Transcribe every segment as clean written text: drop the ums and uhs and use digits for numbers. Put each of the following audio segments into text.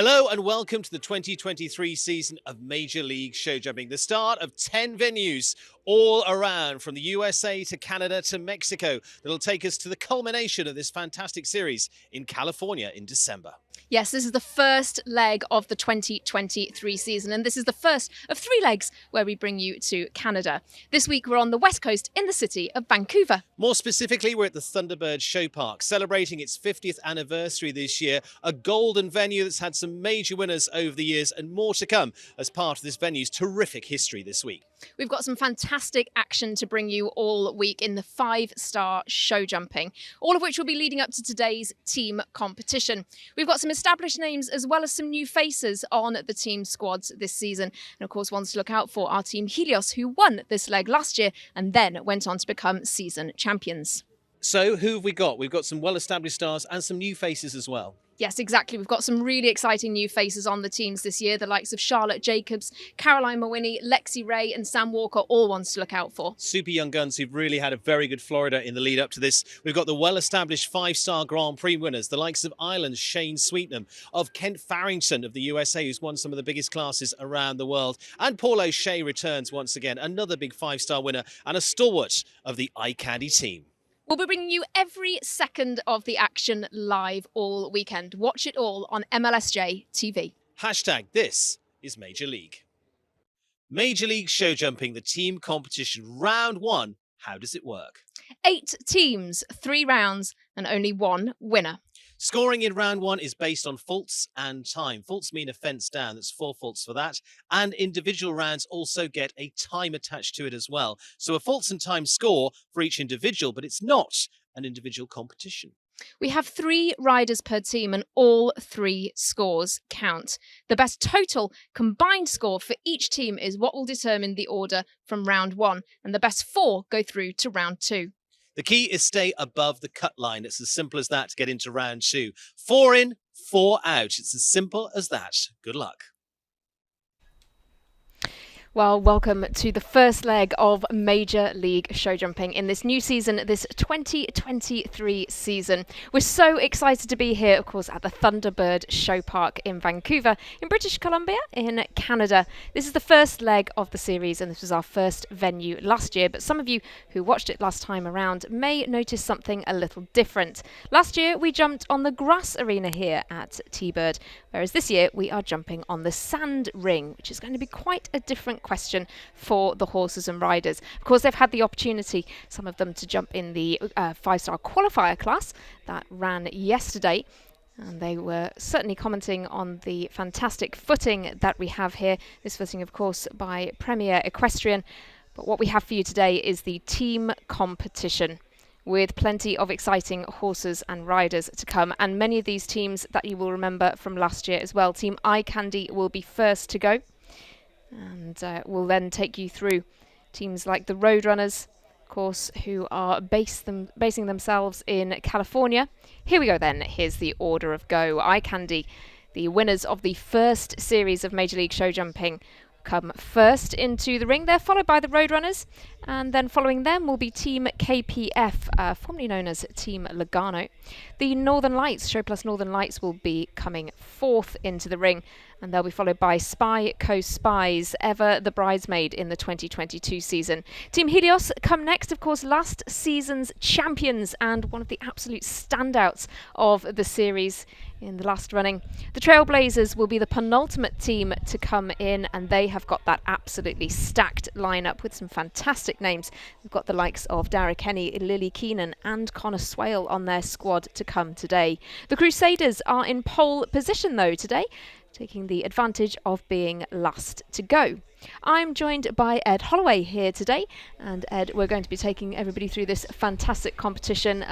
Hello and welcome to the 2023 season of Major League Show Jumping, the start of 10 venues all around from the USA to Canada to Mexico that'll take us to the culmination of this fantastic series in California in December. Yes, this is the first leg of the 2023 season, and this is the first of 3 legs where we bring you to Canada. This week we're on the West Coast in the city of Vancouver. More specifically, we're at the Thunderbird Show Park, celebrating its 50th anniversary this year, a golden venue that's had some major winners over the years and more to come as part of this venue's terrific history this week. We've got some fantastic action to bring you all week in the 5-star show jumping, all of which will be leading up to today's team competition. We've got some established names as well as some new faces on the team squads this season. And of course, ones to look out for are Team Helios, who won this leg last year and then went on to become season champions. So who have we got? We've got some well-established stars and some new faces as well. Yes, exactly. We've got some really exciting new faces on the teams this year. The likes of Charlotte Jacobs, Caroline Mawhinney, Lexi Ray and Sam Walker, all ones to look out for. Super young guns who've really had a very good Florida in the lead up to this. We've got the well-established 5-star Grand Prix winners, the likes of Ireland's Shane Sweetnam, of Kent Farrington of the USA, who's won some of the biggest classes around the world. And Paul O'Shea returns once again, another big 5-star winner and a stalwart of the iCandy team. We'll be bringing you every second of the action live all weekend. Watch it all on MLSJ TV. #This is Major League. Major League Show Jumping, the team competition, round 1. How does it work? 8 teams, 3 rounds, and only 1 winner. Scoring in round 1 is based on faults and time. Faults mean a fence down. That's 4 faults for that. And individual rounds also get a time attached to it as well. So a faults and time score for each individual, but it's not an individual competition. We have 3 riders per team and all 3 scores count. The best total combined score for each team is what will determine the order from round 1, and the best 4 go through to round 2. The key is stay above the cut line. It's as simple as that to get into round 2. 4 in, 4 out. It's as simple as that. Good luck. Well, welcome to the first leg of Major League Show Jumping in this new season, this 2023 season. We're so excited to be here, of course, at the Thunderbird Show Park in Vancouver, in British Columbia, in Canada. This is the first leg of the series, and this was our first venue last year. But some of you who watched it last time around may notice something a little different. Last year, we jumped on the grass arena here at T-Bird, whereas this year we are jumping on the sand ring, which is going to be quite a different question for the horses and riders. Of course, they've had the opportunity, some of them, to jump in the 5-star qualifier class that ran yesterday. And they were certainly commenting on the fantastic footing that we have here. This footing, of course, by Premier Equestrian. But what we have for you today is the team competition, with plenty of exciting horses and riders to come, and many of these teams that you will remember from last year as well. Team iCandy will be first to go, and we'll then take you through teams like the Roadrunners, of course, who are basing themselves in California. Here we go then. Here's the order of go. iCandy, the winners of the first series of Major League Show Jumping, come first into the ring. They're followed by the Roadrunners, and then following them will be Team KPF, formerly known as Team Logano. The Northern Lights, Show Plus Northern Lights, will be coming 4th into the ring, and they'll be followed by Spy Coast Spies, ever the bridesmaid in the 2022 season. Team Helios come next, of course, last season's champions and one of the absolute standouts of the series in the last running. The Trailblazers will be the penultimate team to come in, and they have got that absolutely stacked lineup with some fantastic names. We've got the likes of Dara Kenny, Lily Keenan and Connor Swale on their squad to come today. The Crusaders are in pole position though today, taking the advantage of being last to go. I'm joined by Ed Holloway here today, and Ed, we're going to be taking everybody through this fantastic competition.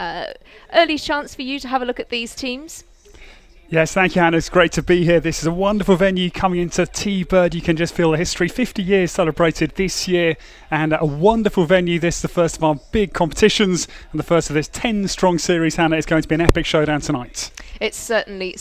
Early chance for you to have a look at these teams. Yes, thank you, Hannah. It's great to be here. This is a wonderful venue coming into T-Bird. You can just feel the history. 50 years celebrated this year, and a wonderful venue. This is the first of our big competitions and the first of this 10-strong series, Hannah. It's going to be an epic showdown tonight. It certainly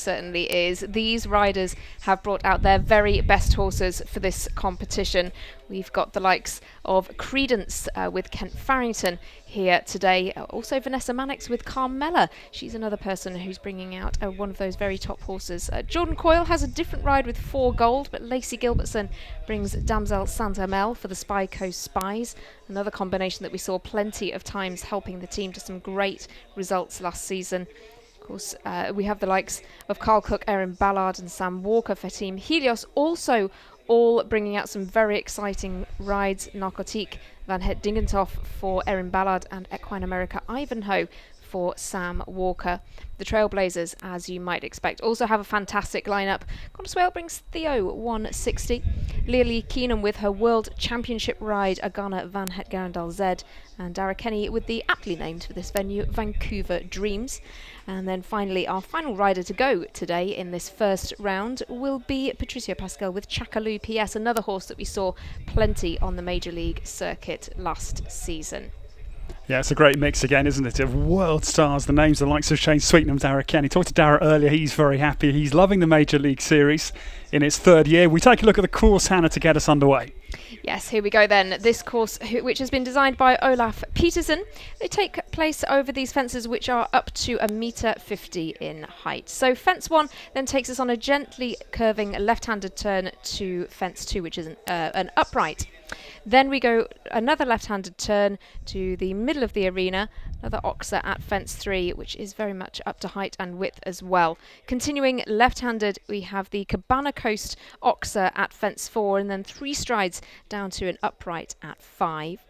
is. These riders have brought out their very best horses for this competition. We've got the likes of Credence with Kent Farrington here today. Also Vanessa Mannix with Carmella. She's another person who's bringing out one of those very top horses. Jordan Coyle has a different ride with 4 gold, but Lacey Gilbertson brings Damsel Saint-Amel for the Spy Coast Spies. Another combination that we saw plenty of times helping the team to some great results last season. Of course, we have the likes of Carl Cook, Erin Ballard and Sam Walker for Team Helios, also all bringing out some very exciting rides. Narcotique Van Het Dingentoff for Erin Ballard and Equine America Ivanhoe for Sam Walker. The Trailblazers, as you might expect, also have a fantastic lineup. Connorswale brings Theo 160, Lily Keenan with her World Championship ride Agana Van Het Garendal Z, and Dara Kenny with the aptly named for this venue Vancouver Dreams. And then finally, our final rider to go today in this first round will be Patricio Pascal with Chakaloo PS, another horse that we saw plenty on the Major League circuit last season. Yeah, it's a great mix again, isn't it, of world stars, the names of the likes of Shane Sweetnam, Dara Kenny. Talked to Dara earlier, he's very happy. He's loving the Major League Series in its 3rd year. We take a look at the course, Hannah, to get us underway. Yes, here we go then. This course, which has been designed by Olaf Peterson, they take place over these fences which are up to 1.50 m in height. So fence 1 then takes us on a gently curving left-handed turn to fence 2, which is an upright. Then we go another left-handed turn to the middle of the arena, another oxer at fence 3, which is very much up to height and width as well. Continuing left-handed, we have the Cabana Coast oxer at fence 4, and then 3 strides down to an upright at 5.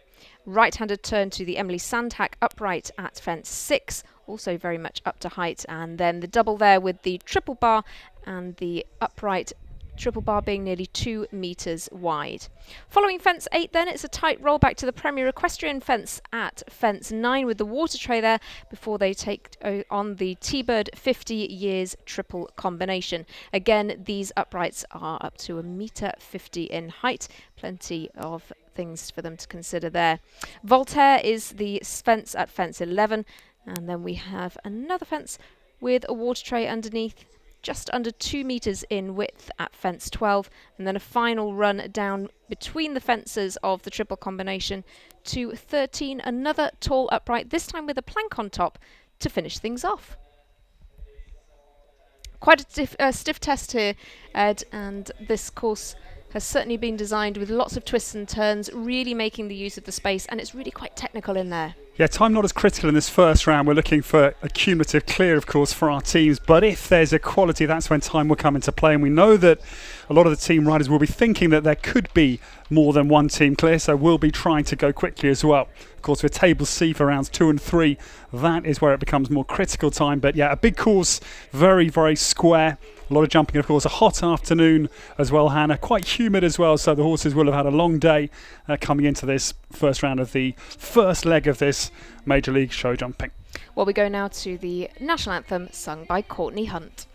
Right-handed turn to the Emily Sandhack upright at fence 6, also very much up to height, and then the double there with the triple bar and the upright triple bar being nearly 2 metres wide. Following fence 8 then, it's a tight roll back to the Premier Equestrian fence at fence 9 with the water tray there before they take on the T-Bird 50 years triple combination. Again, these uprights are up to 1.50 m in height. Plenty of things for them to consider there. Voltaire is the fence at fence 11, and then we have another fence with a water tray underneath, just under 2 metres in width at fence 12, and then a final run down between the fences of the triple combination to 13, another tall upright, this time with a plank on top to finish things off. Quite a stiff test here, Ed, and this course has certainly been designed with lots of twists and turns, really making the use of the space, and it's really quite technical in there. Yeah, time not as critical in this first round. We're looking for a cumulative clear, of course, for our teams. But if there's equality, that's when time will come into play. And we know that a lot of the team riders will be thinking that there could be more than one team clear, so we'll be trying to go quickly as well. Of course, with table C for rounds 2 and 3, that is where it becomes more critical time. But yeah, a big course, very, very square. A lot of jumping, of course, a hot afternoon as well, Hannah. Quite humid as well, so the horses will have had a long day coming into this first round of the first leg of this Major League show jumping. Well, we go now to the national anthem sung by Courtney Hunt.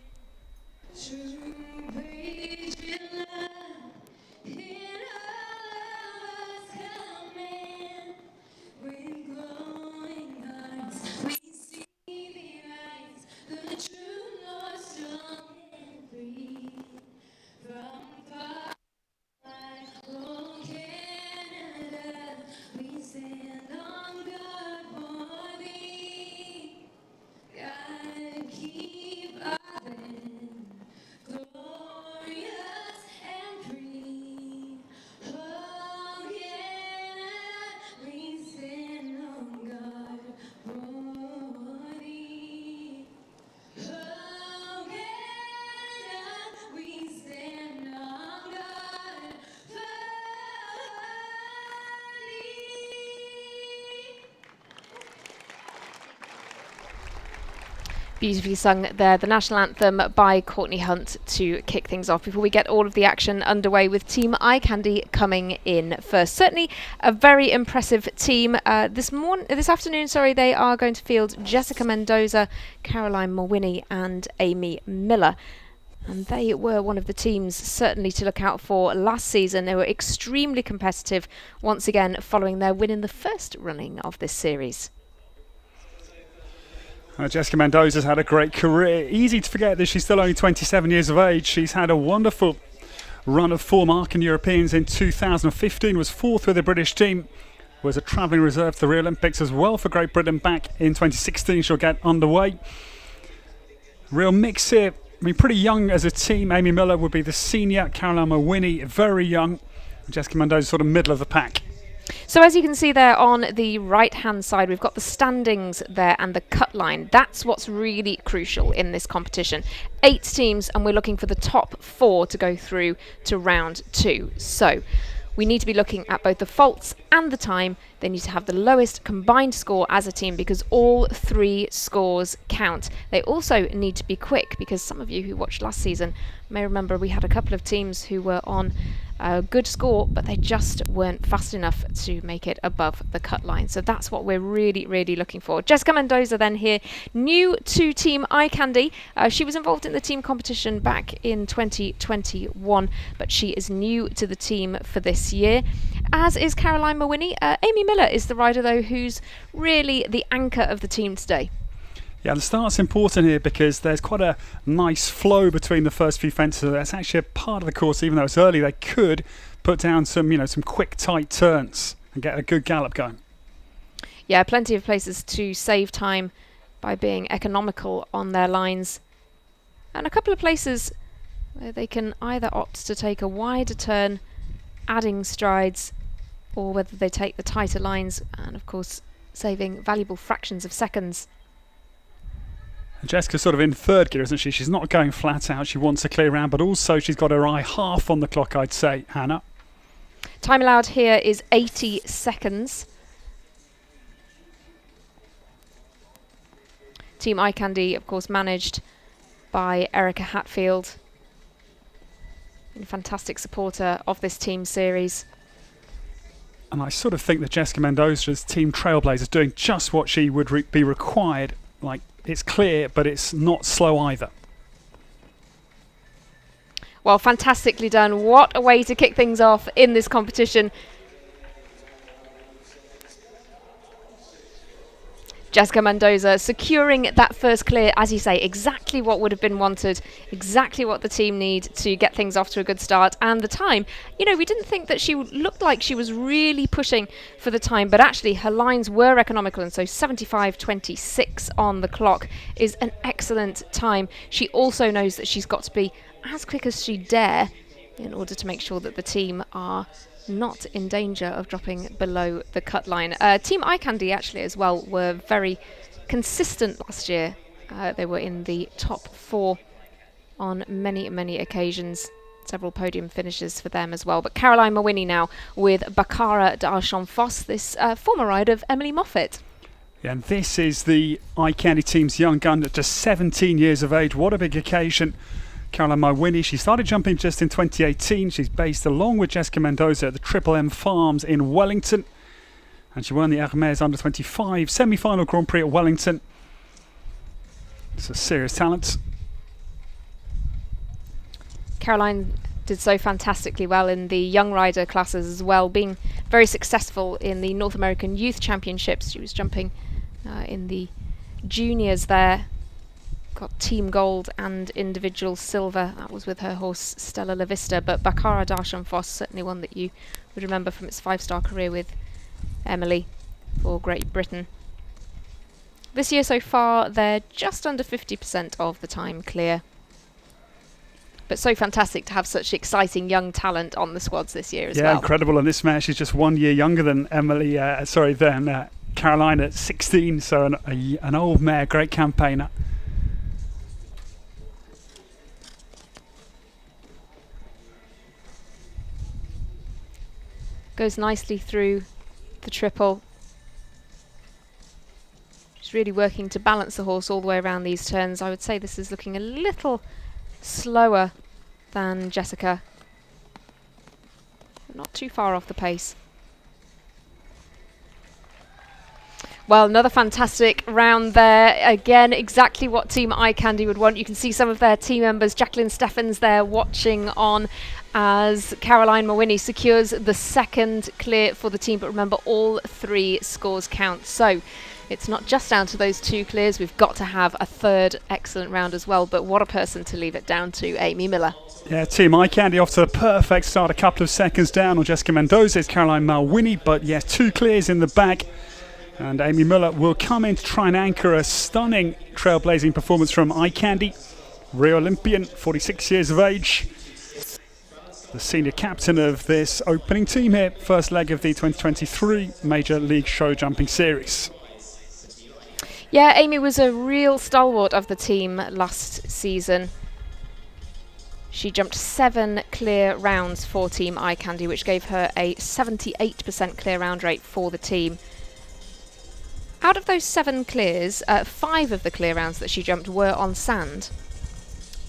Beautifully sung there, the national anthem by Courtney Hunt to kick things off before we get all of the action underway with Team Eye Candy coming in first. Certainly a very impressive team. This afternoon, they are going to field Jessica Mendoza, Caroline Mawhinney and Amy Miller. And they were one of the teams certainly to look out for last season. They were extremely competitive once again following their win in the first running of this series. Jessica Mendoza's had a great career. Easy to forget that she's still only 27 years of age. She's had a wonderful run of form. Arcan Europeans in 2015, was fourth with the British team, was a travelling reserve to the Rio Olympics as well for Great Britain. Back in 2016 she'll get underway. Real mix here. I mean, pretty young as a team. Amy Miller would be the senior, Caroline Mawhinney very young, Jessica Mendoza sort of middle of the pack. So as you can see there on the right hand side, we've got the standings there and the cut line. That's what's really crucial in this competition. 8 teams, and we're looking for the top 4 to go through to round 2. So we need to be looking at both the faults and the time. They need to have the lowest combined score as a team because all 3 scores count. They also need to be quick because some of you who watched last season may remember we had a couple of teams who were on a good score, but they just weren't fast enough to make it above the cut line. So that's what we're really, really looking for. Jessica Mendoza then here, new to Team Eye Candy. She was involved in the team competition back in 2021, but she is new to the team for this year, as is Caroline Mawhinney. Amy Miller is the rider, though, who's really the anchor of the team today. Yeah, the start's important here because there's quite a nice flow between the first few fences. That's actually a part of the course, even though it's early, they could put down some, some quick, tight turns and get a good gallop going. Yeah, plenty of places to save time by being economical on their lines. And a couple of places where they can either opt to take a wider turn, adding strides, or whether they take the tighter lines and, of course, saving valuable fractions of seconds. Jessica's sort of in third gear, isn't she? She's not going flat out. She wants a clear round, but also she's got her eye half on the clock, I'd say, Hannah. Time allowed here is 80 seconds. Team Eye Candy, of course, managed by Erica Hatfield, a fantastic supporter of this team series. And I sort of think that Jessica Mendoza's team Trailblazers doing just what she would be required. Like, it's clear, but it's not slow either. Well, fantastically done. What a way to kick things off in this competition. Jessica Mendoza securing that first clear, as you say, exactly what would have been wanted, exactly what the team need to get things off to a good start. And the time, we didn't think that she looked like she was really pushing for the time, but actually her lines were economical, and so 75.26 on the clock is an excellent time. She also knows that she's got to be as quick as she dare in order to make sure that the team are not in danger of dropping below the cut line. Team Eye Candy actually as well were very consistent last year. They were in the top 4 on many, many occasions. Several podium finishes for them as well. But Caroline Mawhinney now with Baccara d'Archambault, this former rider of Emily Moffat. Yeah, and this is the Eye Candy team's young gun at just 17 years of age. What a big occasion. Caroline Mawhinney, she started jumping just in 2018. She's based along with Jessica Mendoza at the Triple M Farms in Wellington. And she won the Hermes Under-25 semi-final Grand Prix at Wellington. It's a serious talent. Caroline did so fantastically well in the young rider classes as well, being very successful in the North American Youth Championships. She was jumping in the juniors there. Got team gold and individual silver. That was with her horse Stella La Vista, but Baccara d'Archambault, certainly one that you would remember from its 5-star career with Emily for Great Britain. This year so far they're just under 50% of the time clear, but so fantastic to have such exciting young talent on the squads this year as well. Yeah, incredible. And this mare, she's just 1 year younger than Caroline at 16, so an old mare, great campaigner. Goes nicely through the triple. She's really working to balance the horse all the way around these turns. I would say this is looking a little slower than Jessica, but not too far off the pace. Well, another fantastic round there. Again, exactly what Team Eye Candy would want. You can see some of their team members. Jacqueline Steffens there watching on as Caroline Mawhinney secures the second clear for the team. But remember, all 3 scores count. So It's not just down to those 2 clears, we've got to have a third excellent round as well, but what a person to leave it down to, Amy Miller. Yeah, Team Eye Candy off to the perfect start, a couple of seconds down on Jessica Mendoza's Caroline Malwini, but yeah, 2 clears in the bag. And Amy Miller will come in to try and anchor a stunning trailblazing performance from Eye Candy. Rio Olympian, 46 years of age. The senior captain of this opening team here, first leg of the 2023 Major League Show Jumping Series. Yeah, Amy was a real stalwart of the team last season. She jumped 7 clear rounds for Team Eye Candy, which gave her a 78% clear round rate for the team. Out of those 7 clears, 5 of the clear rounds that she jumped were on sand.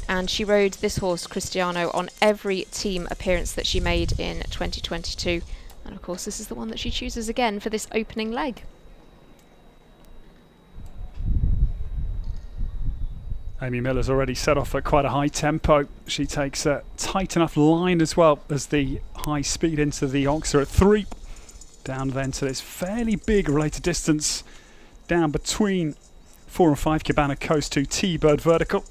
And she rode this horse, Cristiano, on every team appearance that she made in 2022. And of course, this is the one that she chooses again for this opening leg. Amy Miller's already set off at quite a high tempo. She takes a tight enough line as well as the high speed into the Oxer at 3. Down then to this fairly big related distance down between 4 and 5 Cabana Coast to T-Bird Vertical.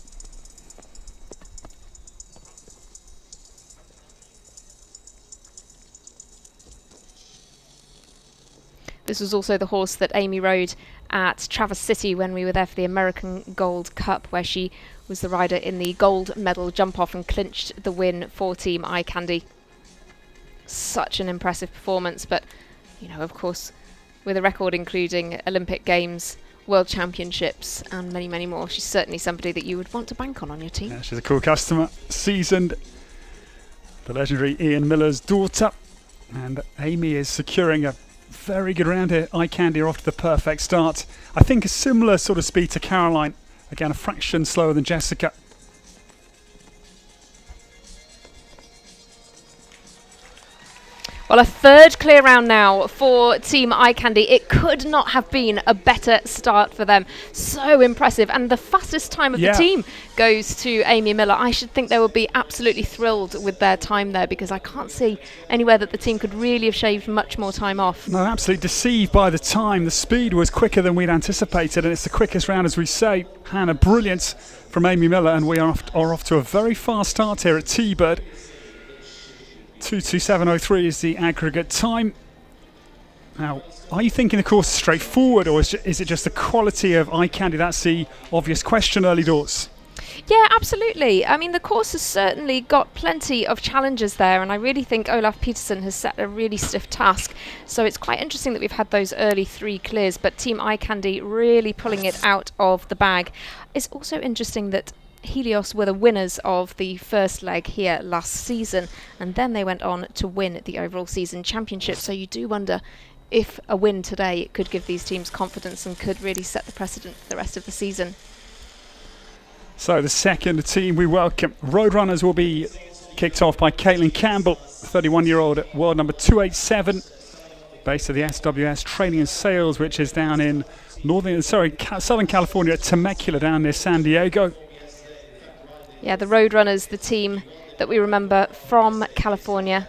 This was also the horse that Amy rode at Traverse City when we were there for the American Gold Cup, where she was the rider in the gold medal jump-off and clinched the win for Team Eye Candy. Such an impressive performance, but, you know, of course, with a record including Olympic Games, World Championships and many, many more, she's certainly somebody that you would want to bank on your team. Yeah, she's a cool customer, seasoned. The legendary Ian Miller's daughter. And Amy is securing a very good round here. Eye Candy are off to the perfect start. I think a similar sort of speed to Caroline. Again, a fraction slower than Jessica. Well, a third clear round now for Team Eye Candy. It could not have been a better start for them. So impressive. And the fastest time of the team goes to Amy Miller. I should think they would be absolutely thrilled with their time there, because I can't see anywhere that the team could really have shaved much more time off. No, absolutely deceived by the time. The speed was quicker than we'd anticipated, and it's the quickest round, as we say. Hannah, brilliant from Amy Miller, and we are off to a very fast start here at T-Bird. 2:27.03 is the aggregate time. Now, are you thinking the course is straightforward, or is it just the quality of Eye Candy? That's the obvious question early doors. Yeah, absolutely. I mean, the course has certainly got plenty of challenges there, and I really think Olaf Peterson has set a really stiff task. So it's quite interesting that we've had those early 3 clears, but Team Eye Candy really pulling it out of the bag. It's also interesting that Helios were the winners of the first leg here last season, and then they went on to win the overall season championship. So you do wonder if a win today could give these teams confidence and could really set the precedent for the rest of the season. So the second team we welcome, Roadrunners, will be kicked off by Caitlin Campbell, 31-year-old world number 287, based at the SWS Training and Sales, which is down in Southern California at Temecula, down near San Diego. Yeah, the Roadrunners, the team that we remember from California.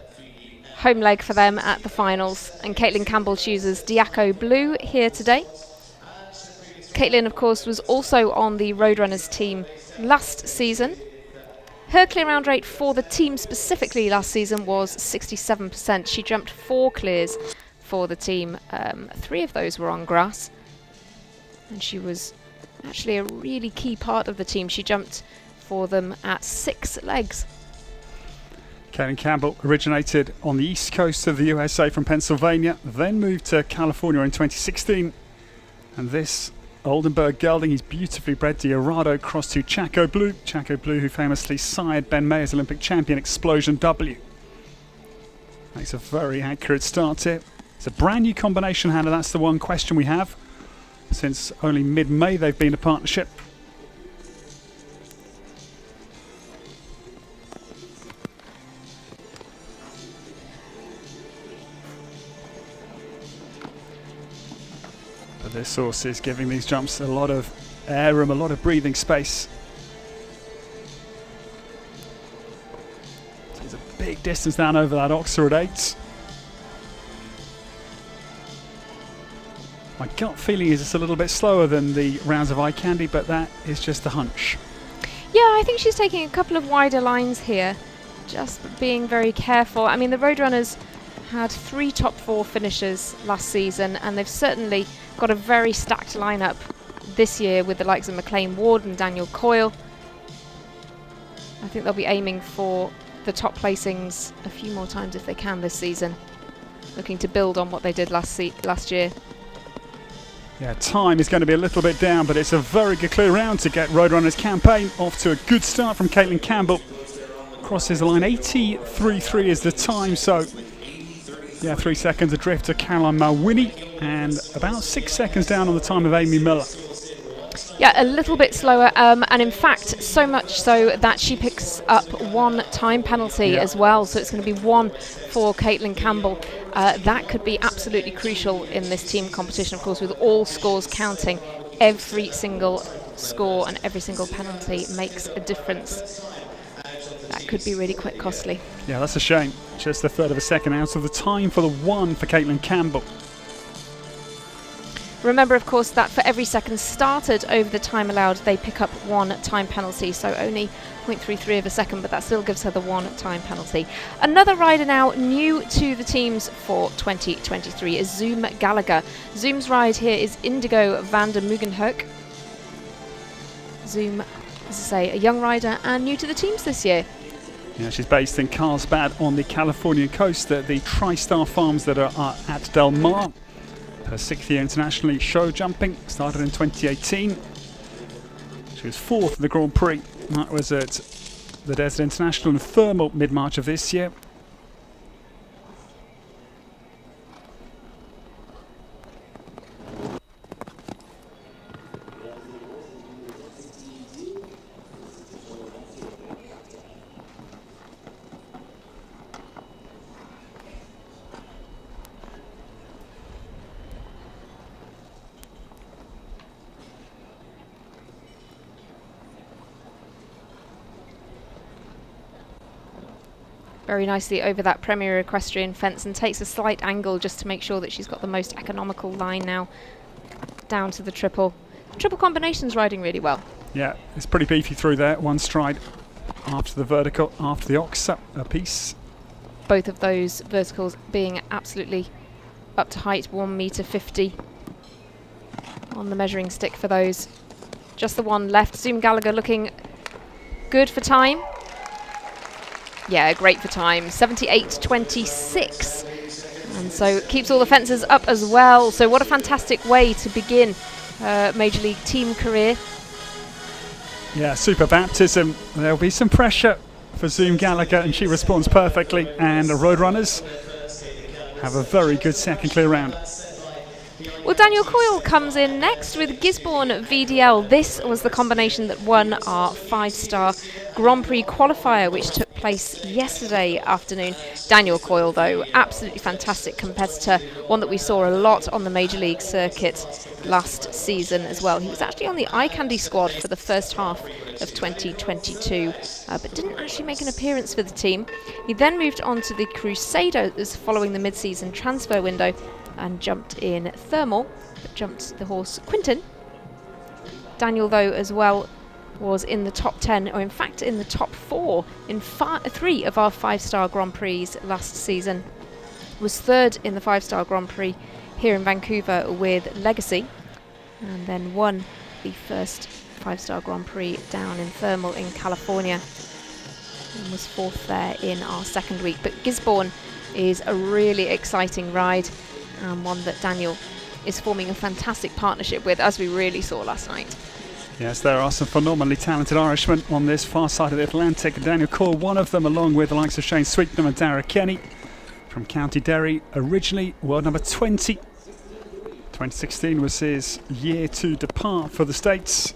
Home leg for them at the finals. And Caitlin Campbell chooses Diaco Blue here today. Caitlin, of course, was also on the Roadrunners team last season. Her clear round rate for the team specifically last season was 67%. She jumped 4 clears for the team. 3 of those were on grass. And she was actually a really key part of the team. She jumped for them at 6 legs. Caitlin Campbell originated on the east coast of the USA from Pennsylvania, then moved to California in 2016. And this Oldenburg gelding, he's beautifully bred Diorado, crossed to Chaco Blue. Chaco Blue, who famously sired Ben Mayer's Olympic champion Explosion W. Makes a very accurate start here. It's a brand new combination, Hannah. That's the one question we have. Since only mid-May they've been a partnership. This horse is giving these jumps a lot of air room, a lot of breathing space. So there's a big distance down over that Oxer at 8. My gut feeling is it's a little bit slower than the rounds of eye candy, but that is just a hunch. Yeah, I think she's taking a couple of wider lines here, just being very careful. I mean, the Roadrunners had 3 top 4 finishers last season, and they've certainly got a very stacked lineup this year with the likes of McLean Ward and Daniel Coyle. I think they'll be aiming for the top placings a few more times if they can this season, looking to build on what they did last year. Yeah, time is going to be a little bit down, but it's a very good clear round to get Roadrunners campaign off to a good start from Caitlin Campbell. Crosses the line, 83.3 is the time, so yeah, 3 seconds adrift to Caroline Malwini and about 6 seconds down on the time of Amy Miller. Yeah, a little bit slower, and in fact, so much so that she picks up 1 time penalty as well. So it's going to be 1 for Caitlin Campbell. That could be absolutely crucial in this team competition, of course, with all scores counting. Every single score and every single penalty makes a difference. That could be really quite costly. Yeah, that's a shame. Just a third of a second out of the time for the 1 for Caitlin Campbell. Remember, of course, that for every second started over the time allowed, they pick up 1 time penalty, so only 0.33 of a second, but that still gives her the 1 time penalty. Another rider now new to the teams for 2023 is Zoom Gallagher. Zoom's ride here is Indigo van der Mugenhoek. Zoom, as I say, a young rider and new to the teams this year. Yeah, she's based in Carlsbad on the Californian coast at the TriStar farms that are at Del Mar. Her 6th year internationally show jumping, started in 2018. She was 4th in the Grand Prix. That was at the Desert International in Thermal mid-March of this year. Very nicely over that Premier Equestrian fence and takes a slight angle just to make sure that she's got the most economical line now down to the triple. Triple combinations riding really well. Yeah, it's pretty beefy through there. 1 stride after the vertical, after the oxa piece. Both of those verticals being absolutely up to height, 1.50 m on the measuring stick for those. Just the 1 left. Zoom Gallagher looking good for time. Yeah, great for time, 78.26. And so keeps all the fences up as well. So what a fantastic way to begin Major League team career. Yeah, super baptism. There'll be some pressure for Zoom Gallagher, and she responds perfectly. And the Roadrunners have a very good second clear round. Well, Daniel Coyle comes in next with Gisborne VDL. This was the combination that won our 5-star Grand Prix qualifier, which took place yesterday afternoon. Daniel Coyle, though, absolutely fantastic competitor, one that we saw a lot on the Major League circuit last season as well. He was actually on the Eye Candy squad for the first half of 2022, but didn't actually make an appearance for the team. He then moved on to the Crusaders following the mid-season transfer window and jumped in Thermal, but jumped the horse Quinton. Daniel, though, as well, was in the top 10, or in fact in the top 4 in 3 of our 5-star Grand Prix last season. Was 3rd in the 5-star Grand Prix here in Vancouver with Legacy, and then won the first 5-star Grand Prix down in Thermal in California, and was 4th there in our 2nd week. But Gisborne is a really exciting ride, and one that Daniel is forming a fantastic partnership with, as we really saw last night. Yes, there are some phenomenally talented Irishmen on this far side of the Atlantic. Daniel Coyle, one of them, along with the likes of Shane Sweetnam and Dara Kenny from County Derry, originally world number 20. 2016 was his year to depart for the States.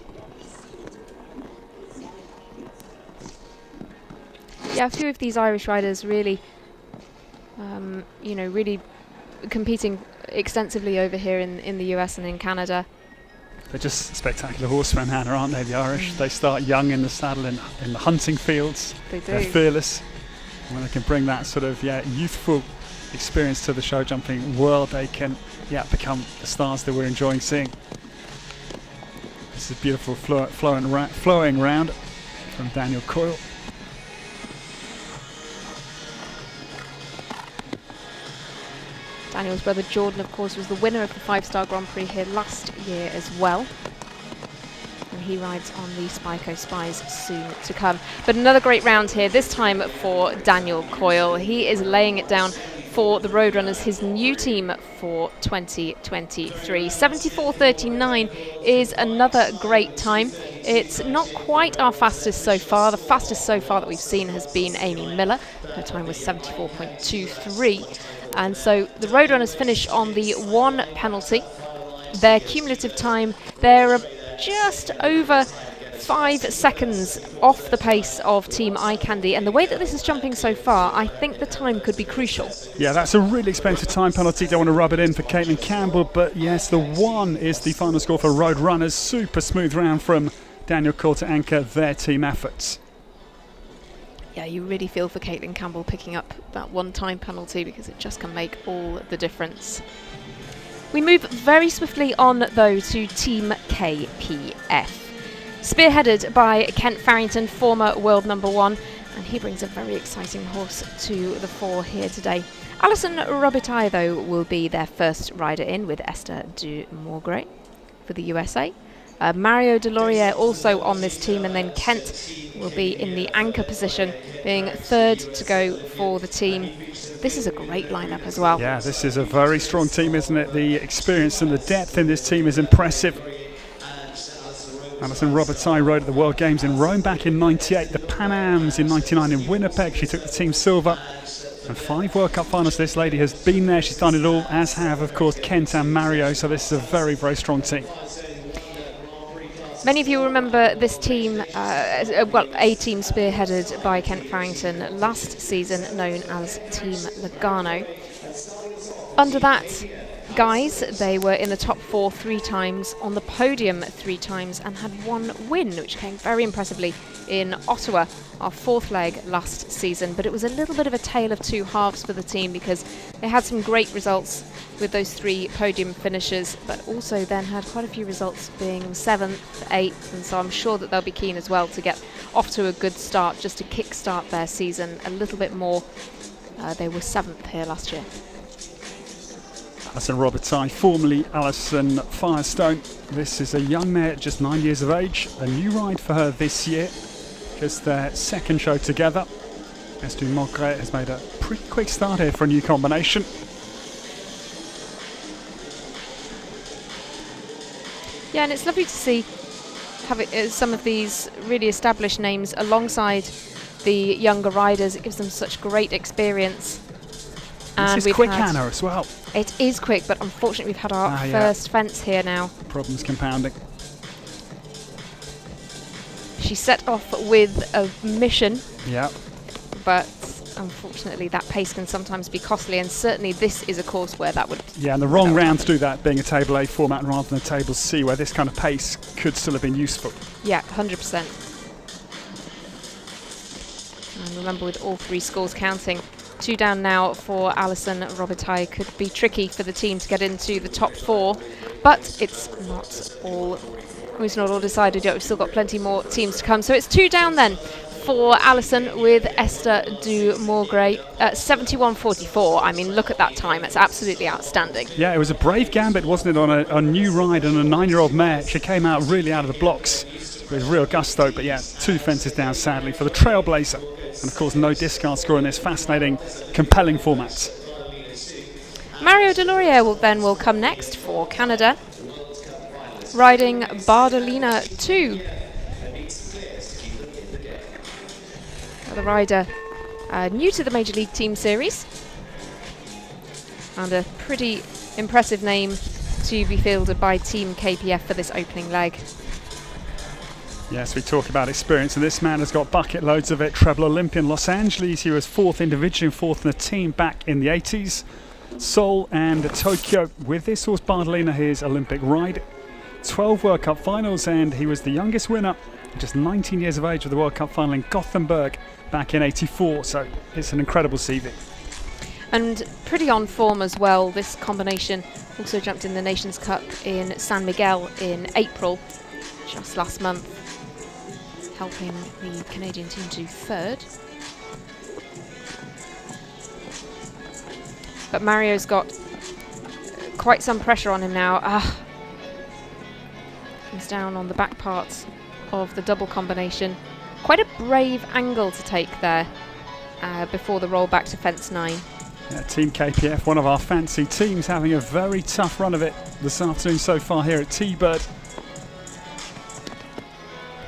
Yeah, a few of these Irish riders really, really competing extensively over here in the US and in Canada. They're just spectacular horsemen, Hannah, aren't they, the Irish? They start young in the saddle in the hunting fields. They do. They're fearless. When they can bring that sort of youthful experience to the show jumping world, they can become the stars that we're enjoying seeing. This is beautiful flowing round from Daniel Coyle. Daniel's brother Jordan, of course, was the winner of the 5-star Grand Prix here last year as well. And he rides on the Spyco Spies soon to come. But another great round here, this time for Daniel Coyle. He is laying it down for the Roadrunners, his new team for 2023. 74.39 is another great time. It's not quite our fastest so far. The fastest so far that we've seen has been Amy Miller. Her time was 74.23. And so the Roadrunners finish on the 1 penalty. Their cumulative time, they're just over 5 seconds off the pace of Team Eye Candy. And the way that this is jumping so far, I think the time could be crucial. Yeah, that's a really expensive time penalty. Don't want to rub it in for Caitlin Campbell. But yes, the 1 is the final score for Roadrunners. Super smooth round from Daniel Coyle to anchor their team efforts. Yeah, you really feel for Caitlin Campbell picking up that 1 time penalty, because it just can make all the difference. We move very swiftly on, though, to Team KPF. Spearheaded by Kent Farrington, former world #1, and he brings a very exciting horse to the fore here today. Alison Robitaille, though, will be their first rider in, with Esther du Morgray for the USA. Mario Delorier also on this team, and then Kent will be in the anchor position, being third to go for the team. This is a great lineup as well. Yeah, this is a very strong team, isn't it? The experience and the depth in this team is impressive. Alison Robitaille rode at the World Games in Rome back in '98, the Pan Ams in '99 in Winnipeg. She took the team silver, and 5 World Cup finals. This lady has been there. She's done it all, as have, of course, Kent and Mario. So this is a very, very strong team. Many of you remember this team, a team spearheaded by Kent Farrington last season, known as Team Lugano. Under that guise, they were in the top 4 3 times, on the podium 3 times, and had 1 win, which came very impressively in Ottawa, our 4th leg last season. But it was a little bit of a tale of 2 halves for the team, because they had some great results with those 3 podium finishes, but also then had quite a few results being 7th, 8th, and so I'm sure that they'll be keen as well to get off to a good start, just to kick-start their season a little bit more. They were 7th here last year. Alison Robitaille, formerly Alison Firestone. This is a young mare, just 9 years of age. A new ride for her this year, just their 2nd show together. Esther du Morgray has made a pretty quick start here for a new combination. Yeah, and it's lovely to see some of these really established names alongside the younger riders. It gives them such great experience. And this is quick, Hannah, as well. It is quick, but unfortunately we've had our first fence here now. Problems compounding. She set off with a mission. Yeah. But unfortunately that pace can sometimes be costly, and certainly this is a course where that would... Yeah, and the wrong round to do that, being a Table A format rather than a Table C, where this kind of pace could still have been useful. Yeah, 100%. And remember, with all 3 scores counting, 2 down now for Alison Robitaille. Could be tricky for the team to get into the top 4, but it's not all decided yet. We've still got plenty more teams to come. So it's 2 down then for Alison, with Esther du Morgray at 71.44. I mean, look at that time. It's absolutely outstanding. Yeah, it was a brave gambit, wasn't it, on a new ride and a 9-year-old mare. She came out really out of the blocks with real gusto, but yeah, 2 fences down, sadly, for the Trailblazer. And of course, no discard score in this fascinating, compelling format. Mario Delorier will come next for Canada, riding Bardolina 2. The rider new to the Major League Team Series, and a pretty impressive name to be fielded by Team KPF for this opening leg. Yes, we talk about experience, and this man has got bucket loads of it. Treble Olympian, Los Angeles. He was 4th individually and 4th in the team back in the 80s. Seoul and Tokyo. With this horse, Bardolina, his Olympic ride. 12 World Cup finals, and he was the youngest winner, just 19 years of age, with the World Cup final in Gothenburg back in '84. So it's an incredible CV. And pretty on form as well. This combination also jumped in the Nations Cup in San Miguel in April, just last month, helping the Canadian team to third. But Mario's got quite some pressure on him now. He's down on the back parts of the double combination. Quite a brave angle to take there before the roll back to fence 9. Yeah, Team KPF, one of our fancy teams, having a very tough run of it this afternoon so far here at T-Bird.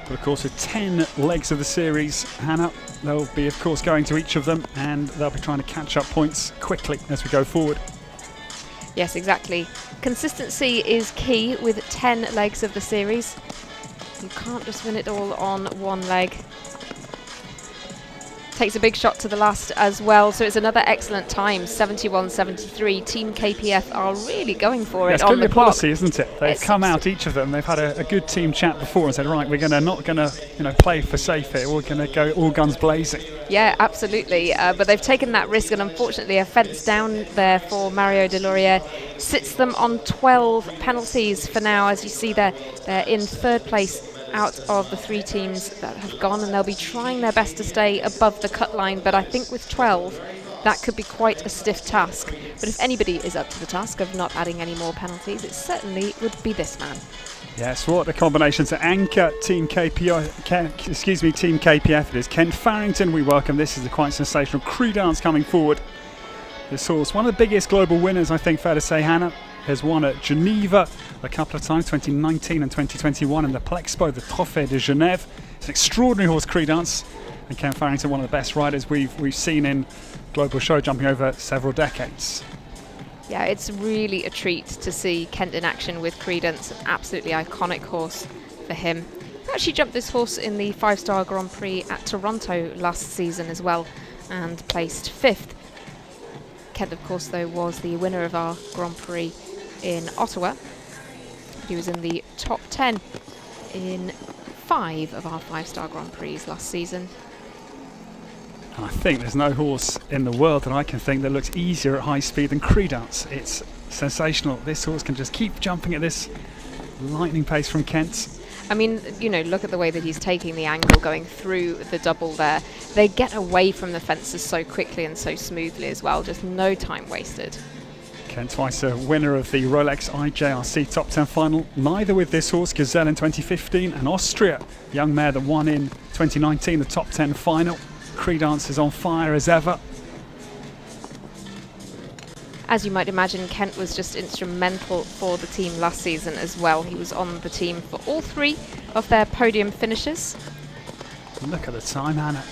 But of course, with 10 legs of the series, Hannah, they'll be of course going to each of them, and they'll be trying to catch up points quickly as we go forward. Yes, exactly. Consistency is key with 10 legs of the series. You can't just win it all on one leg. Takes a big shot to the last as well, so it's another excellent time, 71.73. Team KPF are really going for it on the clock. Policy, isn't it? They've come out, each of them. They've had a good team chat before and said, right, we're not going to play for safe here. We're going to go all guns blazing. Yeah, absolutely. But they've taken that risk, and unfortunately, a fence down there for Mario Delorier sits them on 12 penalties for now. As you see there, they're in third place out of the 3 teams that have gone, and they'll be trying their best to stay above the cut line, but I think with 12 that could be quite a stiff task. But if anybody is up to the task of not adding any more penalties, it certainly would be this man. Yes, what a combination to anchor Team Team KPF. It is Kent Farrington we welcome. This is a quite sensational Credence coming forward. This horse, one of the biggest global winners, I think, fair to say, Hannah, has won at Geneva a couple of times, 2019 and 2021 in the Plexpo, the Trophée de Genève. It's an extraordinary horse, Credence, and Ken Farrington, one of the best riders we've seen in global show jumping over several decades. Yeah, it's really a treat to see Kent in action with Credence, an absolutely iconic horse for him. He actually jumped this horse in the 5-star Grand Prix at Toronto last season as well and placed 5th. Kent, of course, though, was the winner of our Grand Prix in Ottawa. He was in the top 10 in 5 of our 5-star Grand Prix last season. And I think there's no horse in the world that I can think that looks easier at high speed than Credence. It's sensational. This horse can just keep jumping at this lightning pace from Kent. I mean, look at the way that he's taking the angle going through the double there. They get away from the fences so quickly and so smoothly as well, just no time wasted. Kent twice a winner of the Rolex IJRC Top 10 final, neither with this horse, Gazelle in 2015, and Austria, young mare that won in 2019, the Top 10 final. Credence is on fire as ever. As you might imagine, Kent was just instrumental for the team last season as well. He was on the team for all 3 of their podium finishes. Look at the time, Hannah.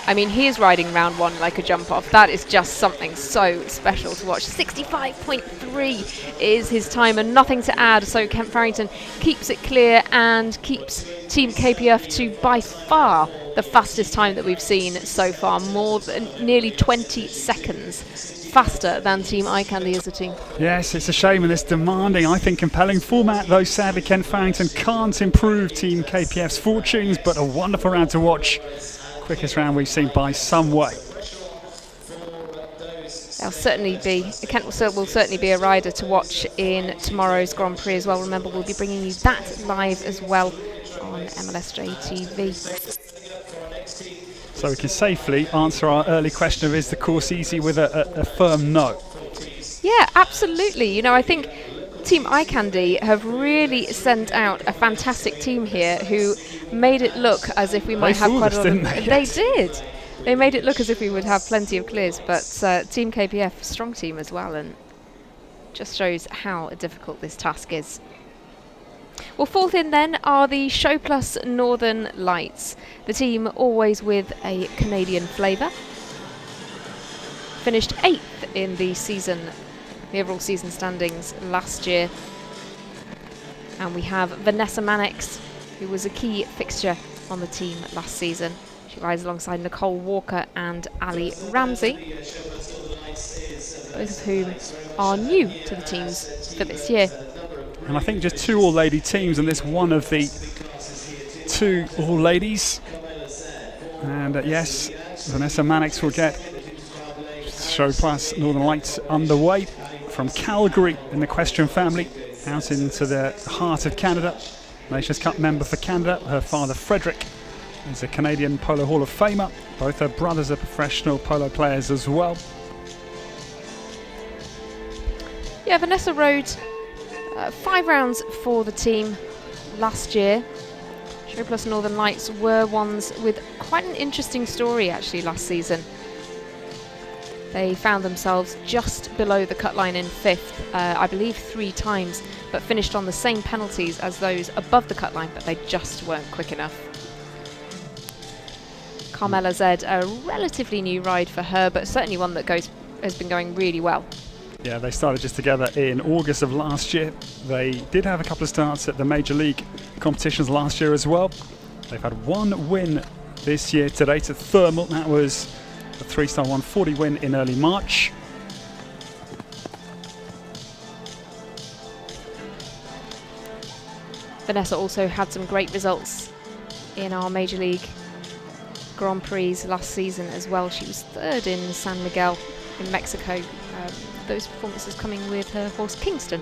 I mean, he is riding round 1 like a jump off. That is just something so special to watch. 65.3 is his time and nothing to add. So Kent Farrington keeps it clear and keeps Team KPF to by far the fastest time that we've seen so far. More than nearly 20 seconds faster than Team iCandy as a team. Yes, it's a shame in this demanding, I think, compelling format, though sadly Kent Farrington can't improve Team KPF's fortunes, but a wonderful round to watch. Quickest round we've seen by some way. There'll certainly be, Kent will certainly be a rider to watch in tomorrow's Grand Prix as well. Remember, we'll be bringing you that live as well on MLSJ TV. So we can safely answer our early question of is the course easy with a firm no. Yeah, absolutely. I think Team iCandy have really sent out a fantastic team here who made it look as if we might have quite a lot of... They did. They made it look as if we would have plenty of clears, but Team KPF, strong team as well, and just shows how difficult this task is. Well, 4th in then are the Show Plus Northern Lights, the team always with a Canadian flavour. Finished 8th in the overall season standings last year. And we have Vanessa Mannix, who was a key fixture on the team last season. She rides alongside Nicole Walker and Ali Ramsey, both of whom are new to the teams for this year. And I think just 2 all-lady teams, and this one of the 2 all-ladies. And yes, Vanessa Mannix will get Show Plus Northern Lights underway from Calgary in the Equestrian family out into the heart of Canada. Nations Cup member for Canada. Her father Frederick is a Canadian Polo Hall of Famer. Both her brothers are professional polo players as well. Yeah, Vanessa rode 5 rounds for the team last year. Show Plus Northern Lights were ones with quite an interesting story actually last season. They found themselves just below the cut line in 5th, I believe 3 times, but finished on the same penalties as those above the cut line, but they just weren't quick enough. Carmela Zed, a relatively new ride for her, but certainly one that has been going really well. Yeah, they started just together in August of last year. They did have a couple of starts at the Major League competitions last year as well. They've had 1 win this year to date at Thermal. That was a 3-star 140 win in early March. Vanessa also had some great results in our Major League Grand Prix last season as well. She was 3rd in San Miguel in Mexico. Those performances coming with her horse Kingston.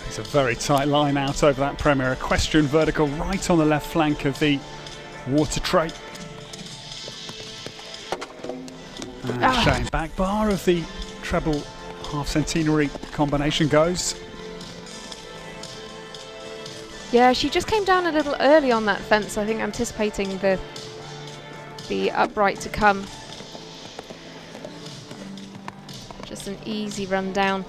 It's a very tight line out over that Premier Equestrian vertical right on the left flank of the water tray. And Shane back bar of the treble half centenary combination goes. Yeah, she just came down a little early on that fence, I think anticipating the upright to come. Just an easy run down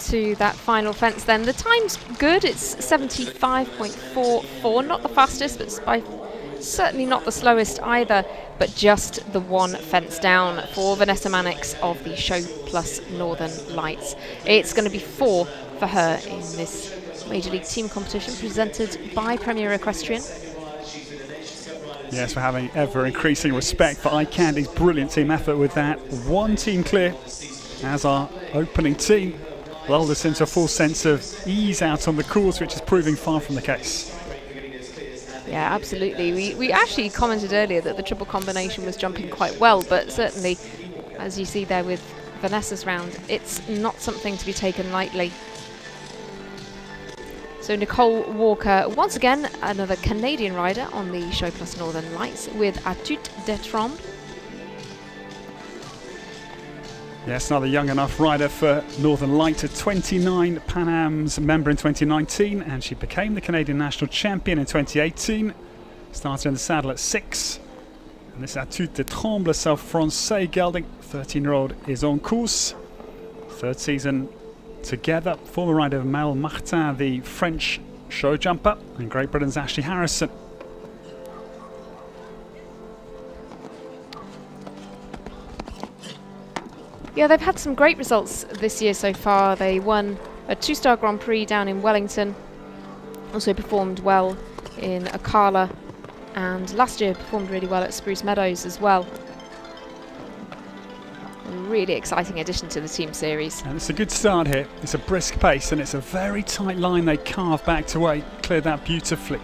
to that final fence then. The time's good, it's 75.44, not the fastest, but certainly not the slowest either, but just the 1 fence down for Vanessa Mannix of the Show Plus Northern Lights. It's going to be 4 for her in this Major League team competition presented by Premier Equestrian. Yes, we're having ever increasing respect for iCandy's brilliant team effort with that 1 team clear as our opening team lulled us into a full sense of ease out on the course, which is proving far from the case. Yeah, absolutely. We actually commented earlier that the triple combination was jumping quite well, but certainly, as you see there with Vanessa's round, it's not something to be taken lightly. So Nicole Walker, once again, another Canadian rider on the Show Plus Northern Lights with Atut de Trombe. Yes, another young enough rider for Northern Light at 29, Pan Am's member in 2019, and she became the Canadian national champion in 2018. Started in the saddle at 6. And this Atut de Tromble, South-Francais gelding, 13-year-old, is on course. 3rd season together. Former rider Mel Martin, the French show jumper, and Great Britain's Ashley Harrison. Yeah, they've had some great results this year so far. They won a 2-star Grand Prix down in Wellington. Also performed well in Akala, and last year performed really well at Spruce Meadows as well. A really exciting addition to the team series. And it's a good start here. It's a brisk pace, and it's a very tight line they carve back to 8. Cleared that beautifully.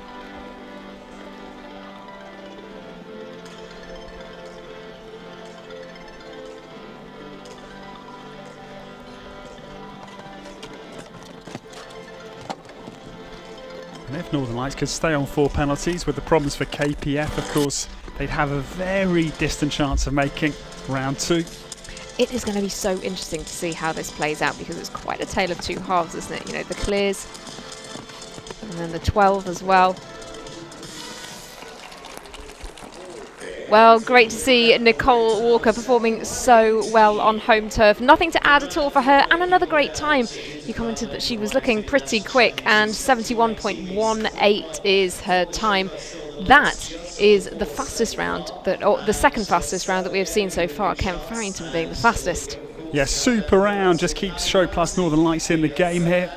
And if Northern Lights could stay on 4 penalties with the problems for KPF, of course, they'd have a very distant chance of making round 2. It is going to be so interesting to see how this plays out, because it's quite a tale of 2 halves, isn't it? You know, the clears and then the 12 as well. Well, great to see Nicole Walker performing so well on home turf. Nothing to add at all for her, and another great time. You commented that she was looking pretty quick, and 71.18 is her time. That is the fastest round, or the second fastest round that we have seen so far, Ken Farrington being the fastest. Yeah, super round, just keeps Show Plus Northern Lights in the game here.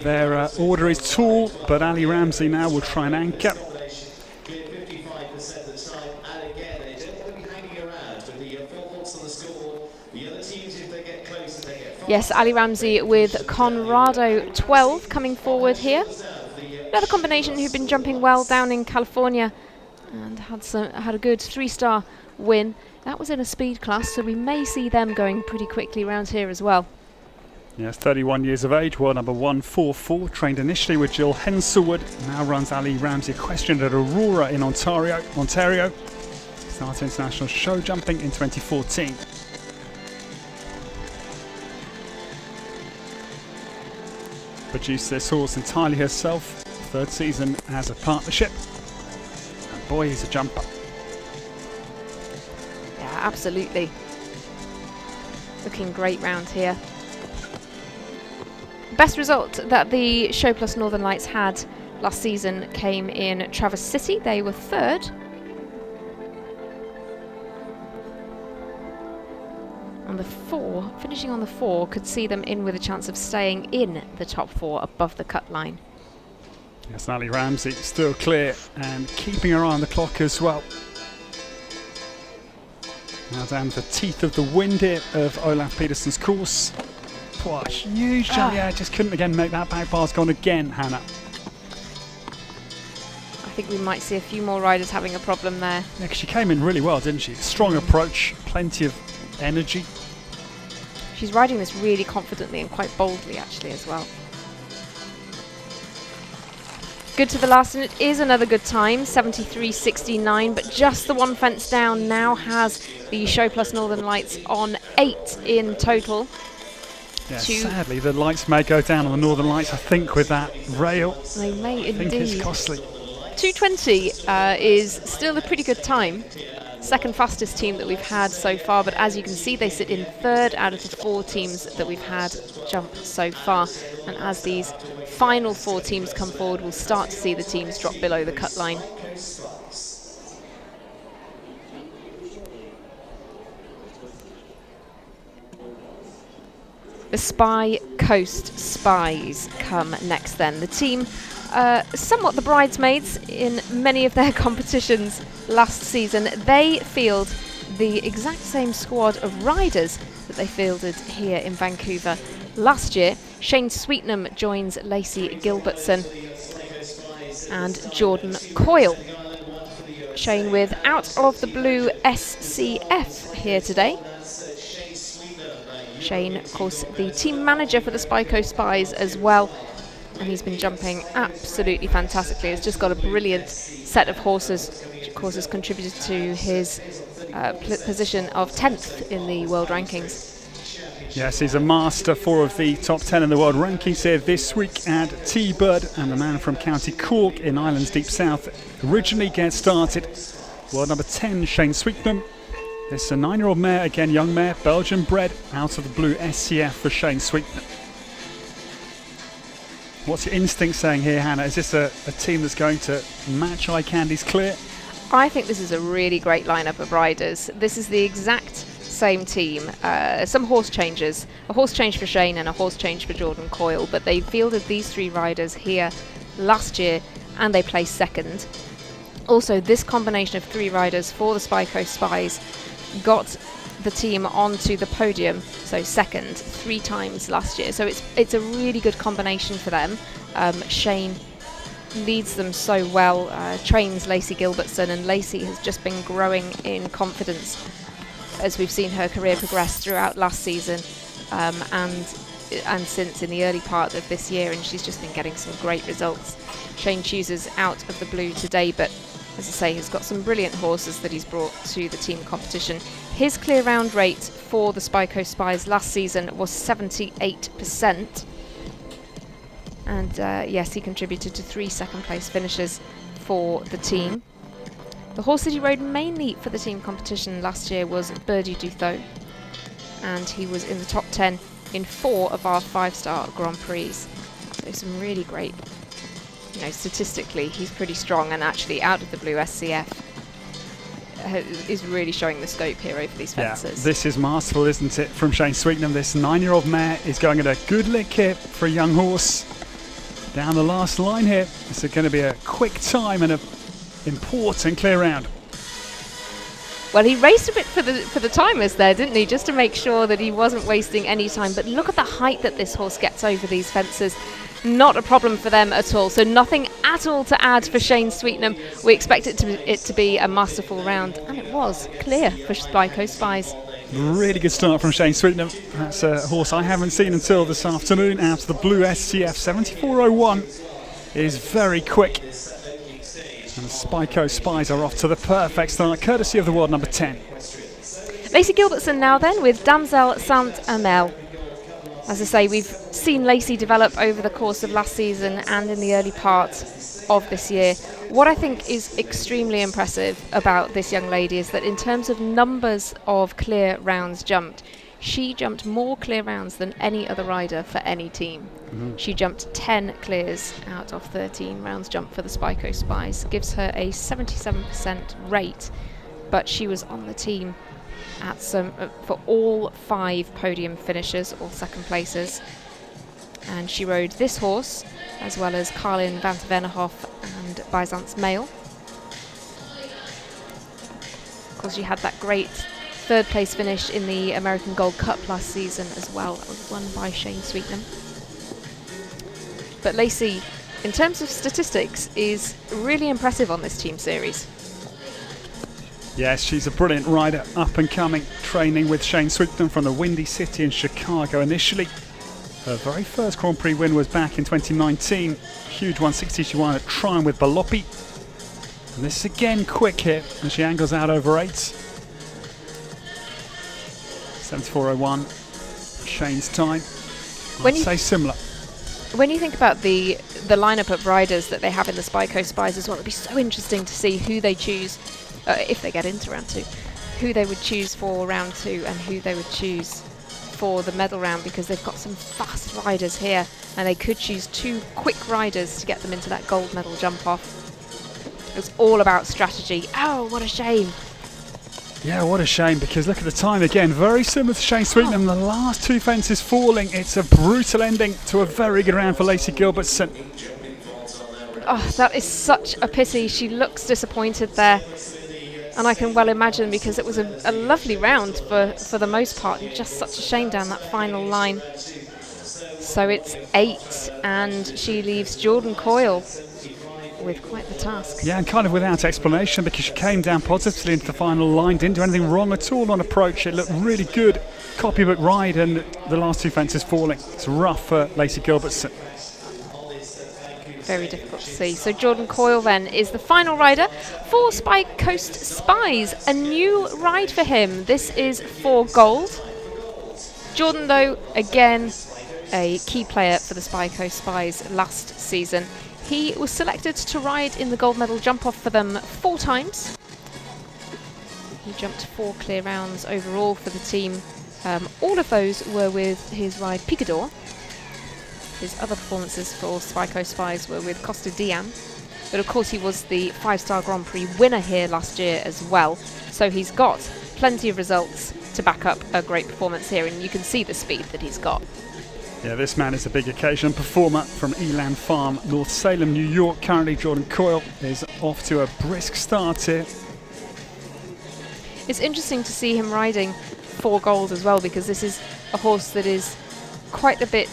Their order is tall, but Ali Ramsey now will try and anchor. Yes, Ali Ramsey with Conrado 12 coming forward here. Another combination who've been jumping well down in California and had a good 3-star win. That was in a speed class, so we may see them going pretty quickly around here as well. Yes, 31 years of age, world number 144, trained initially with Jill Henselwood, now runs Ali Ramsey Equestrian at Aurora in Ontario. Started international show jumping in 2014. Produced this horse entirely herself, third season as a partnership. And boy, he's a jumper. Yeah, absolutely. Looking great round here. Best result that the Show Plus Northern Lights had last season came in Traverse City. They were third. On the 4, finishing on the 4 could see them in with a chance of staying in the top 4 above the cut line. Yes, Ali Ramsey still clear and keeping her eye on the clock as well. Now down to the teeth of the wind here of Olaf Peterson's course. What a huge jump. Yeah, just couldn't again make that back bar's gone again, Hannah. I think we might see a few more riders having a problem there. Yeah, 'cause she came in really well, didn't she? Strong approach, plenty of energy. She's riding this really confidently and quite boldly actually as well. Good to the last, and it is another good time, 73.69, but just the one fence down now has the Show Plus Northern Lights on 8 in total. Yeah, sadly the lights may go down on the Northern Lights, I think, with that rail. They may I think indeed. it's costly. 2:20 is still a pretty good time. Second fastest team that we've had so far, but as you can see they sit in third out of the 4 teams that we've had jump so far, and as these final 4 teams come forward we'll start to see the teams drop below the cut line. The Spy Coast Spies come next then. The team, somewhat the bridesmaids in many of their competitions last season. They field the exact same squad of riders that they fielded here in Vancouver last year. Shane Sweetnam joins Lacey Gilbertson and Jordan Coyle. Shane with Out of the Blue SCF here today. Shane, of course, the team manager for the Spy Coast Spies as well, and he's been jumping absolutely fantastically. He's just got a brilliant set of horses, which of course has contributed to his position of 10th in the world rankings. Yes, he's a master. 4 of the top 10 in the world rankings here this week at T-Bird, and the man from County Cork in Ireland's deep south originally gets started. World number 10, Shane Sweetnam. This is a 9-year-old mare, again young mare, Belgian bred, Out of the Blue SCF for Shane Sweetnam. What's your instinct saying here, Hannah? Is this a team that's going to match Eye Candy's clear? I think this is a really great lineup of riders. This is the exact same team. Some horse changes. A horse change for Shane and a horse change for Jordan Coyle, but they fielded these 3 riders here last year and they placed second. Also, this combination of 3 riders for the Spy Coast Spies got the team onto the podium, so second 3 times last year. So it's a really good combination for them. Shane leads them so well, trains Lacey Gilbertson, and Lacey has just been growing in confidence as we've seen her career progress throughout last season and since in the early part of this year, and she's just been getting some great results. Shane chooses Out of the Blue today, but as I say, he's got some brilliant horses that he's brought to the team competition. His clear round rate for the Spy Coast Spies last season was 78%. And yes, he contributed to 3 second place finishes for the team. The horse that he rode mainly for the team competition last year was Birdie Dutho, and he was in the top 10 in 4 of our 5-star Grand Prix. So some really great, statistically he's pretty strong, and actually Out of the Blue SCF is really showing the scope here over these fences. Yeah, this is masterful, isn't it, from Shane Sweetnam. This 9-year-old mare is going at a good lick here for a young horse. Down the last line here, this is going to be a quick time and an important clear round. Well, he raced a bit for the timers there, didn't he? Just to make sure that he wasn't wasting any time. But look at the height that this horse gets over these fences. Not a problem for them at all. So nothing at all to add for Shane Sweetnam. We expect it to be a masterful round. And it was clear for Spyco Spies. Really good start from Shane Sweetnam. That's a horse I haven't seen until this afternoon. Out of the blue SCF, 74.01 is very quick. And the Spyco Spies are off to the perfect start, courtesy of the world number 10. Lacey Gilbertson now then with Damsel Saint-Amel. As I say, we've seen Lacey develop over the course of last season and in the early part of this year. What I think is extremely impressive about this young lady is that in terms of numbers of clear rounds jumped, she jumped more clear rounds than any other rider for any team. She jumped 10 clears out of 13 rounds jumped for the Spyco Spies. Gives her a 77% rate, but she was on the team at for all 5 podium finishers, all second places. And she rode this horse, as well as Carlin van der Vennehoff and Byzance Mail. Of course, she had that great third place finish in the American Gold Cup last season as well. That was won by Shane Sweetnam. But Lacey, in terms of statistics, is really impressive on this team series. Yes, she's a brilliant rider, up and coming, training with Shane Sweetnam from the Windy City in Chicago initially. Her very first Grand Prix win was back in 2019. Huge 160 she won at Tryon with Baloppi. And this is again quick here, and she angles out over 8. 74.01, Shane's time. I'd say similar. When you think about the lineup of riders that they have in the Spyco Spies as well, it'd be so interesting to see who they choose, if they get into round 2, who they would choose for round 2 and who they would choose for the medal round, because they've got some fast riders here and they could choose 2 quick riders to get them into that gold medal jump off. It's all about strategy. Oh, what a shame. Yeah, what a shame, because look at the time again, very similar to Shane Sweetnam. The last 2 fences falling. It's a brutal ending to a very good round for Lacey Gilbertson. Oh, that is such a pity. She looks disappointed there. And I can well imagine, because it was a lovely round for the most part. Just such a shame down that final line. So it's 8, and she leaves Jordan Coyle with quite the task. Yeah, and kind of without explanation, because she came down positively into the final line, didn't do anything wrong at all on approach. It looked really good, copybook ride, and the last 2 fences falling. It's rough for Lacey Gilbertson. Very difficult to see. So Jordan Coyle then is the final rider for Spy Coast Spies. A new ride for him. This is for gold. Jordan, though, again, a key player for the Spy Coast Spies last season. He was selected to ride in the gold medal jump-off for them 4 times. He jumped 4 clear rounds overall for the team. All of those were with his ride Picador. His other performances for Spyco Spies were with Costa Dian. But of course he was the 5-star Grand Prix winner here last year as well. So he's got plenty of results to back up a great performance here, and you can see the speed that he's got. Yeah, this man is a big occasion performer from Eland Farm, North Salem, New York. Currently Jordan Coyle is off to a brisk start here. It's interesting to see him riding for gold as well, because this is a horse that is quite a bit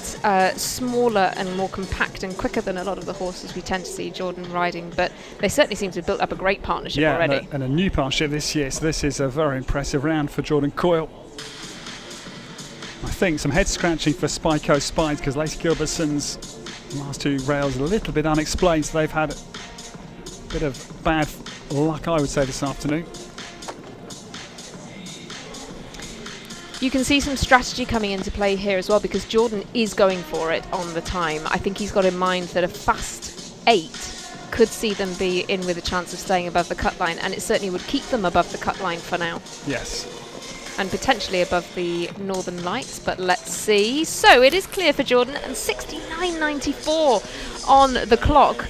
smaller and more compact and quicker than a lot of the horses we tend to see Jordan riding, but they certainly seem to have built up a great partnership already. And a new partnership this year, so this is a very impressive round for Jordan Coyle. I think some head scratching for Spyco Spies, because Lacey Gilbertson's last 2 rails are a little bit unexplained, so they've had a bit of bad luck, I would say, this afternoon. You can see some strategy coming into play here as well, because Jordan is going for it on the time. I think he's got in mind that a fast 8 could see them be in with a chance of staying above the cut line, and it certainly would keep them above the cut line for now. Yes. And potentially above the Northern Lights, but let's see. So it is clear for Jordan, and 69.94 on the clock.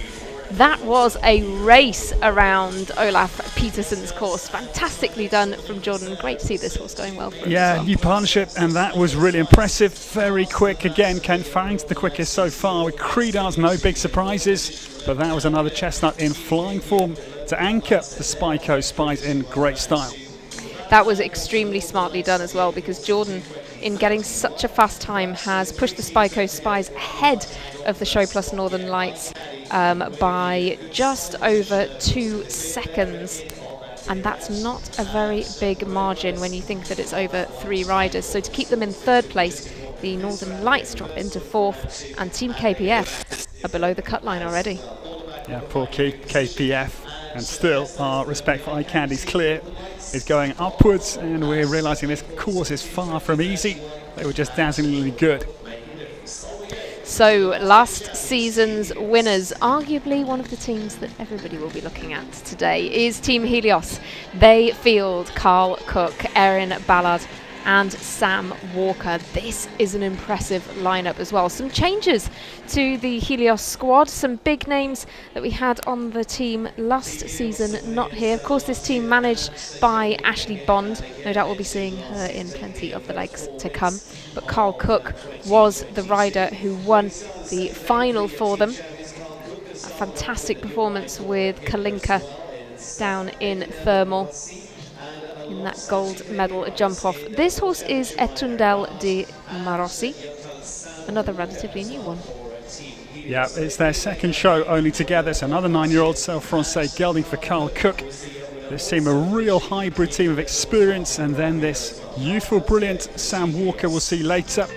That was a race around Olaf Peterson's course. Fantastically done from Jordan. Great to see this horse going well for him. Yeah, as well. New partnership, and that was really impressive. Very quick again. Kent Farrington the quickest so far with Creedars, no big surprises. But that was another chestnut in flying form to anchor the Spyco Spies in great style. That was extremely smartly done as well, because Jordan, in getting such a fast time, has pushed the Spyco Spies ahead of the Show Plus Northern Lights by just over 2 seconds. And that's not a very big margin when you think that it's over 3 riders. So to keep them in 3rd place, the Northern Lights drop into 4th, and Team KPF are below the cut line already. Yeah, poor KPF. And still, our respect for iCandy's Clear is going upwards, and we're realising this course is far from easy. They were just dazzlingly good. So last season's winners, arguably one of the teams that everybody will be looking at today, is Team Helios. They field Carl Cook, Erin Ballard and Sam Walker. This is an impressive lineup as well. Some changes to the Helios squad, some big names that we had on the team last season not here. Of course, this team managed by Ashley Bond. No doubt we'll be seeing her in plenty of the legs to come. But Carl Cook was the rider who won the final for them. A fantastic performance with Kalinka down in Thermal in that gold medal jump off. This horse is Etundel de Marossi, another relatively new one. Yeah, it's their second show only together. It's another 9-year-old Self-Francais gelding for Carl Cook. This team, a real hybrid team of experience, and then this youthful, brilliant Sam Walker we'll see later.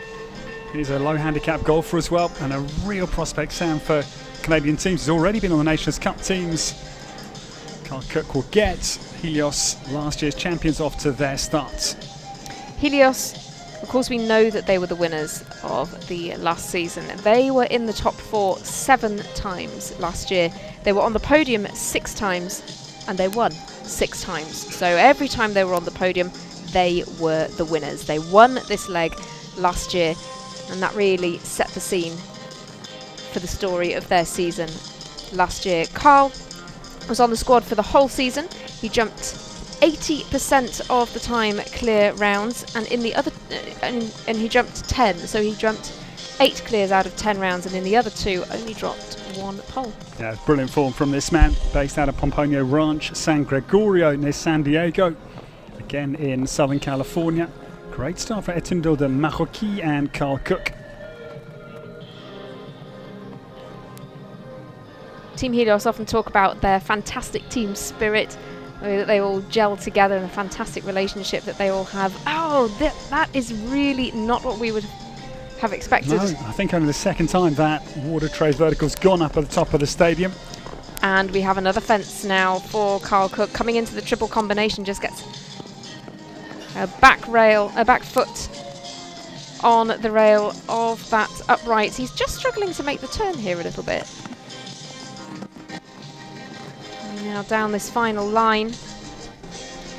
He's a low handicap golfer as well, and a real prospect, Sam, for Canadian teams. He's already been on the Nations Cup teams. Carl Cook will get Helios, last year's champions, off to their starts. Helios, of course, we know that they were the winners of the last season. They were in the top 4 7 times last year. They were on the podium 6 times, and they won 6 times. So every time they were on the podium, they were the winners. They won this leg last year, and that really set the scene for the story of their season last year. Carl was on the squad for the whole season. He jumped 80% of the time clear rounds, and in the other and he jumped 10, so he jumped 8 clears out of 10 rounds, and in the other 2 only dropped 1 pole. Yeah, brilliant form from this man, based out of Pomponio Ranch, San Gregorio near San Diego, again in Southern California. Great start for Etundel de Marossi and Carl Cook. Team Helios often talk about their fantastic team spirit, that they all gel together, and a fantastic relationship that they all have. Oh, that is really not what we would have expected. No, I think only the second time that water trays vertical's gone up at the top of the stadium. And we have another fence now for Carl Cook. Coming into the triple combination, just gets a back foot on the rail of that upright. He's just struggling to make the turn here a little bit. Now down this final line.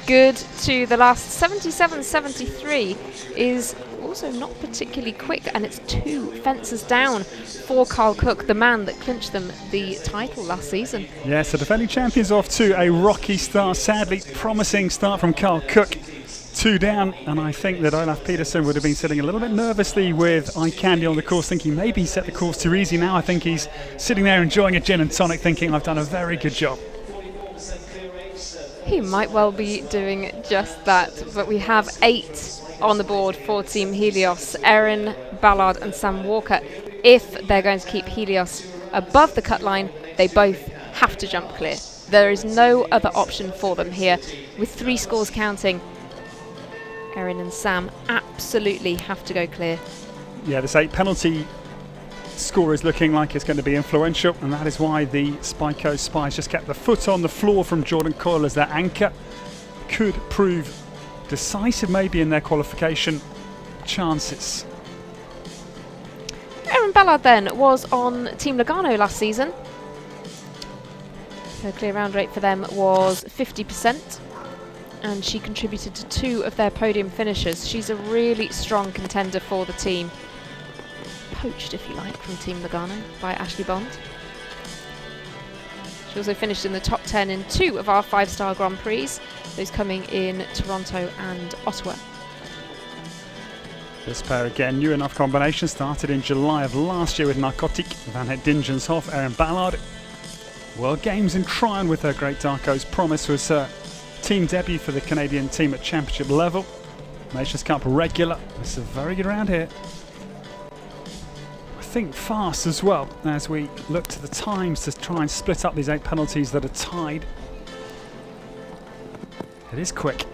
Good to the last. 77.73 is also not particularly quick, and it's 2 fences down for Carl Cook, the man that clinched them the title last season. Yes, the defending champions off to a rocky start. Sadly, promising start from Carl Cook. 2 down, and I think that Olaf Peterson would have been sitting a little bit nervously with iCandy on the course, thinking maybe he set the course too easy. Now I think he's sitting there enjoying a gin and tonic, thinking I've done a very good job. He might well be doing just that, but we have 8 on the board for Team Helios, Erin Ballard and Sam Walker. If they're going to keep Helios above the cut line, they both have to jump clear. There is no other option for them here. With 3 scores counting, Erin and Sam absolutely have to go clear. Yeah, this 8 penalty score is looking like it's going to be influential, and that is why the Spyco Spies just kept the foot on the floor from Jordan Coyle as their anchor. Could prove decisive maybe in their qualification chances. Erin Ballard then was on Team Lugano last season. Her clear round rate for them was 50%, and she contributed to 2 of their podium finishes. She's a really strong contender for the team. Poached, if you like, from Team Lugano by Ashley Bond. She also finished in the top 10 in 2 of our 5-star Grand Prix, those coming in Toronto and Ottawa. This pair again, new enough combination, started in July of last year with Narcotic, Van Het Dingenshoff, Erin Ballard. World Games in Tryon with her Great Darko's Promise was her team debut for the Canadian team at championship level. Nations Cup regular. It's a very good round here. I think fast as well as we look to the times to try and split up these 8 penalties that are tied. It is quick.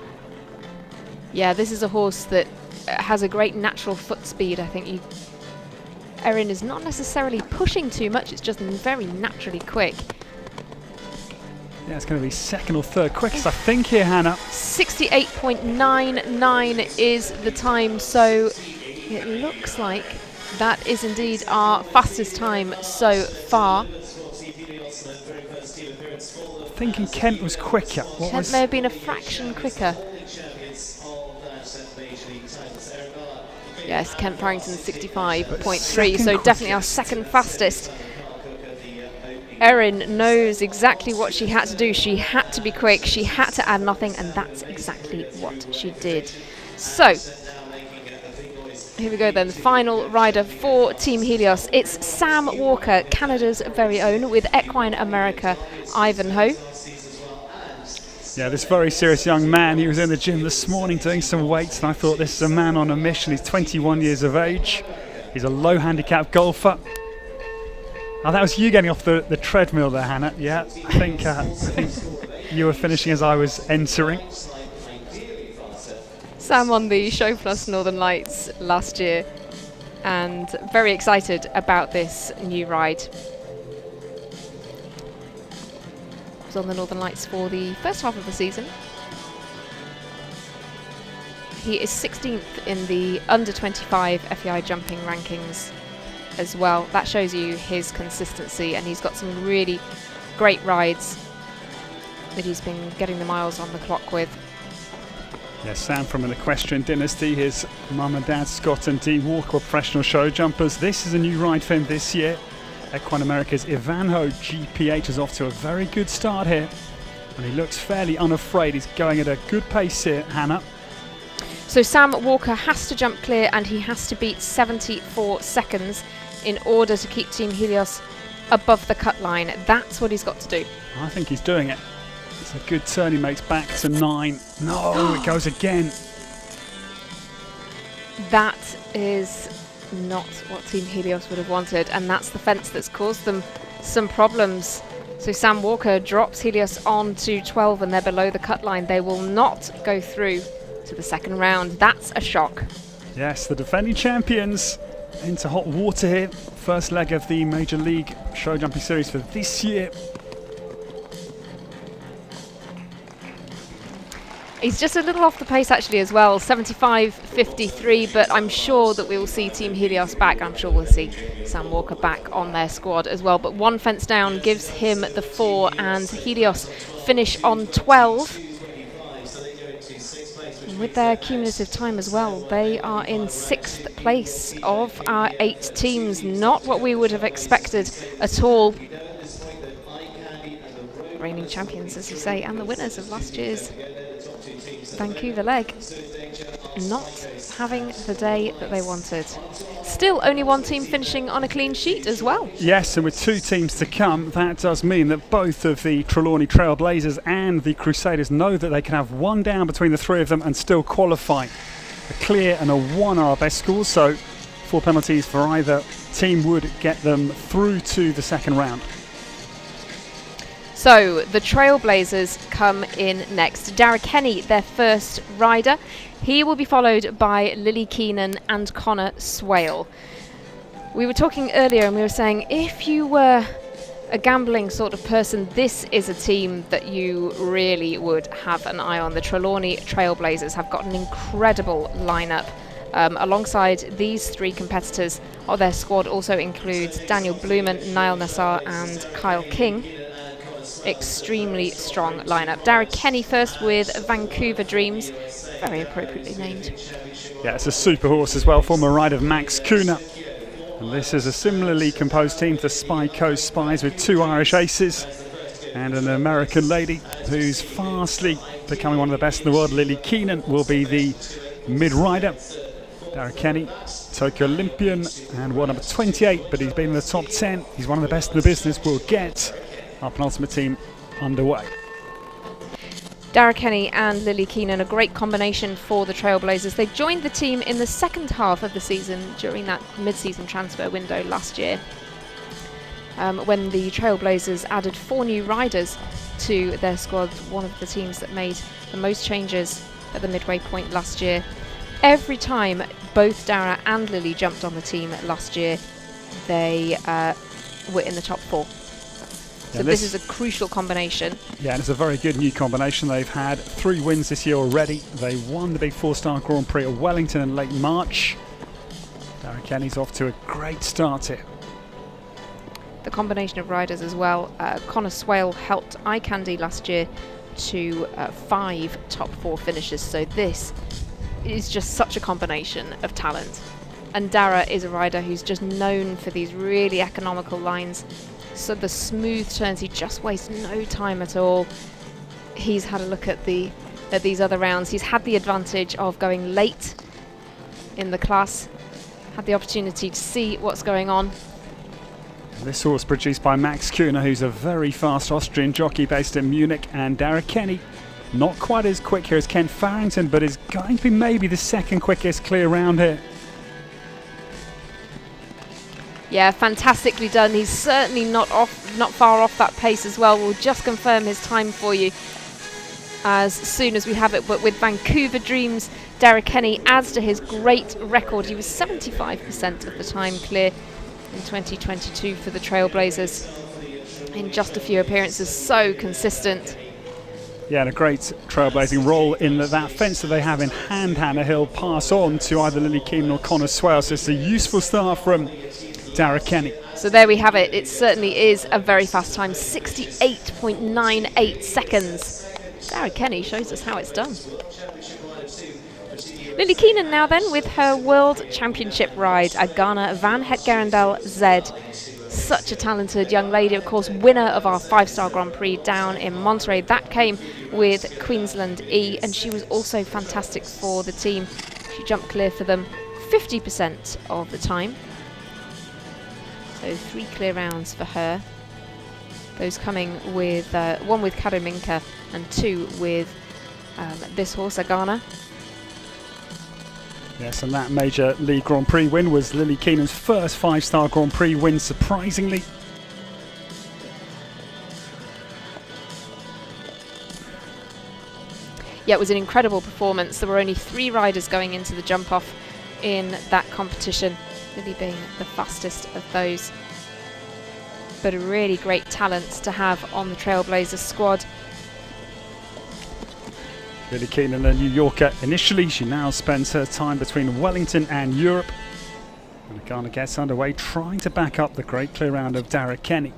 Yeah, this is a horse that has a great natural foot speed. I think Erin is not necessarily pushing too much, it's just very naturally quick. Yeah, it's going to be second or third quickest, I think, here, Hannah. 68.99 is the time, so it looks like that is indeed our fastest time so far. Thinking Kent was quicker. Kent may have been a fraction quicker. Yes, Kent Farrington 65.3, so definitely our second fastest. Erin knows exactly what she had to do. She had to be quick, she had to add nothing, and that's exactly what she did. So, here we go then, the final rider for Team Helios. It's Sam Walker, Canada's very own, with Equine America Ivanhoe. Yeah, this very serious young man, he was in the gym this morning doing some weights, and I thought, this is a man on a mission. He's 21 years of age. He's a low handicap golfer. Oh, that was you getting off the treadmill there, Hannah. Yeah, I think you were finishing as I was entering. Sam won the Show Plus Northern Lights last year and very excited about this new ride. Was on the Northern Lights for the first half of the season. He is 16th in the under 25 FEI jumping rankings as well. That shows you his consistency, and he's got some really great rides that he's been getting the miles on the clock with. Yeah, Sam from an equestrian dynasty. His mum and dad, Scott and Dee Walker, were professional show jumpers. This is a new ride for him this year. Equine America's Ivanhoe GPH is off to a very good start here, and he looks fairly unafraid. He's going at a good pace here, Hannah. So Sam Walker has to jump clear, and he has to beat 74 seconds in order to keep Team Helios above the cut line. That's what he's got to do. I think he's doing it. It's a good turn he makes back to 9. No, it goes again. That is not what Team Helios would have wanted, and that's the fence that's caused them some problems. So Sam Walker drops Helios on to 12, and they're below the cut line. They will not go through to the second round. That's a shock. Yes, the defending champions into hot water here. First leg of the Major League Show Jumping Series for this year. He's just a little off the pace actually as well, 75.53, but I'm sure that we will see Team Helios back. I'm sure we'll see Sam Walker back on their squad as well, but one fence down gives him the 4, and Helios finish on 12. And with their cumulative time as well, they are in 6th place of our 8 teams. Not what we would have expected at all. Reigning champions, as you say, and the winners of last year's Vancouver leg not having the day that they wanted. Still only one team finishing on a clean sheet as well. Yes, and with 2 teams to come, that does mean that both of the Trelawney Trailblazers and the Crusaders know that they can have one down between the 3 of them and still qualify. A clear and a 1 are our best scores, so 4 penalties for either team would get them through to the second round. So the Trailblazers come in next. Dara Kenny, their first rider. He will be followed by Lily Keenan and Connor Swale. We were talking earlier and we were saying, if you were a gambling sort of person, this is a team that you really would have an eye on. The Trelawney Trailblazers have got an incredible lineup. Alongside these 3 competitors, their squad also includes Daniel Blumen, Niall Nassar and Kyle King. Extremely strong lineup. Dara Kenny first with Vancouver Dreams, very appropriately named. Yeah, it's a super horse as well, former rider Max Kuna. And this is a similarly composed team to Spy Coast Spies, with 2 Irish aces and an American lady who's fastly becoming one of the best in the world. Lily Keenan will be the mid-rider. Dara Kenny, Tokyo Olympian and world number 28, but he's been in the top 10. He's one of the best in the business. We'll get our penultimate team underway. Dara Kenny and Lily Keenan, a great combination for the Trailblazers. They joined the team in the second half of the season during that mid-season transfer window last year, when the Trailblazers added 4 new riders to their squad, one of the teams that made the most changes at the midway point last year. Every time both Dara and Lily jumped on the team last year, they were in the top 4. So this is a crucial combination. Yeah, and it's a very good new combination. They've had 3 wins this year already. They won the big 4-star Grand Prix at Wellington in late March. Dara Kenny's off to a great start here. The combination of riders as well. Connor Swale helped Eye Candy last year to 5 top 4 finishes. So this is just such a combination of talent. And Dara is a rider who's just known for these really economical lines. So the smooth turns, he just wastes no time at all. He's had a look at these other rounds. He's had the advantage of going late in the class, had the opportunity to see what's going on. This horse produced by Max Kuhner, who's a very fast Austrian jockey based in Munich, and Dara Kenny, not quite as quick here as Ken Farrington, but is going to be maybe the second quickest clear round here. Yeah, fantastically done. He's certainly not far off that pace as well. We'll just confirm his time for you as soon as we have it. But with Vancouver Dreams, Dara Kenny adds to his great record. He was 75% of the time clear in 2022 for the Trailblazers in just a few appearances. So consistent. Yeah, and a great trailblazing role in that fence that they have in hand, Hannah. He'll pass on to either Lily Keenan or Connor Swale. So it's a useful start from Dara Kenny. So there we have it. It certainly is a very fast time, 68.98 seconds. Dara Kenny shows us how it's done. Lily Keenan now then with her World Championship ride, Agana Van Hetgerendel Z. Such a talented young lady, of course, winner of our 5-star Grand Prix down in Monterey. That came with Queensland E, and she was also fantastic for the team. She jumped clear for them 50% of the time. So 3 clear rounds for her. Those coming with 1 with Kado Minka and 2 with this horse, Agana. Yes, and that Major League Grand Prix win was Lily Keenan's first 5-star Grand Prix win, surprisingly. Yeah, it was an incredible performance. There were only 3 riders going into the jump-off in that competition, Lily being the fastest of those. But a really great talent to have on the Trailblazers squad. Lily Keenan, a New Yorker initially. She now spends her time between Wellington and Europe. And Agana gets underway, trying to back up the great clear round of Dara Kenny.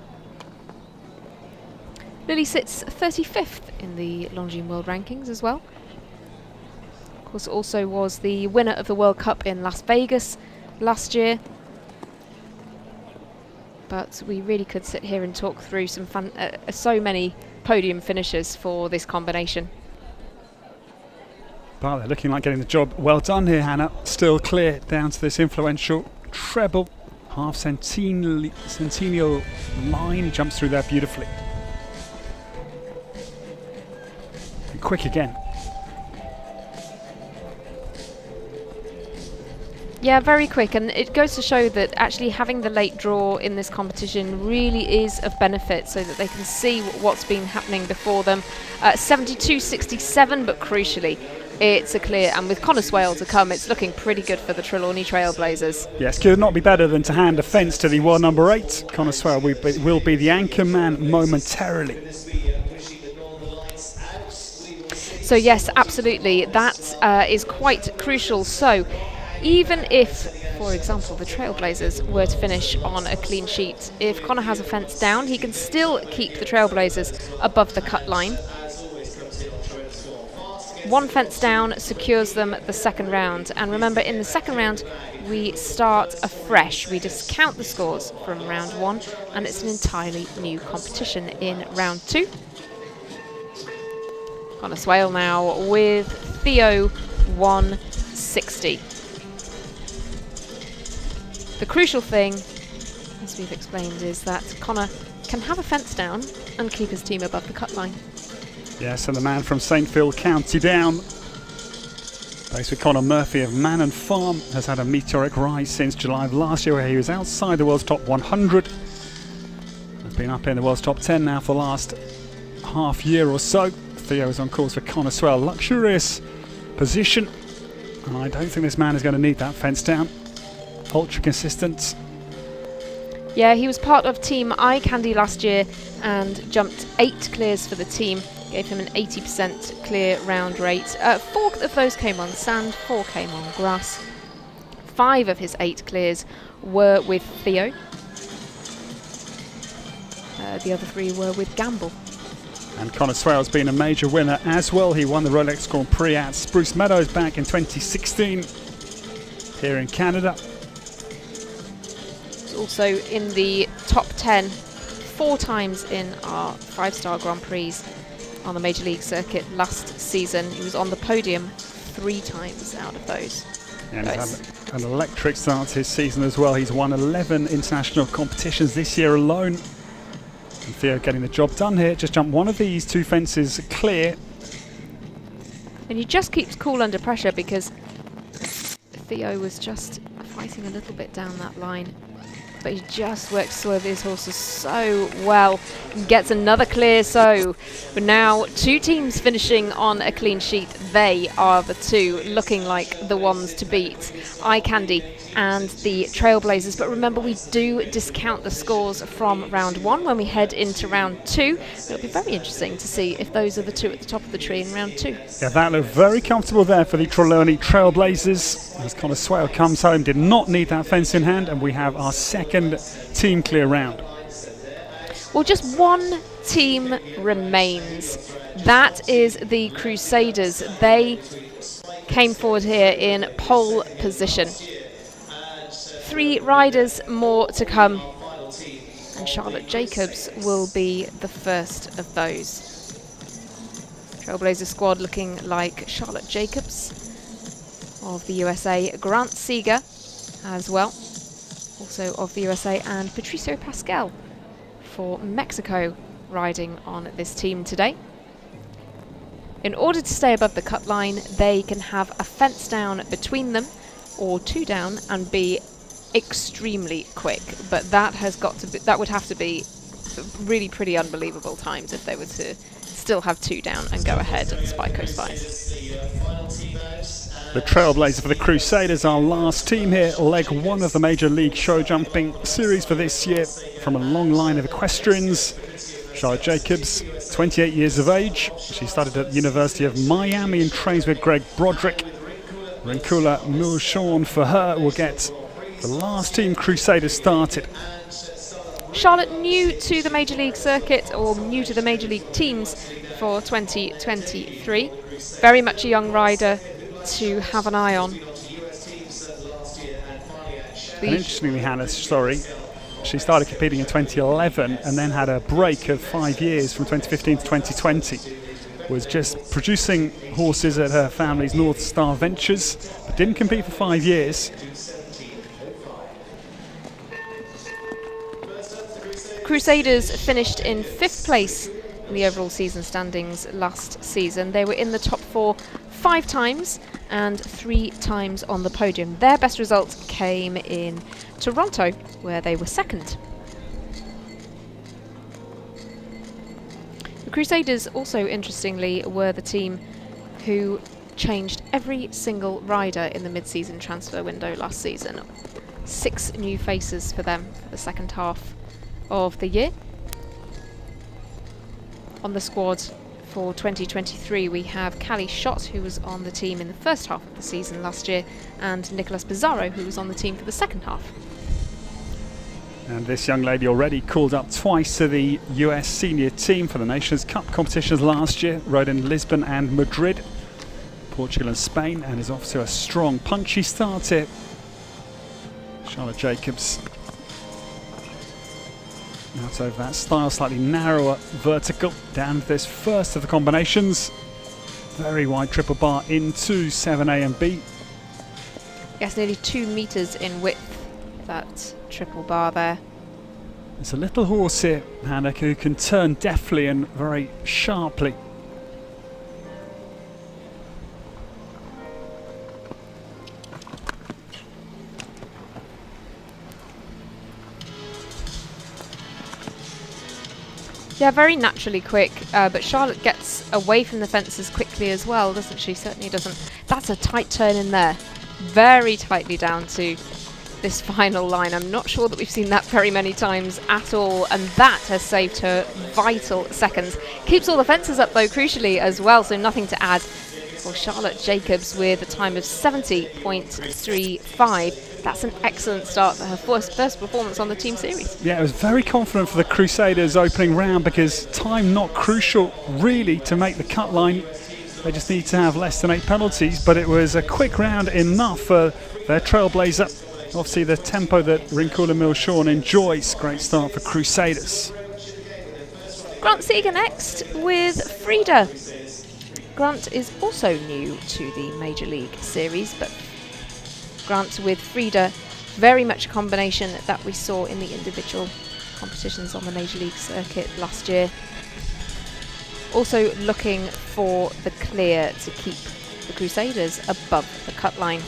Lily sits 35th in the Longines World Rankings as well. Of course, also was the winner of the World Cup in Las Vegas last year. But we really could sit here and talk through some so many podium finishes for this combination. But they're looking like getting the job well done here, Hannah. Still clear down to this influential treble. Half centennial line. He jumps through there beautifully. And quick again. Yeah, very quick, and it goes to show that actually having the late draw in this competition really is of benefit, so that they can see what's been happening before them. 72.67, but crucially, it's a clear, and with Connor Swale to come, it's looking pretty good for the Trelawney Trailblazers. Yes, could not be better than to hand a fence to the world number 8. Connor Swale will be the anchor man momentarily. So yes, absolutely, that is quite crucial. So even if, for example, the Trailblazers were to finish on a clean sheet, if Connor has a fence down, he can still keep the Trailblazers above the cut line. 1 fence down secures them the second round. And remember, in the second round, we start afresh. We discount the scores from round 1, and it's an entirely new competition in round 2. Connor Swale now with Theo 160. The crucial thing, as we've explained, is that Connor can have a fence down and keep his team above the cut line. Yes, and the man from Saintfield, County Down, based with Conor Murphy of Mannon Farm, has had a meteoric rise since July of last year, where he was outside the world's top 100. Has been up in the world's top 10 now for the last half year or so. Theo is on course for Connorswell, luxurious position, and I don't think this man is going to need that fence down. Ultra consistent. Yeah, he was part of Team Eye Candy last year and jumped 8 clears for the team. Gave him an 80% clear round rate. 4 of those came on sand, 4 came on grass. 5 of his 8 clears were with Theo. The other 3 were with Gamble. And Connorswell's been a major winner as well. He won the Rolex Grand Prix at Spruce Meadows back in 2016 here in Canada. He's also in the top 10 4 times in our 5-star Grand Prix on the Major League circuit last season. He was on the podium 3 times out of those. And he's had an electric start to his season as well. He's won 11 international competitions this year alone. And Theo getting the job done here. Just jumped one of these 2 fences clear. And he just keeps cool under pressure because Theo was just fighting a little bit down that line. But he just works with his horses so well and gets another clear. So we're now 2 teams finishing on a clean sheet. They are the 2 looking like the ones to beat, Eye Candy and the Trailblazers. But remember, we do discount the scores from round 1 when we head into round 2. It'll be very interesting to see if those are the 2 at the top of the tree in round 2. Yeah, that looked very comfortable there for the Trelawney Trailblazers. As Connorswell comes home, did not need that fence in hand, and we have our second team clear round. Well, just 1 team remains. That is the Crusaders. They came forward here in pole position. 3 riders more to come, and Charlotte Jacobs will be the first of those. Trailblazer squad looking like Charlotte Jacobs of the USA, Grant Seeger as well, also of the USA, and Patricio Pascal for Mexico riding on this team today. In order to stay above the cut line, they can have a fence down between them or 2 down and be extremely quick, but that has got to be, that would have to be really pretty unbelievable times if they were to still have 2 down and go ahead of the Spyco Spies. The Trailblazer for the Crusaders, our last team here, leg 1 of the Major League show jumping series for this year, from a long line of equestrians. Charlotte Jacobs, 28 years of age. She studied at the University of Miami and trains with Greg Broderick. Rincula Mulchon for her will get the last team Crusaders started. Charlotte new to the Major League circuit, or new to the Major League teams for 2023. Very much a young rider to have an eye on. And interestingly, Hannah, she started competing in 2011 and then had a break of 5 years from 2015 to 2020. Was just producing horses at her family's North Star Ventures, but didn't compete for 5 years. Crusaders finished in 5th place in the overall season standings last season. They were in the top 4 5 times and 3 times on the podium. Their best result came in Toronto, where they were 2nd. The Crusaders also, interestingly, were the team who changed every single rider in the mid-season transfer window last season. 6 new faces for them for the second half of the year. On the squad for 2023 we have Callie Schott, who was on the team in the first half of the season last year, and Nicholas Pizarro, who was on the team for the second half. And this young lady already called up twice to the US senior team for the Nations Cup competitions last year, rode in Lisbon and Madrid, Portugal and Spain, and is off to a strong, punchy start here. Charlotte Jacobs out over that style, slightly narrower vertical, down this first of the combinations. Very wide triple bar into 7A and B. Yes, nearly 2 metres in width, that triple bar there. There's a little horse here, Hannah, who can turn deftly and very sharply. Yeah, very naturally quick, but Charlotte gets away from the fences quickly as well, doesn't she? Certainly doesn't. That's a tight turn in there. Very tightly down to this final line. I'm not sure that we've seen that very many times at all, and that has saved her vital seconds. Keeps all the fences up though, crucially as well, so nothing to add for Charlotte Jacobs with a time of 70.35. That's an excellent start for her first performance on the team series. Yeah, it was very confident for the Crusaders opening round because time not crucial really to make the cut line. They just need to have less than 8 penalties, but it was a quick round enough for their trailblazer. Obviously the tempo that Rinkula Milshorn enjoys. Great start for Crusaders. Grant Seeger next with Frida. Grant is also new to the Major League Series, but Grant with Frida, very much a combination that we saw in the individual competitions on the Major League circuit last year. Also looking for the clear to keep the Crusaders above the cut line.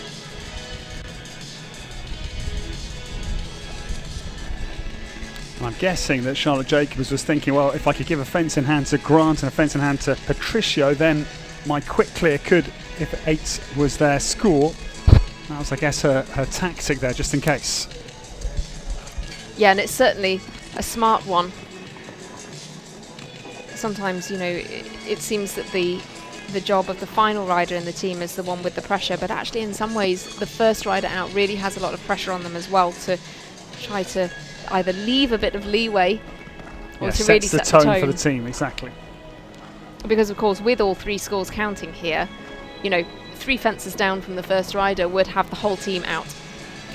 I'm guessing that Charlotte Jacobs was thinking, well, if I could give a fence in hand to Grant and a fence in hand to Patricio, then my quick clear could, if 8 was their score. That was, I guess, her tactic there, just in case. Yeah, and it's certainly a smart one. Sometimes, you know, it seems that the job of the final rider in the team is the one with the pressure, but actually in some ways the first rider out really has a lot of pressure on them as well to try to either leave a bit of leeway or to really set the tone for the team. Exactly. Because of course with all 3 scores counting here, you know, 3 fences down from the first rider would have the whole team out.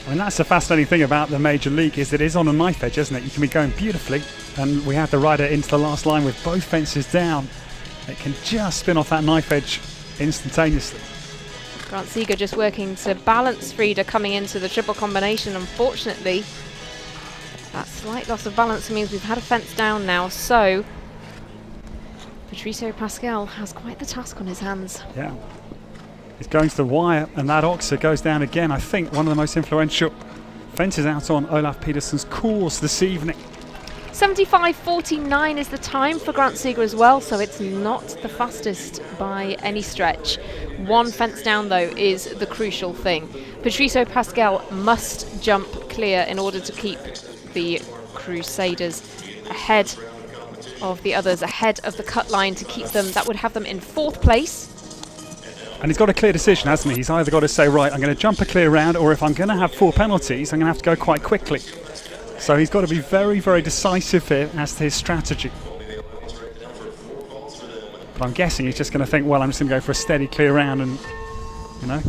I mean, that's the fascinating thing about the Major League, is it is on a knife edge, isn't it? You can be going beautifully, and we have the rider into the last line with both fences down. It can just spin off that knife edge instantaneously. Grant Seeger just working to balance Frida coming into the triple combination. Unfortunately, that slight loss of balance means we've had a fence down now, so Patricio Pascal has quite the task on his hands. Yeah. He's going to the wire, and that Oxer goes down again. I think one of the most influential fences out on Olaf Peterson's course this evening. 75.49 is the time for Grant Seeger as well, so it's not the fastest by any stretch. 1 fence down, though, is the crucial thing. Patricio Pascal must jump clear in order to keep the Crusaders ahead of the others, ahead of the cut line to keep them. That would have them in 4th place. And he's got a clear decision, hasn't he? He's either got to say, right, I'm going to jump a clear round, or if I'm going to have 4 penalties, I'm going to have to go quite quickly. So he's got to be very, very decisive here as to his strategy. But I'm guessing he's just going to think, well, I'm just going to go for a steady clear round and, you know.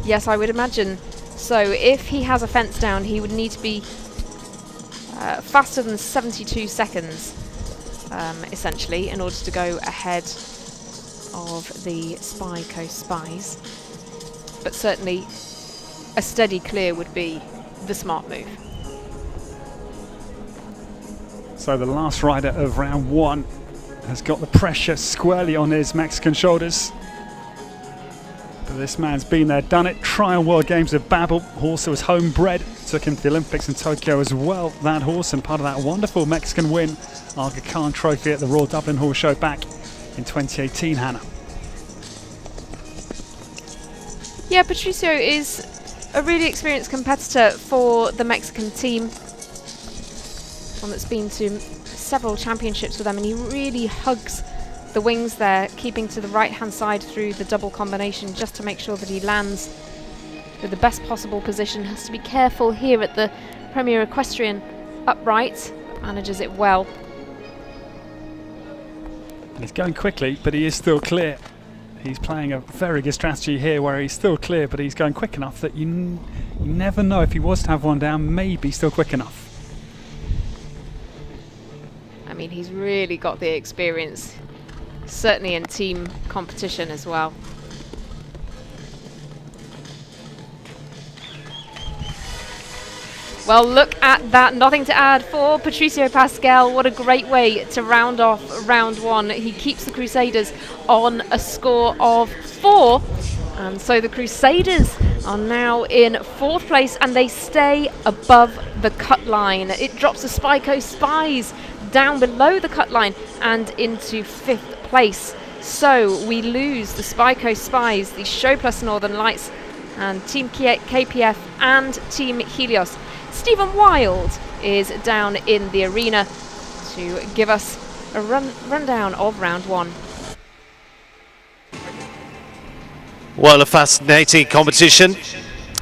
Yes, I would imagine. So if he has a fence down, he would need to be faster than 72 seconds, essentially, in order to go ahead of the Spy Coast Spies. But certainly a steady clear would be the smart move. So the last rider of round 1 has got the pressure squarely on his Mexican shoulders. But this man's been there, done it. Trial World Games of Babel. Horse that was homebred. Took him to the Olympics in Tokyo as well, that horse, and part of that wonderful Mexican win, Aga Khan Trophy at the Royal Dublin Horse Show back in 2018, Hannah. Yeah, Patricio is a really experienced competitor for the Mexican team. One that's been to several championships with them, and he really hugs the wings there, keeping to the right-hand side through the double combination just to make sure that he lands with the best possible position. Has to be careful here at the Premier Equestrian upright, but manages it well. He's going quickly, but he is still clear. He's playing a very good strategy here where he's still clear, but he's going quick enough that you never know if he was to have one down, maybe still quick enough. I mean, he's really got the experience, certainly in team competition as well. Well, look at that. Nothing to add for Patricio Pascal. What a great way to round off round 1. He keeps the Crusaders on a score of 4. And so the Crusaders are now in fourth place and they stay above the cut line. It drops the Spyco Spies down below the cut line and into fifth place. So we lose the Spyco Spies, the Show Plus Northern Lights, and Team KPF and Team Helios. Stephen Wild is down in the arena to give us a rundown of round one. Well, a fascinating competition.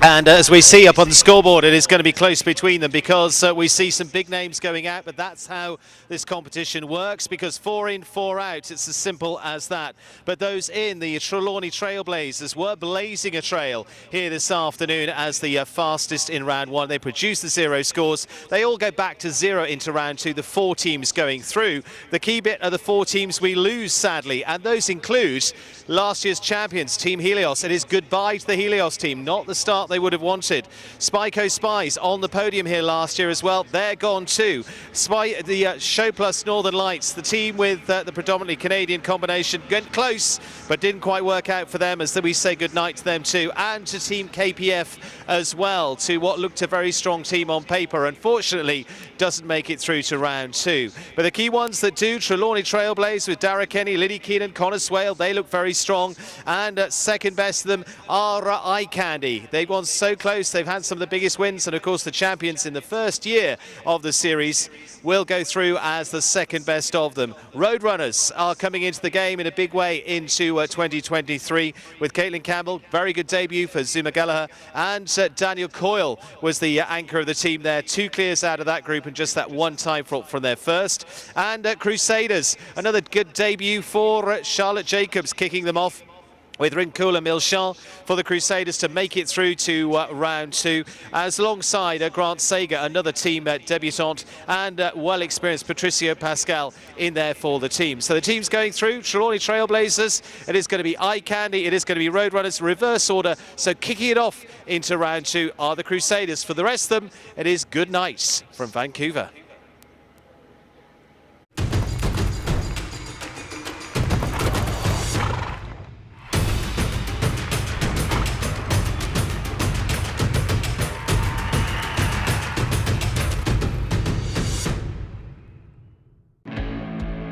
And as we see up on the scoreboard, it is going to be close between them because we see some big names going out, but that's how this competition works, because 4 in, 4 out, it's as simple as that. But those in, the Trelawney Trailblazers, were blazing a trail here this afternoon as the fastest in round one. They produced the 0 scores. They all go back to 0 into round 2, the 4 teams going through. The key bit are the 4 teams we lose, sadly, and those include last year's champions, Team Helios. It is goodbye to the Helios team, not the start they would have wanted. Spyco Spies on the podium here last year as well. They're gone too. The Show Plus Northern Lights, the team with the predominantly Canadian combination, went close but didn't quite work out for them, as we say goodnight to them too. And to Team KPF as well, to what looked a very strong team on paper. Unfortunately, doesn't make it through to round 2. But the key ones that do, Trelawney Trailblaze with Dara Kenny, Liddy Keenan, Connor Swale, they look very strong. And second best of them are Eye Candy. They've gone so close. They've had some of the biggest wins, and of course the champions in the first year of the series will go through as the second best of them. Roadrunners are coming into the game in a big way into 2023 with Caitlin Campbell, very good debut for Zuma Gallagher, and Daniel Coyle was the anchor of the team there. 2 clears out of that group and just that 1 time from their first. And Crusaders, another good debut for Charlotte Jacobs, kicking them off with Rincula Milchamp for the Crusaders to make it through to round 2, as alongside Grant Sager, another team debutant, and well-experienced Patricio Pascal in there for the team. So the teams going through, Trelawney Trailblazers, it is going to be Eye Candy, it is going to be Roadrunners, reverse order. So kicking it off into round 2 are the Crusaders. For the rest of them, it is good night from Vancouver.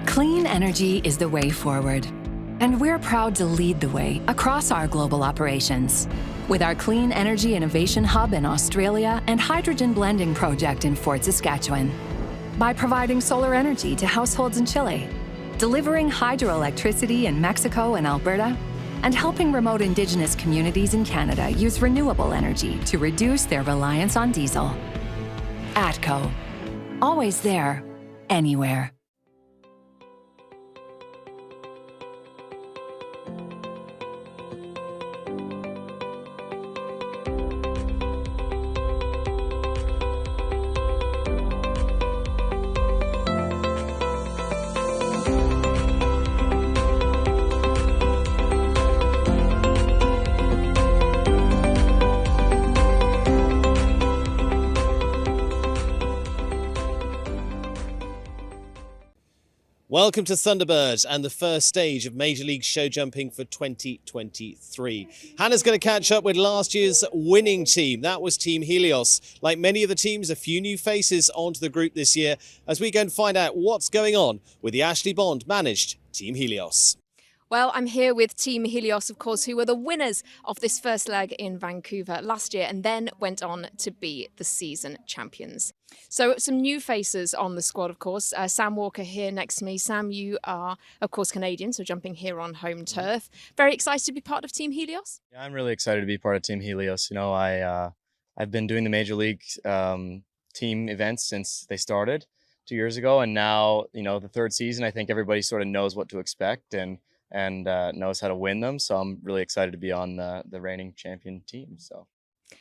Clean energy is the way forward, and we're proud to lead the way across our global operations. With our Clean Energy Innovation Hub in Australia and Hydrogen Blending Project in Fort Saskatchewan. By providing solar energy to households in Chile, delivering hydroelectricity in Mexico and Alberta, and helping remote Indigenous communities in Canada use renewable energy to reduce their reliance on diesel. ATCO. Always there, anywhere. Welcome to Thunderbird and the first stage of Major League Show Jumping for 2023. Hannah's going to catch up with last year's winning team. That was Team Helios. Like many of the teams, a few new faces onto the group this year as we go and find out what's going on with the Ashley Bond managed Team Helios. Well, I'm here with Team Helios, of course, who were the winners of this first leg in Vancouver last year and then went on to be the season champions. So some new faces on the squad, of course. Sam Walker here next to me. Sam, you are, of course, Canadian, so jumping here on home turf. Very excited to be part of Team Helios? Yeah, I'm really excited to be part of Team Helios. You know, I've been doing the Major League team events since they started 2 years ago. And now, you know, the third season, I think everybody sort of knows what to expect and knows how to win them. So I'm really excited to be on the reigning champion team. So.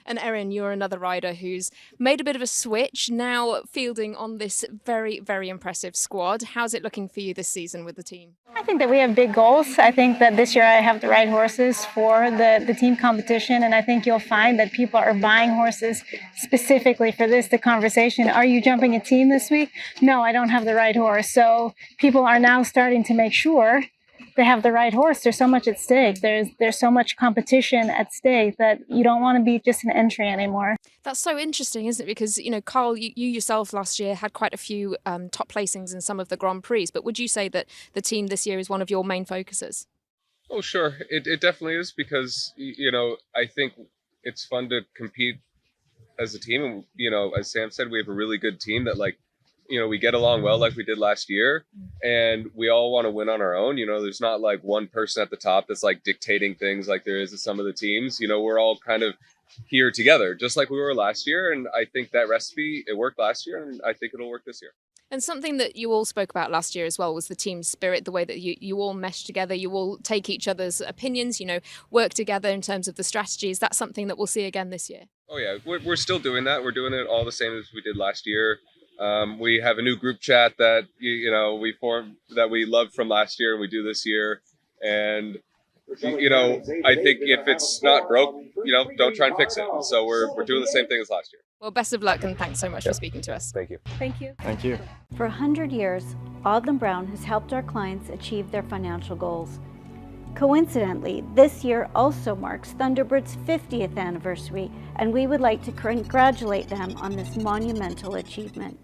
And Erin, you're another rider who's made a bit of a switch, now fielding on this very, very impressive squad. How's it looking for you this season with the team? I think that we have big goals. I think that this year I have the right horses for the team competition, and I think you'll find that people are buying horses specifically for this. The conversation, are you jumping a team this week? No, I don't have the right horse. So people are now starting to make sure they have the right horse. There's so much at stake. There's so much competition at stake that you don't want to be just an entry anymore. That's so interesting, isn't it? Because, Carl, you yourself last year had quite a few top placings in some of the Grand Prix, but would you say that the team this year is one of your main focuses? Oh, sure. It definitely is, because, I think it's fun to compete as a team. And, as Sam said, we have a really good team that, we get along well like we did last year, and we all want to win on our own. There's not like one person at the top that's like dictating things like there is at some of the teams. We're all kind of here together, just like we were last year. And I think that recipe, it worked last year, and I think it'll work this year. And something that you all spoke about last year as well was the team spirit, the way that you all mesh together, you all take each other's opinions, work together in terms of the strategies. That's something that we'll see again this year. Oh, yeah. We're still doing that. We're doing it all the same as we did last year. We have a new group chat that, we formed that we loved from last year and we do this year. And, I think if it's not broke, don't try and fix it. So we're doing the same thing as last year. Well, best of luck and thanks so much for speaking to us. Thank you. Thank you. Thank you. For 100 years, Odlum Brown has helped our clients achieve their financial goals. Coincidentally, this year also marks Thunderbird's 50th anniversary, and we would like to congratulate them on this monumental achievement.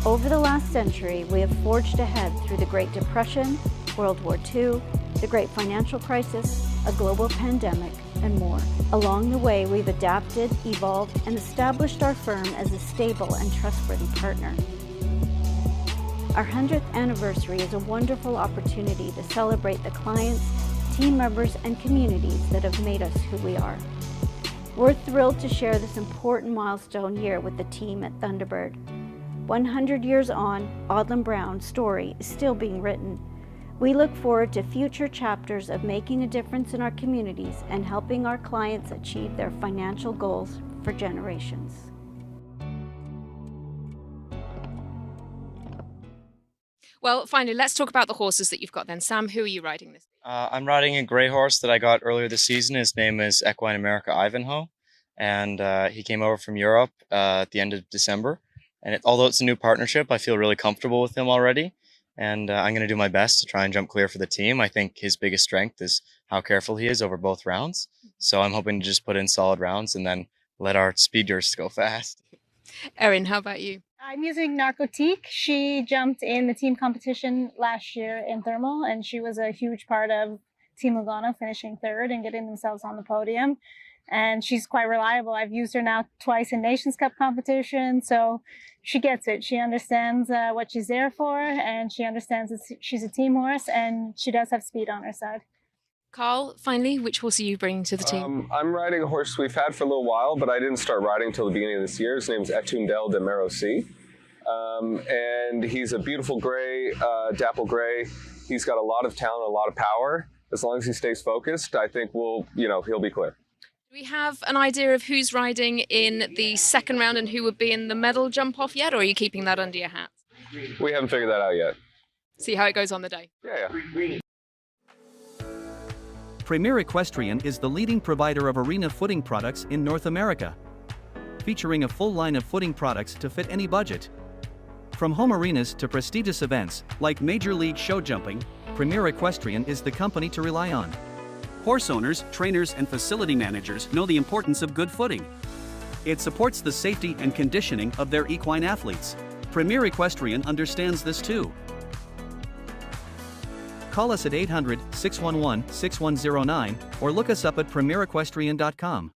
Over the last century, we have forged ahead through the Great Depression, World War II, the Great Financial Crisis, a global pandemic, and more. Along the way, we've adapted, evolved, and established our firm as a stable and trustworthy partner. Our 100th anniversary is a wonderful opportunity to celebrate the clients, team members, and communities that have made us who we are. We're thrilled to share this important milestone year with the team at Thunderbird. 100 years on, Odlum Brown's story is still being written. We look forward to future chapters of making a difference in our communities and helping our clients achieve their financial goals for generations. Well, finally, let's talk about the horses that you've got then. Sam, who are you riding this week? I'm riding a gray horse that I got earlier this season. His name is Equine America Ivanhoe, and he came over from Europe at the end of December. And although it's a new partnership, I feel really comfortable with him already. And I'm going to do my best to try and jump clear for the team. I think his biggest strength is how careful he is over both rounds. So I'm hoping to just put in solid rounds and then let our speed jurors go fast. Erin, how about you? I'm using Narcotique. She jumped in the team competition last year in Thermal, and she was a huge part of Team Lugano finishing third and getting themselves on the podium. And she's quite reliable. I've used her now twice in Nations Cup competition, so she gets it. She understands what she's there for, and she understands that she's a team horse, and she does have speed on her side. Carl, finally, which horse are you bringing to the team? I'm riding a horse we've had for a little while, but I didn't start riding until the beginning of this year. His name's Etundel de Merosi. And he's a beautiful gray, dapple gray. He's got a lot of talent, a lot of power. As long as he stays focused, I think he'll be clear. Do we have an idea of who's riding in the second round and who would be in the medal jump off yet, or are you keeping that under your hat? We haven't figured that out yet. See how it goes on the day. Yeah. Premier Equestrian is the leading provider of arena footing products in North America, featuring a full line of footing products to fit any budget. From home arenas to prestigious events like Major League Show Jumping, Premier Equestrian is the company to rely on. Horse owners, trainers, and facility managers know the importance of good footing. It supports the safety and conditioning of their equine athletes. Premier Equestrian understands this too. Call us at 800-611-6109 or look us up at premierequestrian.com.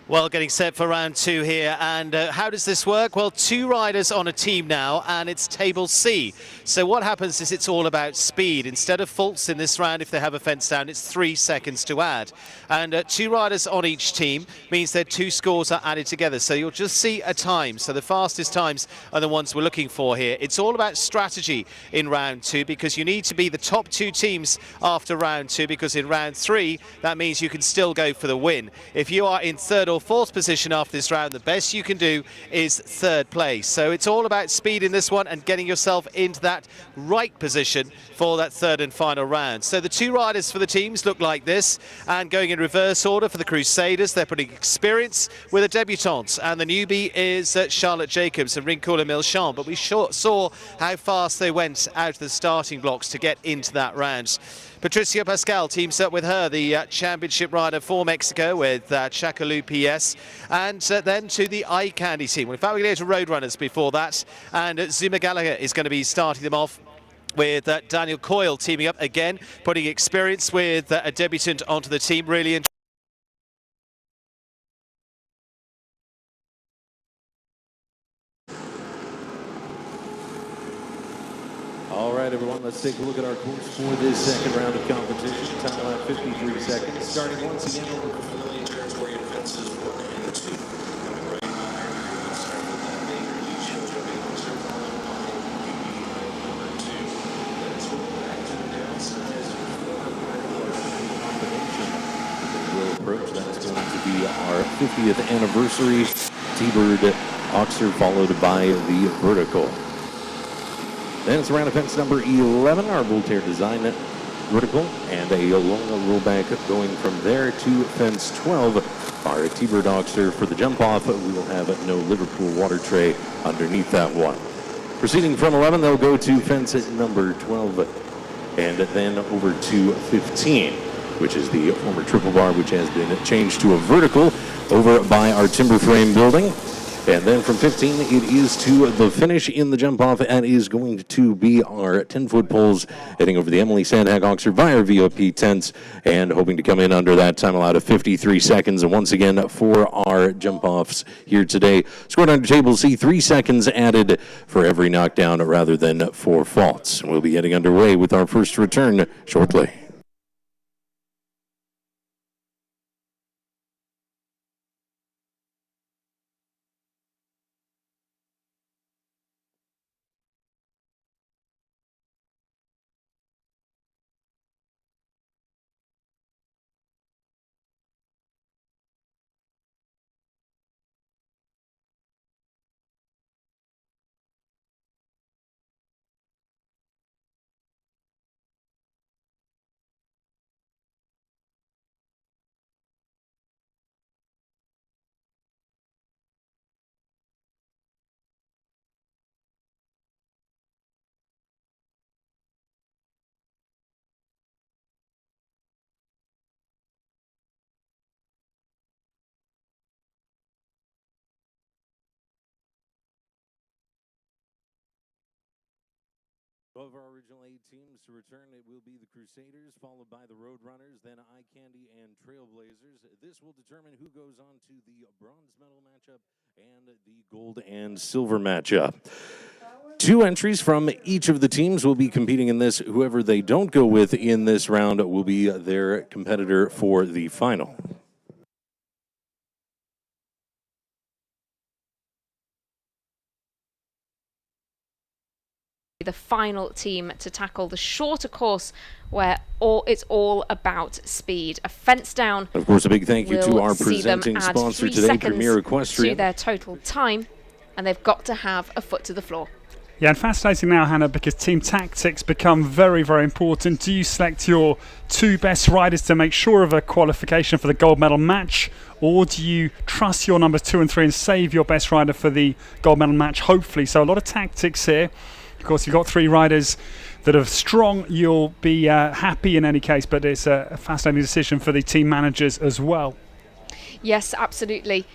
Well, getting set for round 2 here, and how does this work? Well, 2 riders on a team now, and it's table C. So what happens is it's all about speed. Instead of faults in this round, if they have a fence down, it's 3 seconds to add. And 2 riders on each team means that 2 scores are added together. So you'll just see a time. So the fastest times are the ones we're looking for here. It's all about strategy in round 2, because you need to be the top 2 teams after round 2, because in round 3, that means you can still go for the win. If you are in 3rd or 4th position after this round, the best you can do is 3rd place. So it's all about speed in this one and getting yourself into that right position for that 3rd and final round. So the 2 riders for the teams look like this, and going in reverse order for the Crusaders, they're putting experience with a debutante, and the newbie is Charlotte Jacobs and Rincola Milchamp, but we saw how fast they went out of the starting blocks to get into that round. Patricia Pascal teams up with her, the championship rider for Mexico, with Chakaloo PS, and then to the Eye Candy team. Well, in fact, we're going to go to Roadrunners before that, and Zuma Gallagher is going to be starting them off with Daniel Coyle teaming up again, putting experience with a debutant onto the team. Really interesting. All right, everyone, let's take a look at our course for this second round of competition. Time allowed 53 seconds. Starting once again over the familiar territory and fences. We'll approach. That's going to be our 50th anniversary T-Bird Oxer, followed by the Vertical. Then it's around of fence number 11, our Voltaire design vertical, and a long rollback going from there to fence 12. Our T-Bird Oxer for the jump off. We will have no Liverpool water tray underneath that one. Proceeding from 11, they'll go to fence at number 12, and then over to 15, which is the former triple bar, which has been changed to a vertical over by our timber frame building. And then from 15, it is to the finish in the jump-off. That is going to be our 10-foot poles heading over the Emily Sandhag Oxer via VOP tents and hoping to come in under that time allowed of 53 seconds. And once again, for our jump-offs here today, scored under table C, 3 seconds added for every knockdown rather than 4 faults. We'll be getting underway with our first return shortly. Of our original 8 teams to return, it will be the Crusaders, followed by the Roadrunners, then Eye Candy and Trailblazers. This will determine who goes on to the bronze medal matchup and the gold and silver matchup. 2 entries from each of the teams will be competing in this. Whoever they don't go with in this round will be their competitor for the final. The final team to tackle the shorter course where it's all about speed. A fence down. Of course, a big thank you to our presenting sponsor today, Premier Equestrian. To their total time, and they've got to have a foot to the floor. Yeah, and fascinating now, Hannah, because team tactics become very, very important. Do you select your 2 best riders to make sure of a qualification for the gold medal match, or do you trust your numbers 2 and 3 and save your best rider for the gold medal match, hopefully? So a lot of tactics here. Of course, you've got 3 riders that are strong. You'll be happy in any case, but it's a fascinating decision for the team managers as well. Yes, absolutely.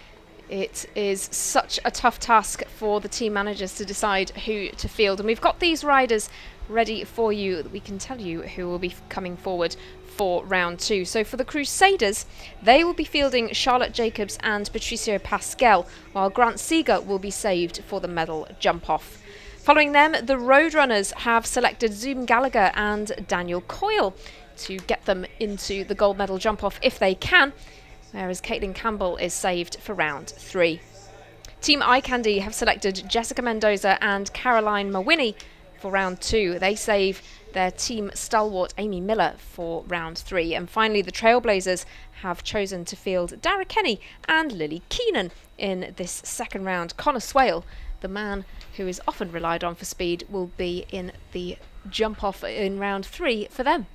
It is such a tough task for the team managers to decide who to field. And we've got these riders ready for you that we can tell you who will be coming forward for round 2. So for the Crusaders, they will be fielding Charlotte Jacobs and Patricio Pascal, while Grant Seeger will be saved for the medal jump-off. Following them, the Roadrunners have selected Zoom Gallagher and Daniel Coyle to get them into the gold medal jump-off if they can, whereas Caitlin Campbell is saved for round 3. Team Eye Candy have selected Jessica Mendoza and Caroline Mawhinney for round 2. They save their team stalwart Amy Miller for round 3. And finally, the Trailblazers have chosen to field Dara Kenny and Lily Keenan in this second round. Connor Swale, the man who is often relied on for speed, will be in the jump off in round 3 for them.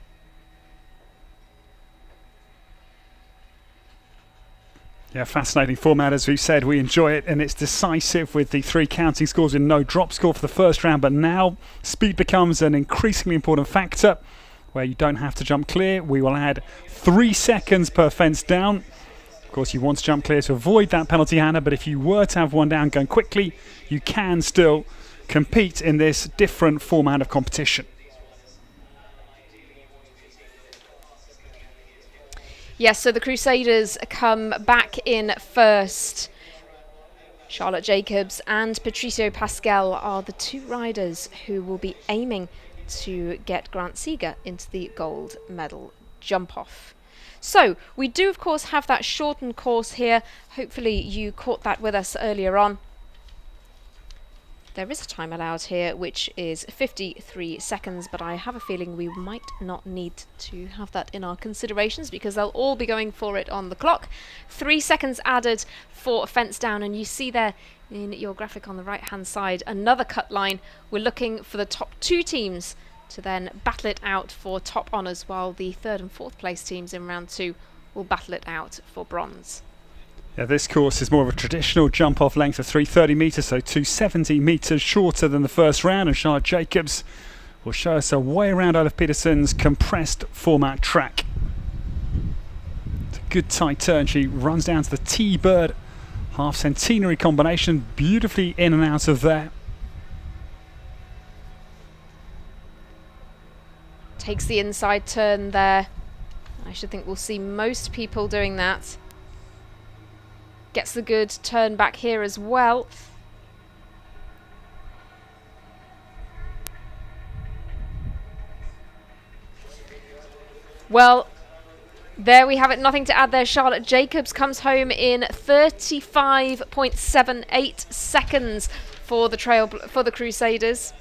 Yeah, fascinating format, as we've said. We enjoy it, and it's decisive with the 3 counting scores with no drop score for the first round. But now speed becomes an increasingly important factor, where you don't have to jump clear. We will add 3 seconds per fence down. Of course, you want to jump clear to avoid that penalty, Hannah, but if you were to have one down going quickly, you can still compete in this different format of competition. Yes, so the Crusaders come back in first. Charlotte Jacobs and Patricio Pascal are the 2 riders who will be aiming to get Grant Seeger into the gold medal jump-off. So, we do of course have that shortened course here. Hopefully you caught that with us earlier on. There is a time allowed here, which is 53 seconds, but I have a feeling we might not need to have that in our considerations because they'll all be going for it on the clock. 3 seconds added for fence down, and you see there in your graphic on the right-hand side another cut line. We're looking for the top 2 teams to then battle it out for top honours, while the 3rd and 4th place teams in round 2 will battle it out for bronze. Yeah, this course is more of a traditional jump-off length of 330 metres, so 270 metres shorter than the first round, and Charlotte Jacobs will show us a way around Olaf Peterson's compressed format track. It's a good tight turn. She runs down to the T-Bird half centenary combination, beautifully in and out of there. Takes the inside turn there. I should think we'll see most people doing that. Gets the good turn back here as well. Well, there we have it. Nothing to add there. Charlotte Jacobs comes home in 35.78 seconds for the Crusaders.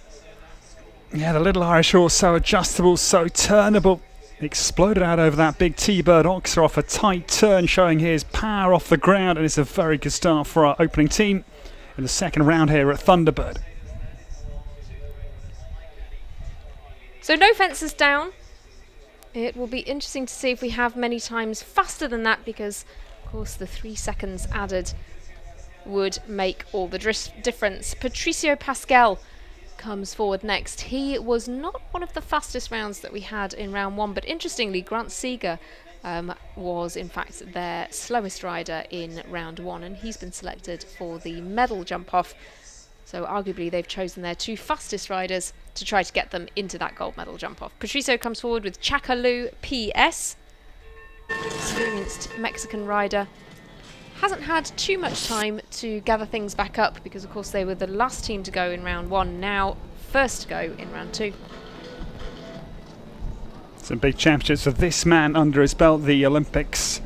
Yeah, the little Irish horse, so adjustable, so turnable. Exploded out over that big T-Bird Oxer off a tight turn, showing his power off the ground, and it's a very good start for our opening team in the second round here at Thunderbird. So no fences down. It will be interesting to see if we have many times faster than that, because of course the 3 seconds added would make all the difference. Patricio Pascal comes forward next. He was not one of the fastest rounds that we had in round 1, but interestingly Grant Seeger was in fact their slowest rider in round 1, and he's been selected for the medal jump off. So arguably they've chosen their 2 fastest riders to try to get them into that gold medal jump off. Patricio comes forward with Chakalu PS, experienced Mexican rider. Hasn't had too much time to gather things back up because of course they were the last team to go in round 1, now first to go in round 2. Some big championships for this man under his belt, the Olympics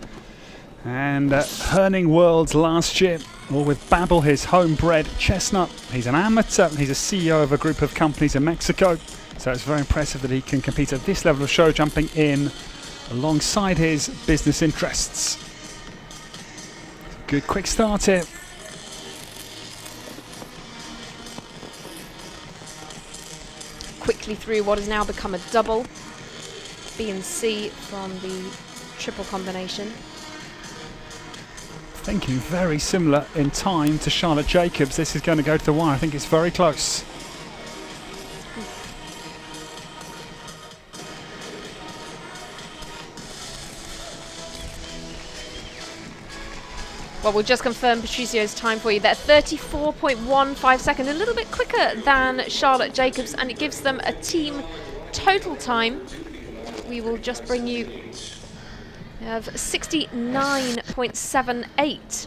and Herning Worlds last year, all with Babel, his homebred chestnut. He's an amateur, he's a CEO of a group of companies in Mexico, so it's very impressive that he can compete at this level of show jumping in alongside his business interests. Good quick start here. Quickly through what has now become a double. B and C from the triple combination. Thinking very similar in time to Charlotte Jacobs. This is going to go to the wire. I think it's very close. Well, we'll just confirm Patricio's time for you there. 34.15 seconds, a little bit quicker than Charlotte Jacobs, and it gives them a team total time. We will just bring you of 69.78.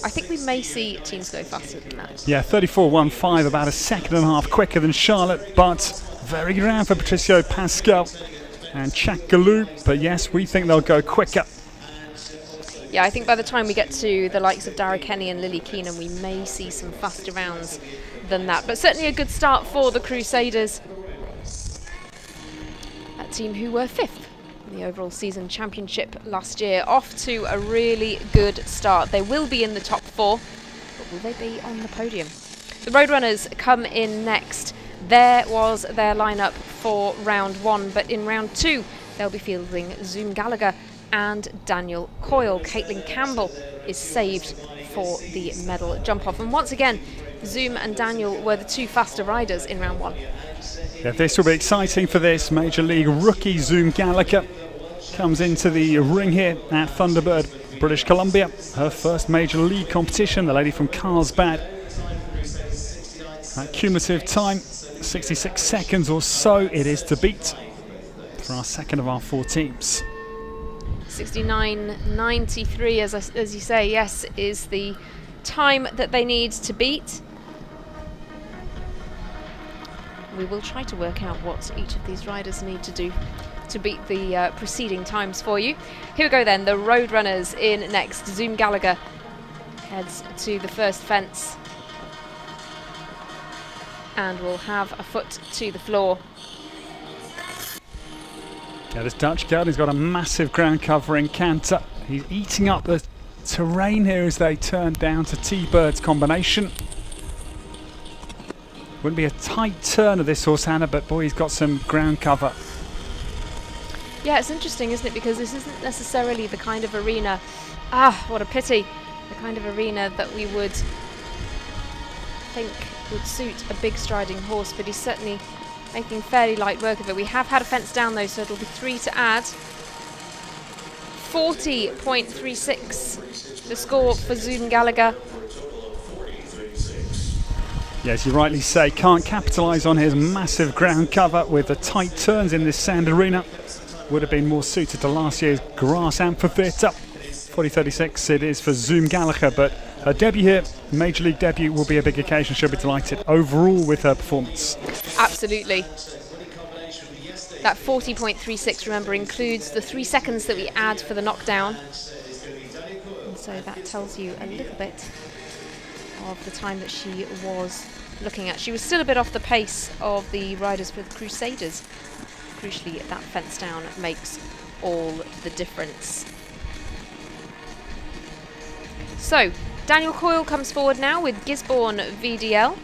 I think we may see teams go faster than that. Yeah, 34.15, about a second and a half quicker than Charlotte, but very good round for Patricio Pascal and Chak Galou. But yes, we think they'll go quicker. Yeah, I think by the time we get to the likes of Dara Kenny and Lily Keenan, we may see some faster rounds than that. But certainly a good start for the Crusaders. That team who were 5th in the overall season championship last year. Off to a really good start. They will be in the top 4, but will they be on the podium? The Roadrunners come in next. There was their lineup for round 1, but in round 2, they'll be fielding Zoom Gallagher and Daniel Coyle. Caitlin Campbell is saved for the medal jump-off. And once again, Zoom and Daniel were the 2 faster riders in round 1. Yeah, this will be exciting for this Major League rookie. Zoom Gallagher comes into the ring here at Thunderbird, British Columbia. Her first Major League competition, the lady from Carlsbad. That cumulative time, 66 seconds or so it is to beat for our second of our 4 teams. 69.93, as you say, yes, is the time that they need to beat. We will try to work out what each of these riders need to do to beat the preceding times for you. Here we go then, the Roadrunners in next. Zoom Gallagher heads to the first fence and will have a foot to the floor. Yeah, this Dutch girl, he's got a massive ground covering canter. He's eating up the terrain here as they turn down to T-Bird's combination. Wouldn't be a tight turn of this horse, Hannah, but boy, he's got some ground cover. Yeah, it's interesting, isn't it? Because this isn't necessarily the kind of arena, what a pity, the kind of arena that we would think would suit a big striding horse, but he's certainly making fairly light work of it. We have had a fence down though, so it'll be 3 to add. 40.36 the score for Zoom Gallagher. Yeah, as you rightly say, can't capitalise on his massive ground cover with the tight turns in this sand arena. Would have been more suited to last year's grass amphitheatre. 40.36 it is for Zoom Gallagher, but her debut here, Major League debut, will be a big occasion. She'll be delighted overall with her performance. Absolutely. That 40.36, remember, includes the 3 seconds that we add for the knockdown. And so that tells you a little bit of the time that she was looking at. She was still a bit off the pace of the riders for the Crusaders. Crucially, that fence down makes all the difference. So, Daniel Coyle comes forward now with Gisborne VDL.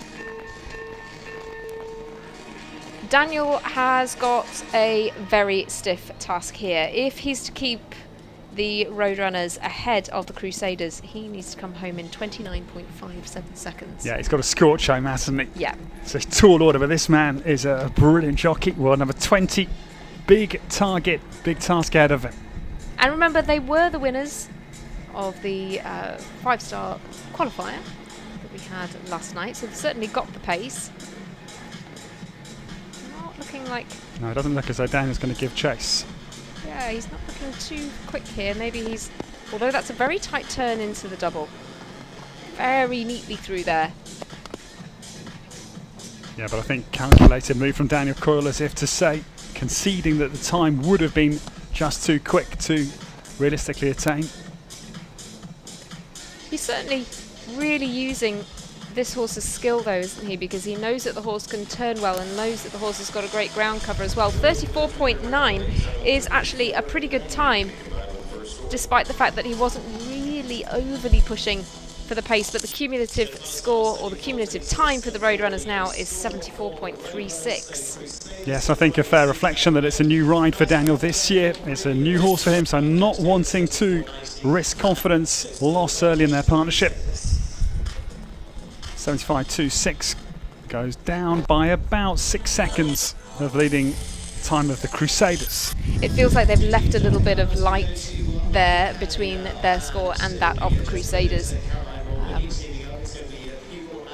Daniel has got a very stiff task here. If he's to keep the Roadrunners ahead of the Crusaders, he needs to come home in 29.57 seconds. Yeah, he's got a scorch home, hasn't he? Yeah. It's a tall order, but this man is a brilliant jockey. Well, number 20, big target, big task ahead of him. And remember, they were the winners of the 5-star qualifier that we had last night, so they certainly got the pace. Not looking like... No, it doesn't look as though Daniel's going to give chase. Yeah, he's not looking too quick here. Maybe he's... Although that's a very tight turn into the double. Very neatly through there. Yeah, but I think calculated move from Daniel Coyle, as if to say, conceding that the time would have been just too quick to realistically attain. He's certainly really using this horse's skill though, isn't he? Because he knows that the horse can turn well and knows that the horse has got a great ground cover as well. 34.9 is actually a pretty good time, despite the fact that he wasn't really overly pushing for the pace, but the cumulative score, or the cumulative time for the Roadrunners now, is 74.36. Yes, I think a fair reflection that it's a new ride for Daniel this year. It's a new horse for him, so not wanting to risk confidence loss early in their partnership. 75.26 goes down by about 6 seconds of leading time of the Crusaders. It feels like they've left a little bit of light there between their score and that of the Crusaders.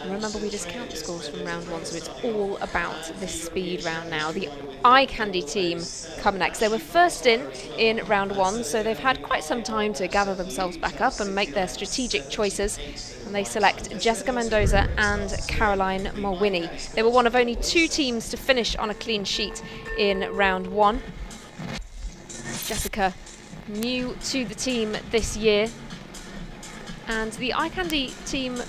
Remember, we discount the scores from round 1, so it's all about this speed round now. The Eye Candy team come next. They were first in round 1, so they've had quite some time to gather themselves back up and make their strategic choices. And they select Jessica Mendoza and Caroline Mulwiney. They were one of only 2 teams to finish on a clean sheet in round 1. Jessica, new to the team this year, and the Eye Candy team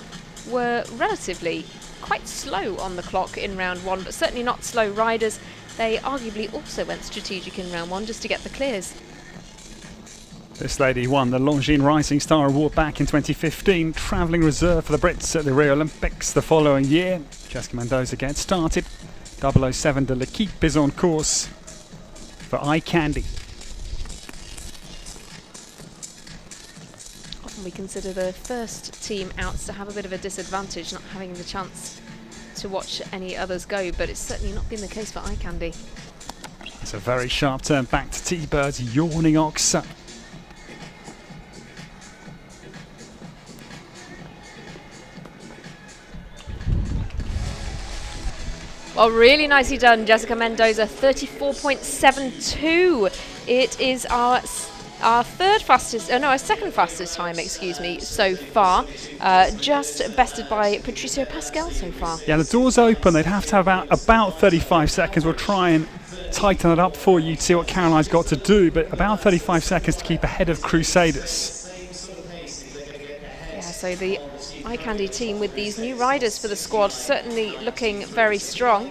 were relatively quite slow on the clock in round 1, but certainly not slow riders. They arguably also went strategic in round 1 just to get the clears. This lady won the Longines Rising Star Award back in 2015, travelling reserve for the Brits at the Rio Olympics the following year. Jessica Mendoza gets started. 007 de l'Equipe is on course for Eye Candy. We consider the first team out to have a bit of a disadvantage, not having the chance to watch any others go, but it's certainly not been the case for Eye Candy. It's a very sharp turn back to T-Bird's Yawning Ox. Well, really nicely done, Jessica Mendoza, 34.72. It is our second fastest time, excuse me, so far. Just bested by Patricio Pascal so far. Yeah, the door's open. They'd have to have about 35 seconds. We'll try and tighten it up for you to see what Caroline's got to do, but about 35 seconds to keep ahead of Crusaders. Yeah, so the Eye Candy team with these new riders for the squad certainly looking very strong.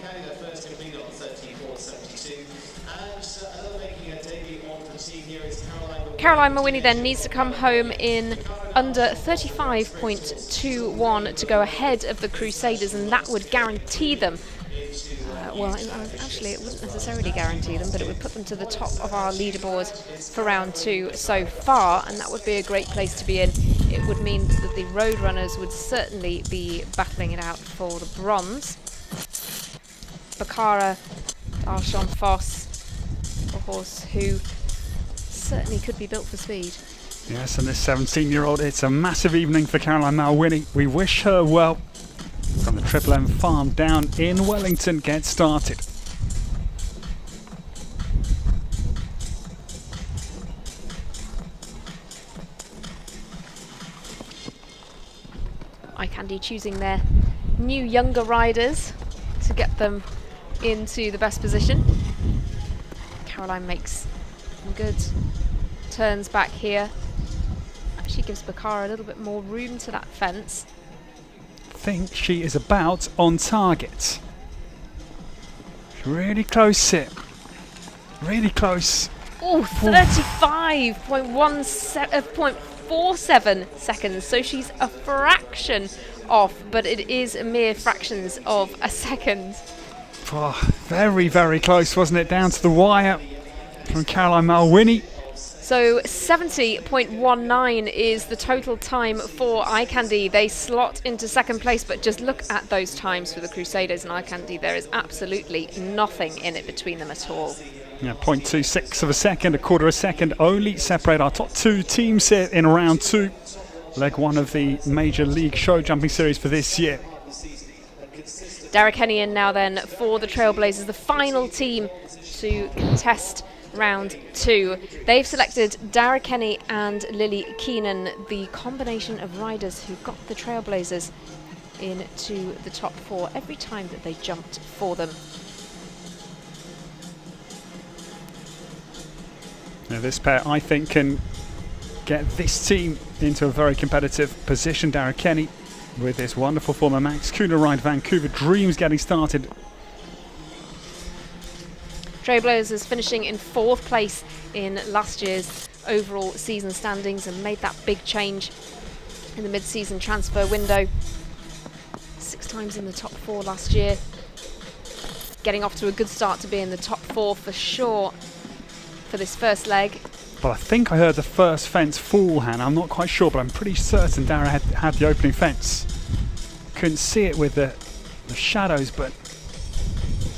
Caroline Mulwiney then needs to come home in under 35.21 to go ahead of the Crusaders, and that would guarantee them, actually it wouldn't necessarily guarantee them, but it would put them to the top of our leaderboard for round 2 so far, and that would be a great place to be in. It would mean that the Roadrunners would certainly be battling it out for the bronze. Bakara Arshon Foss, a horse who certainly could be built for speed. Yes, and this 17-year-old, it's a massive evening for Caroline Mulwiney. We wish her well. From the Triple M farm down in Wellington, get started. Eye Candy choosing their new younger riders to get them into the best position. Caroline makes some good turns back here. Actually gives Bakara a little bit more room to that fence. I think she is about on target. She's really close here. Really close. Oh, 35.47 seconds. So she's a fraction off, but it is mere fractions of a second. Oh, very, very close, wasn't it? Down to the wire from Caroline Mulwiney. So 70.19 is the total time for Eye Candy. They slot into second place, but just look at those times for the Crusaders and Eye Candy. There is absolutely nothing in it between them at all. Yeah, 0.26 of a second, a quarter of a second only separate our top 2 teams here in round 2. Leg 1 of the Major League Show Jumping Series for this year. Derek Hennian now then for the Trailblazers, the final team to contest round 2. They've selected Dara Kenny and Lily Keenan, the combination of riders who got the Trailblazers into the top 4 every time that they jumped for them. Now this pair, I think, can get this team into a very competitive position. Dara Kenny with this wonderful former Max Kuna ride, Vancouver Dreams, getting started. Trailblazers finishing in 4th place in last year's overall season standings and made that big change in the mid-season transfer window. 6 times in the top 4 last year. Getting off to a good start to be in the top 4 for sure for this first leg. Well, I think I heard the first fence fall, Hannah. I'm not quite sure, but I'm pretty certain Dara had the opening fence. Couldn't see it with the shadows, but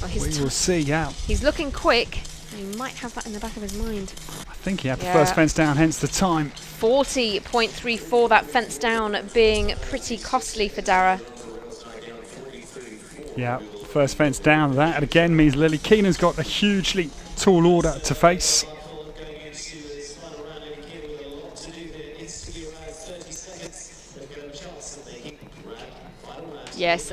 we will see, yeah. He's looking quick, and he might have that in the back of his mind. I think he had the first fence down, hence the time. 40.34, that fence down being pretty costly for Dara. Yeah, first fence down. That again means Lily Keenan's got a hugely tall order to face. Yes,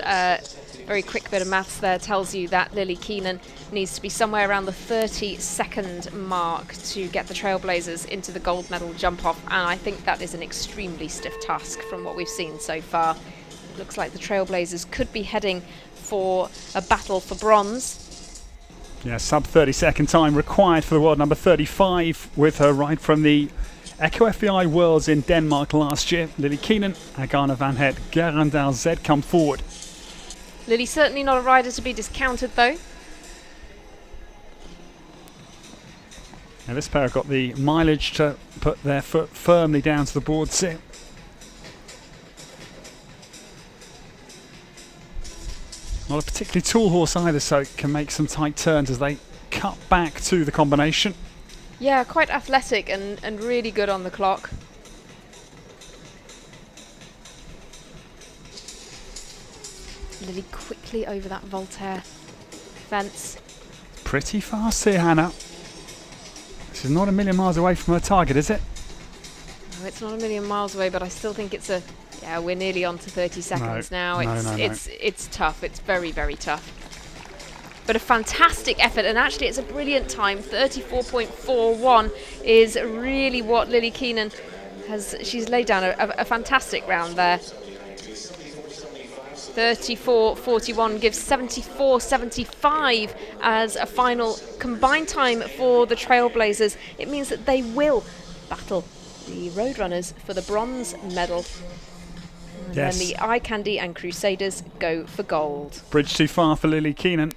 very quick bit of maths there tells you that Lily Keenan needs to be somewhere around the 30-second mark to get the Trailblazers into the gold medal jump-off, and I think that is an extremely stiff task from what we've seen so far. It looks like the Trailblazers could be heading for a battle for bronze. Yeah, sub 30-second time required for the world number 35 with her ride from the Equestrian Worlds in Denmark last year. Lily Keenan, Agana Van Het, Gerandal Z come forward. Lily certainly not a rider to be discounted though. Now this pair have got the mileage to put their foot firmly down to the boards here. Not a particularly tall horse either, so it can make some tight turns as they cut back to the combination. Yeah, quite athletic and really good on the clock. Lily quickly over that Voltaire fence. Pretty fast here, Hannah. This is not a million miles away from her target, is it? No, it's not a million miles away, but I still think it's a... Yeah, we're nearly on to 30 seconds now. It's tough. It's very, very tough. But a fantastic effort, and actually it's a brilliant time. 34.41 is really what Lily Keenan has... She's laid down a fantastic round there. 34.41 gives 74.75 as a final combined time for the Trailblazers. It means that they will battle the Roadrunners for the bronze medal. And then the Eye Candy and Crusaders go for gold. Bridge too far for Lily Keenan.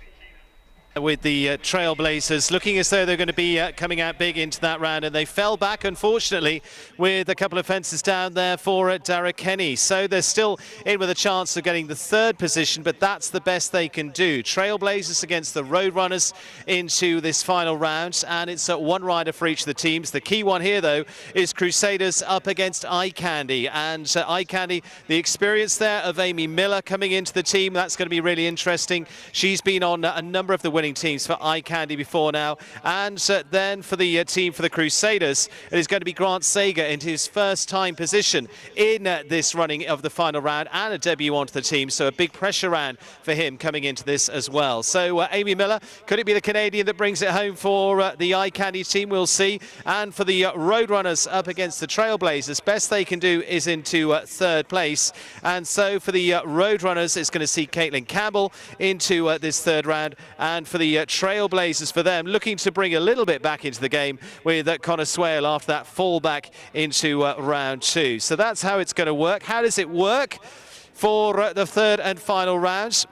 With the Trailblazers looking as though they're going to be coming out big into that round, and they fell back unfortunately with a couple of fences down there for Dara Kenny, so they're still in with a chance of getting the third position, but that's the best they can do. Trailblazers against the Roadrunners into this final round, and it's one rider for each of the teams. The key one here though is Crusaders up against Eye Candy, and Eye Candy, the experience there of Amy Miller coming into the team, that's going to be really interesting. She's been on a number of the winning teams for Eye Candy before now, and then for the team for the Crusaders, it is going to be Grant Sager in his first time position in this running of the final round, and a debut onto the team, so a big pressure round for him coming into this as well. So Amy Miller, could it be the Canadian that brings it home for the Eye Candy team? We'll see. And for the Roadrunners up against the Trailblazers, best they can do is into third place, and so for the Roadrunners it's going to see Caitlin Campbell into this third round, and for the Trailblazers, for them, looking to bring a little bit back into the game with Connor Swale after that fall back into round two. So that's how it's going to work. How does it work for the third and final rounds?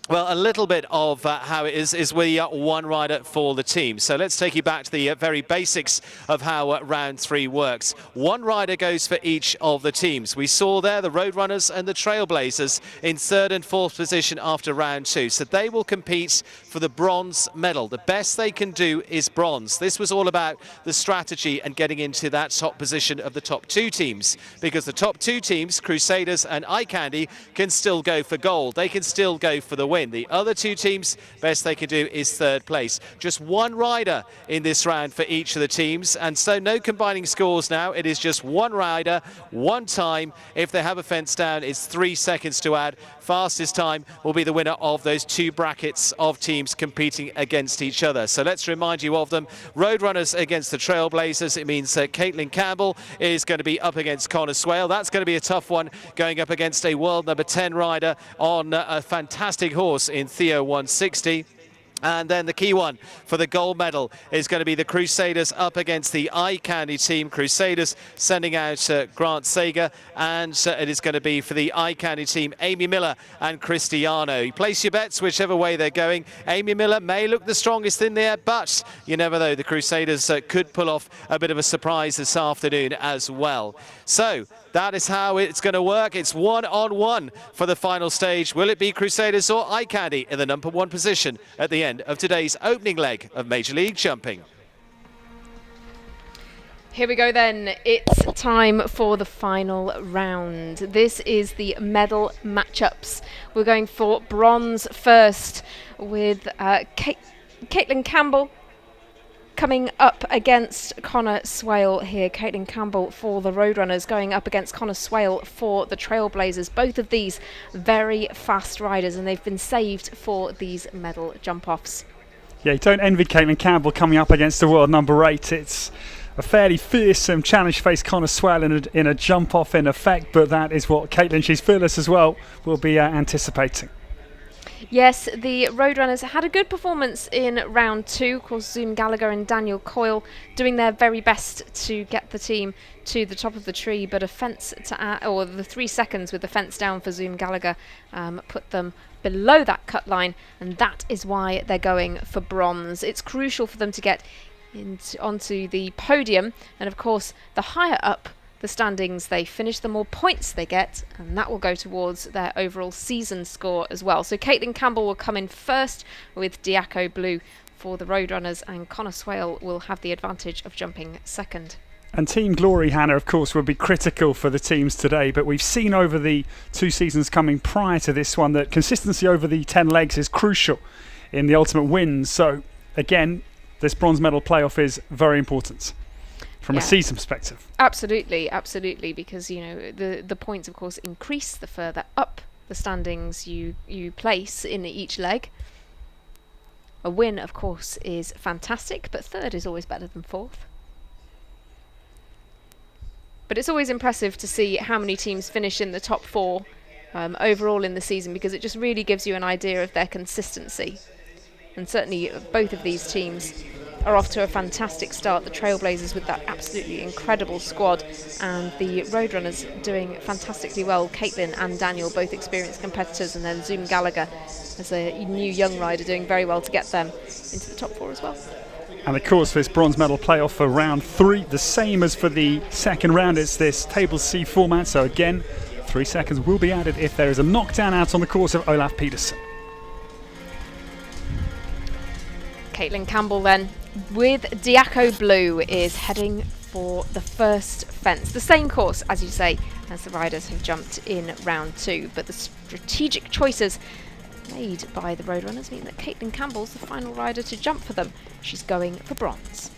Well, a little bit of how it is we one rider for the team. So let's take you back to the very basics of how round three works. One rider goes for each of the teams. We saw there the Roadrunners and the Trailblazers in third and fourth position after round two. So they will compete for the bronze medal. The best they can do is bronze. This was all about the strategy and getting into that top position of the top two teams, because the top two teams, Crusaders and Eye Candy, can still go for gold. They can still go for the win. The other two teams, best they can do is third place. Just one rider in this round for each of the teams, and so no combining scores now. It is just one rider, one time. If they have a fence down, it's 3 seconds to add. Fastest time will be the winner of those two brackets of teams competing against each other. So let's remind you of them. Roadrunners against the Trailblazers. It means Caitlin Campbell is going to be up against Connor Swale. That's going to be a tough one, going up against a world number 10 rider on a fantastic horse in Theo 160. And then the key one for the gold medal is going to be the Crusaders up against the Eye Candy team. Crusaders sending out Grant Sager, and it is going to be for the Eye Candy team, Amy Miller and Cristiano. You place your bets whichever way they're going. Amy Miller may look the strongest in there, but you never know. The Crusaders could pull off a bit of a surprise this afternoon as well. So that is how it's going to work. It's 1-on-1 for the final stage. Will it be Crusaders or Eye Candy in the number one position at the end of today's opening leg of Major League Jumping? Here we go then. It's time for the final round. This is the medal matchups. We're going for bronze first with Caitlin Campbell coming up against Connor Swale here. Caitlin Campbell for the Roadrunners going up against Connor Swale for the Trailblazers. Both of these very fast riders, and they've been saved for these medal jump-offs. Yeah, you don't envy Caitlin Campbell coming up against the world number 8. It's a fairly fearsome challenge to face Connor Swale in a jump-off in effect, but that is what Caitlin, she's fearless as well, will be anticipating. Yes, the Roadrunners had a good performance in round 2. Of course, Zoom Gallagher and Daniel Coyle doing their very best to get the team to the top of the tree, but a fence or the 3 seconds with the fence down for Zoom Gallagher put them below that cut line, and that is why they're going for bronze. It's crucial for them to get onto the podium, and of course, the higher up the standings they finish, the more points they get, and that will go towards their overall season score as well. So Caitlin Campbell will come in first with Diaco Blue for the Roadrunners, and Connor Swale will have the advantage of jumping second. And Team Glory, Hannah, of course, will be critical for the teams today, but we've seen over the 2 seasons coming prior to this one that consistency over the 10 legs is crucial in the ultimate wins. So, again, this bronze medal playoff is very important from a season perspective. Absolutely, absolutely, because, you know, the points, of course, increase the further up the standings you place in each leg. A win, of course, is fantastic, but third is always better than fourth. But it's always impressive to see how many teams finish in the top 4 overall in the season, because it just really gives you an idea of their consistency. And certainly both of these teams are off to a fantastic start. The Trailblazers with that absolutely incredible squad, and the Roadrunners doing fantastically well. Caitlin and Daniel, both experienced competitors, and then Zoom Gallagher as a new young rider doing very well to get them into the top 4 as well. And of course, this bronze medal playoff for round 3, the same as for the second round. It's this table C format, so again, 3 seconds will be added if there is a knockdown out on the course of Olaf Peterson. Caitlin Campbell then, with Diaco Blue, is heading for the first fence. The same course, as you say, as the riders have jumped in round 2, but the strategic choices made by the Roadrunners mean that Caitlin Campbell's the final rider to jump for them. She's going for bronze.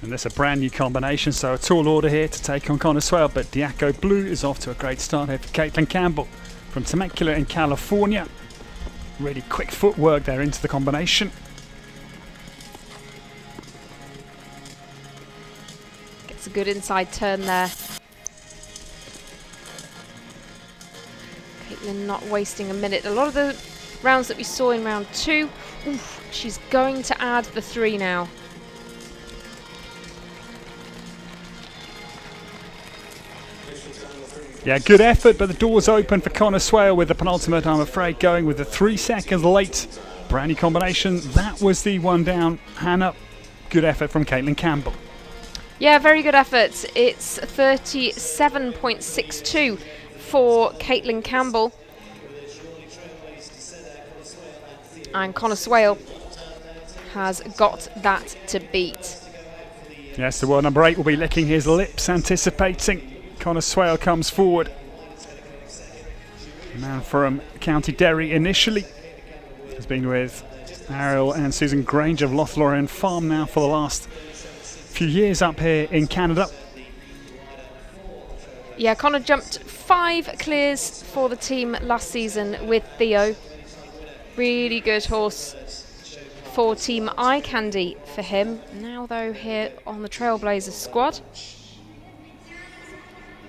And this is a brand new combination, so a tall order here to take on Connor Swale, but Diaco Blue is off to a great start here for Caitlin Campbell from Temecula in California. Really quick footwork there into the combination. Gets a good inside turn there. Caitlin not wasting a minute. A lot of the rounds that we saw in round 2, she's going to add the 3 now. Yeah, good effort, but the door's open for Connor Swale with the penultimate, I'm afraid, going with the 3 seconds late. Brand new combination. That was the one down. Hannah, good effort from Caitlin Campbell. Yeah, very good effort. It's 37.62 for Caitlin Campbell. And Connor Swale has got that to beat. Yes, the world number 8 will be licking his lips, anticipating. Connor Swale comes forward. A man from County Derry initially. Has been with Ariel and Susan Grange of Lothlorien Farm now for the last few years up here in Canada. Yeah, Connor jumped 5 clears for the team last season with Theo. Really good horse for Team Eye Candy for him. Now, though, here on the Trailblazers squad.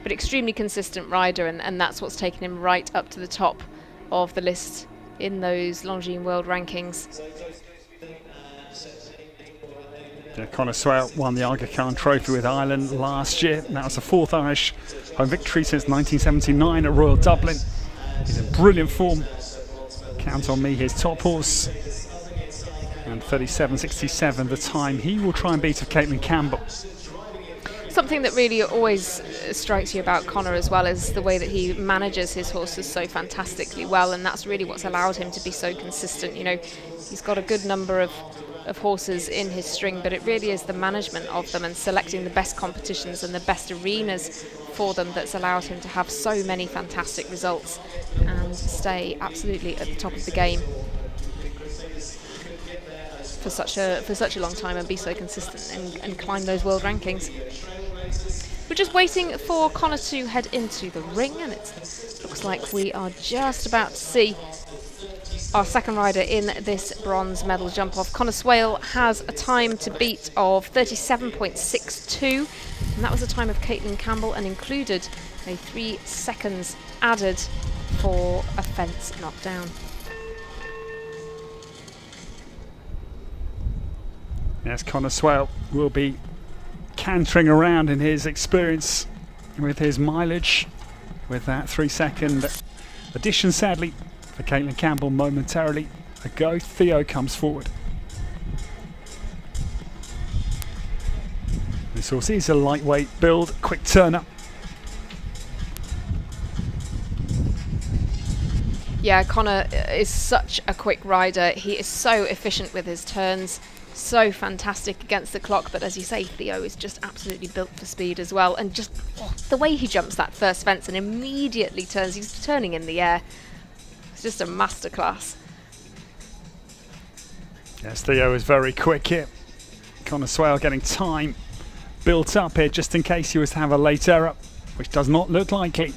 But extremely consistent rider, and that's what's taken him right up to the top of the list in those Longines World Rankings. Yeah, Connor Swale won the Aga Khan Trophy with Ireland last year. That was the 4th Irish home victory since 1979 at Royal Dublin. He's in brilliant form. Count on me, his top horse. And 37.67 the time he will try and beat of Caitlin Campbell. Something that really always strikes you about Connor as well is the way that he manages his horses so fantastically well, and that's really what's allowed him to be so consistent. You know, he's got a good number of of horses in his string, but it really is the management of them and selecting the best competitions and the best arenas for them that's allowed him to have so many fantastic results and stay absolutely at the top of the game for such a long time and be so consistent and climb those world rankings. We're just waiting for Connor to head into the ring, and it looks like we are just about to see our second rider in this bronze medal jump off. Connor Swale has a time to beat of 37.62, and that was the time of Caitlin Campbell and included a 3 seconds added for a fence knockdown. Yes, Connor Swale will be cantering around in his experience with his mileage with that 3 second addition, sadly, for Caitlin Campbell momentarily ago. Theo comes forward. This horse is a lightweight build, quick turner. Yeah, Connor is such a quick rider. He is so efficient with his turns, so fantastic against the clock, but as you say, Theo is just absolutely built for speed as well, and just the way he jumps that first fence and immediately turns, he's turning in the air. It's just a masterclass. Yes, Theo is very quick here. Connor Swale getting time built up here just in case he was to have a late error, which does not look likely.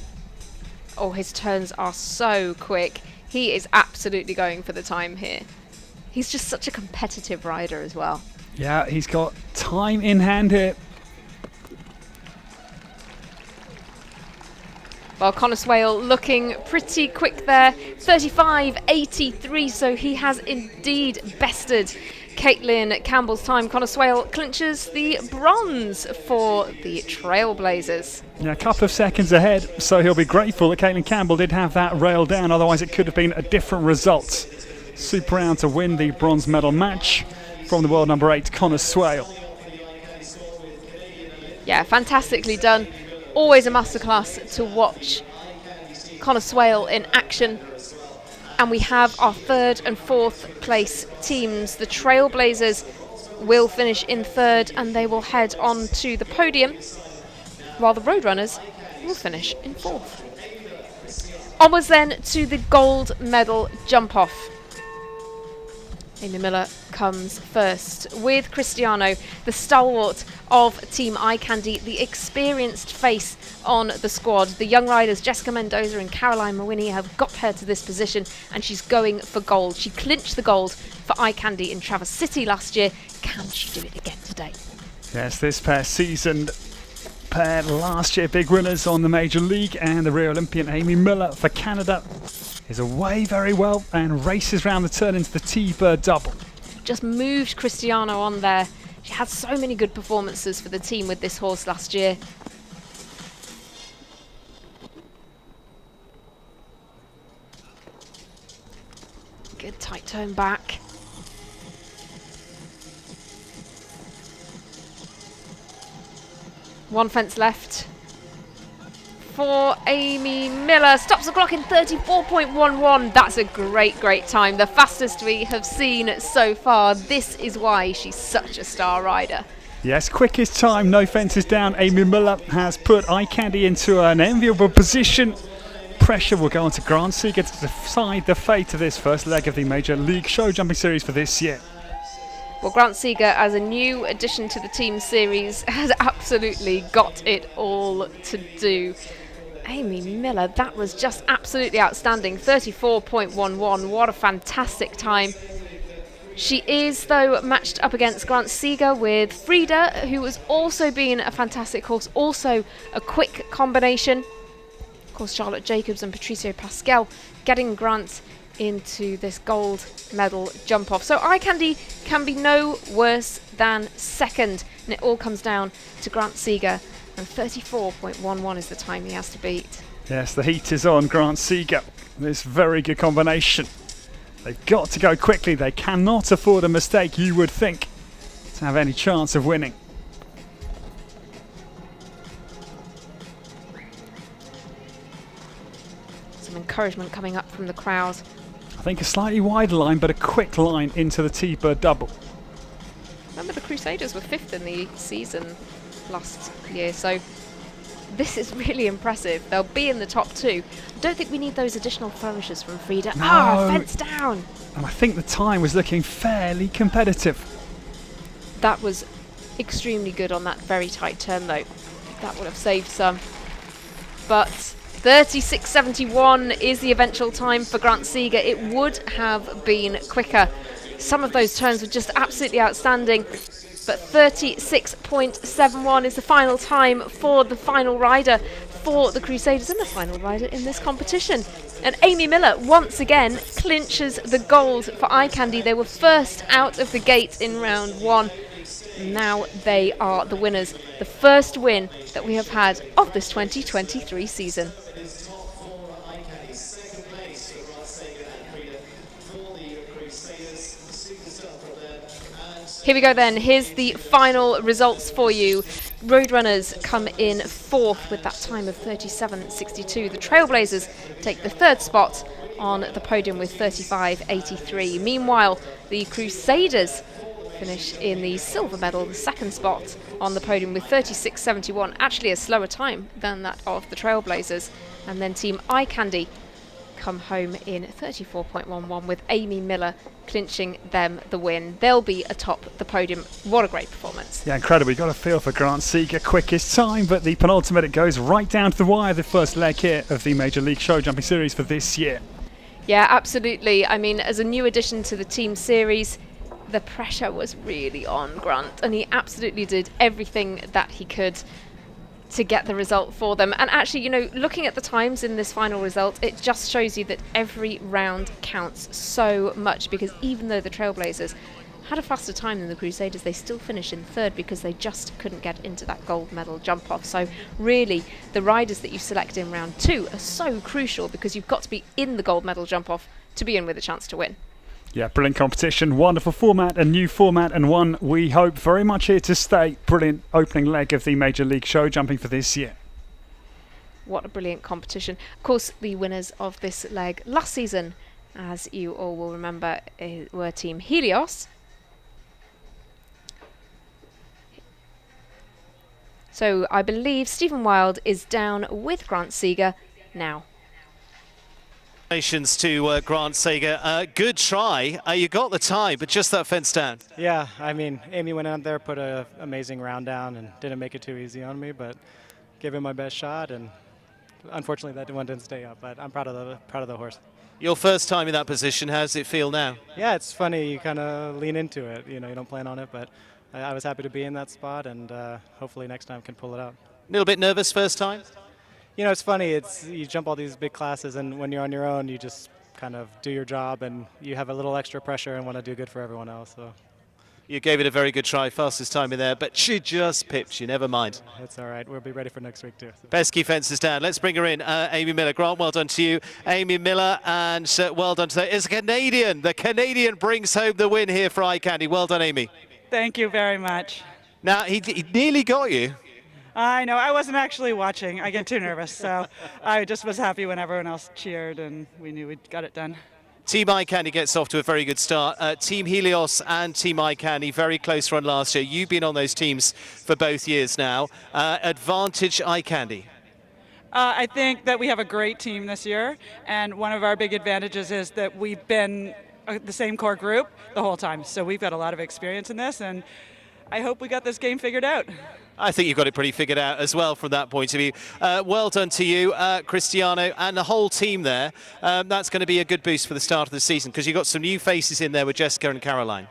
Oh, his turns are so quick. He is absolutely going for the time here. He's just such a competitive rider as well. Yeah, he's got time in hand here. Well, Connor Swale looking pretty quick there. 35.83, so he has indeed bested Caitlin Campbell's time. Connor Swale clinches the bronze for the Trailblazers. Yeah, a couple of seconds ahead, so he'll be grateful that Caitlin Campbell did have that rail down, otherwise it could have been a different result. Super round to win the bronze medal match from the world number 8, Connor Swale. Yeah, fantastically done. Always a masterclass to watch Connor Swale in action. And we have our 3rd and 4th place teams. The Trailblazers will finish in 3rd and they will head on to the podium, while the Roadrunners will finish in 4th. Onwards then to the gold medal jump off. Amy Miller comes first with Cristiano, the stalwart of Team Eye Candy, the experienced face on the squad. The young riders Jessica Mendoza and Caroline Mawhinney have got her to this position, and she's going for gold. She clinched the gold for Eye Candy in Traverse City last year. Can she do it again today? Yes, this pair seasoned pair last year, big winners on the Major League, and the Rio Olympian Amy Miller for Canada is away very well and races round the turn into the T-Bird double. Just moved Cristiano on there. She had so many good performances for the team with this horse last year. Good tight turn back. One fence left for Amy Miller. Stops the clock in 34.11. That's a great time. The fastest we have seen so far. This is why she's such a star rider. Yes, quickest time, no fences down. Amy Miller has put Eye Candy into an enviable position. Pressure will go on to Grant Seeger to decide the fate of this first leg of the Major League Show Jumping Series for this year. Well, Grant Seeger, as a new addition to the team series, has absolutely got it all to do. Amy Miller, that was just absolutely outstanding. 34.11, what a fantastic time. She is, though, matched up against Grant Seeger with Frida, who has also been a fantastic horse, also a quick combination. Of course, Charlotte Jacobs and Patricio Pascal getting Grant into this gold medal jump off. So Eye Candy can be no worse than second, and it all comes down to Grant Seeger, and 34.11 is the time he has to beat. Yes, the heat is on Grant Seeger. This very good combination. They've got to go quickly. They cannot afford a mistake, you would think, to have any chance of winning. Some encouragement coming up from the crowd. I think a slightly wider line, but a quick line into the T-Bird double. Crusaders were 5th in the season last year, so this is really impressive. They'll be in the top 2. I don't think we need those additional flourishes from Frida. No. Ah, fence down! And I think the time was looking fairly competitive. That was extremely good on that very tight turn, though. That would have saved some. But 36.71 is the eventual time for Grant Seeger. It would have been quicker. Some of those turns were just absolutely outstanding. But 36.71 is the final time for the final rider for the Crusaders and the final rider in this competition. And Amy Miller once again clinches the gold for Eye Candy. They were first out of the gate in round 1. Now they are the winners. The first win that we have had of this 2023 season. Here we go then. Here's the final results for you. Roadrunners come in 4th with that time of 37.62. The Trailblazers take the 3rd spot on the podium with 35.83. Meanwhile, the Crusaders finish in the silver medal, the 2nd spot on the podium with 36.71. Actually a slower time than that of the Trailblazers. And then Team Eye Candy come home in 34.11 with Amy Miller clinching them the win. They'll be atop the podium. What a great performance. Yeah, incredible. You've got a feel for Grant Seeger, quickest time, but the penultimate, it goes right down to the wire, the first leg here of the Major League Show Jumping Series for this year. Yeah, absolutely. I mean, as a new addition to the team series, the pressure was really on Grant, and he absolutely did everything that he could to get the result for them. And actually, you know, looking at the times in this final result, it just shows you that every round counts so much, because even though the Trailblazers had a faster time than the Crusaders, they still finished in 3rd because they just couldn't get into that gold medal jump off. So really, the riders that you select in round 2 are so crucial, because you've got to be in the gold medal jump off to be in with a chance to win. Yeah, brilliant competition, wonderful format, a new format, and one we hope very much here to stay. Brilliant opening leg of the Major League Show Jumping for this year. What a brilliant competition. Of course, the winners of this leg last season, as you all will remember, were Team Helios. So I believe Stephen Wild is down with Grant Seeger now. Congratulations to Grant Seeger. Good try. You got the tie, but just that fence down. Yeah, I mean, Amy went out there, put an amazing round down, and didn't make it too easy on me, but gave it my best shot, and unfortunately that one didn't stay up. But I'm proud of the horse. Your first time in that position. How does it feel now? Yeah, it's funny. You kind of lean into it. You know, you don't plan on it, but I was happy to be in that spot, and hopefully next time can pull it out. A little bit nervous first time? You know, it's funny. You jump all these big classes, and when you're on your own, you just kind of do your job, and you have a little extra pressure and want to do good for everyone else. So you gave it a very good try, fastest time in there, but she just pipped you. Never mind. It's all right. We'll be ready for next week too. Pesky fences down. Let's bring her in. Amy Miller. Grant, well done to you. Amy Miller, and well done to that. It's a Canadian. The Canadian brings home the win here for Eye Candy. Well done, Amy. Thank you very much. Now, he nearly got you. I know. I wasn't actually watching. I get too nervous, so I just was happy when everyone else cheered and we knew we'd got it done. Team Eye Candy gets off to a very good start. Team Helios and Team Eye Candy, very close run last year. You've been on those teams for both years now. Advantage Eye Candy. I think that we have a great team this year, and one of our big advantages is that we've been the same core group the whole time. So we've got a lot of experience in this, and I hope we got this game figured out. I think you've got it pretty figured out as well from that point of view. Well done to you, Cristiano, and the whole team there. That's going to be a good boost for the start of the season, because you've got some new faces in there with Jessica and Caroline.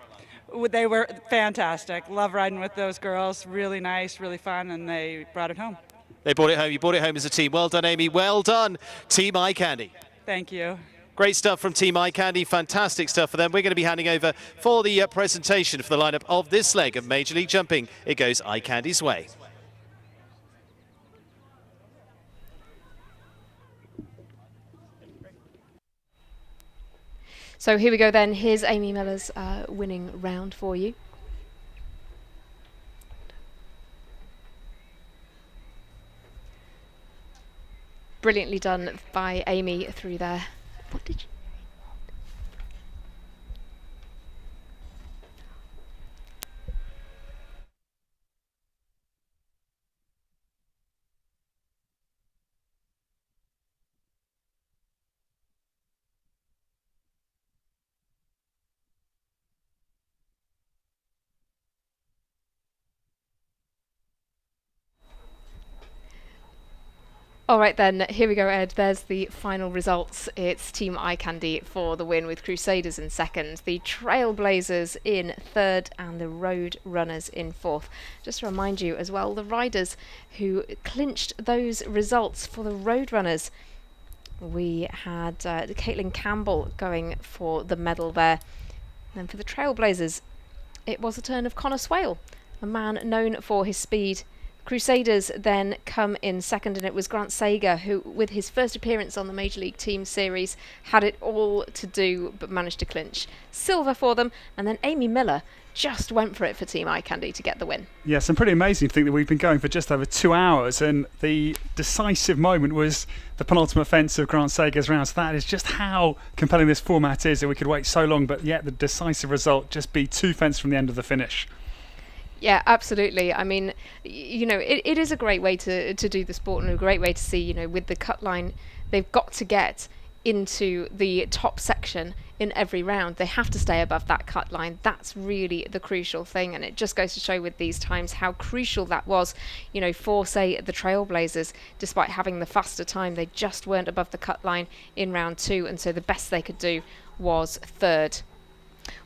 They were fantastic. Love riding with those girls. Really nice, really fun, and they brought it home. They brought it home. You brought it home as a team. Well done, Amy. Well done, Team Eye Candy. Thank you. Great stuff from Team Eye Candy. Fantastic stuff for them. We're going to be handing over for the presentation for the lineup of this leg of Major League Jumping. It goes Eye Candy's way. So here we go then. Here's Amy Miller's winning round for you. Brilliantly done by Amy through there. What did you? All right then, here we go, Ed. There's the final results. It's Team Eye Candy for the win, with Crusaders in second, the Trailblazers in third, and the Road Runners in fourth. Just to remind you as well, the riders who clinched those results for the Road Runners, we had Caitlin Campbell going for the medal there. And then for the Trailblazers, it was the turn of Connor Swale, a man known for his speed. Crusaders then come in second, and it was Grant Sager who, with his first appearance on the Major League Team Series, had it all to do but managed to clinch silver for them. And then Amy Miller just went for it for Team Eye Candy to get the win. Yes, and pretty amazing to think that we've been going for just over 2 hours, and the decisive moment was the penultimate fence of Grant Sager's round. So that is just how compelling this format is, that we could wait so long, but yet the decisive result just be 2 fence from the end of the finish. Yeah, absolutely. I mean, it is a great way to do the sport, and a great way to see, with the cut line, they've got to get into the top section in every round. They have to stay above that cut line. That's really the crucial thing, and it just goes to show with these times how crucial that was, for, say, the Trailblazers. Despite having the faster time, they just weren't above the cut line in round 2, and so the best they could do was third.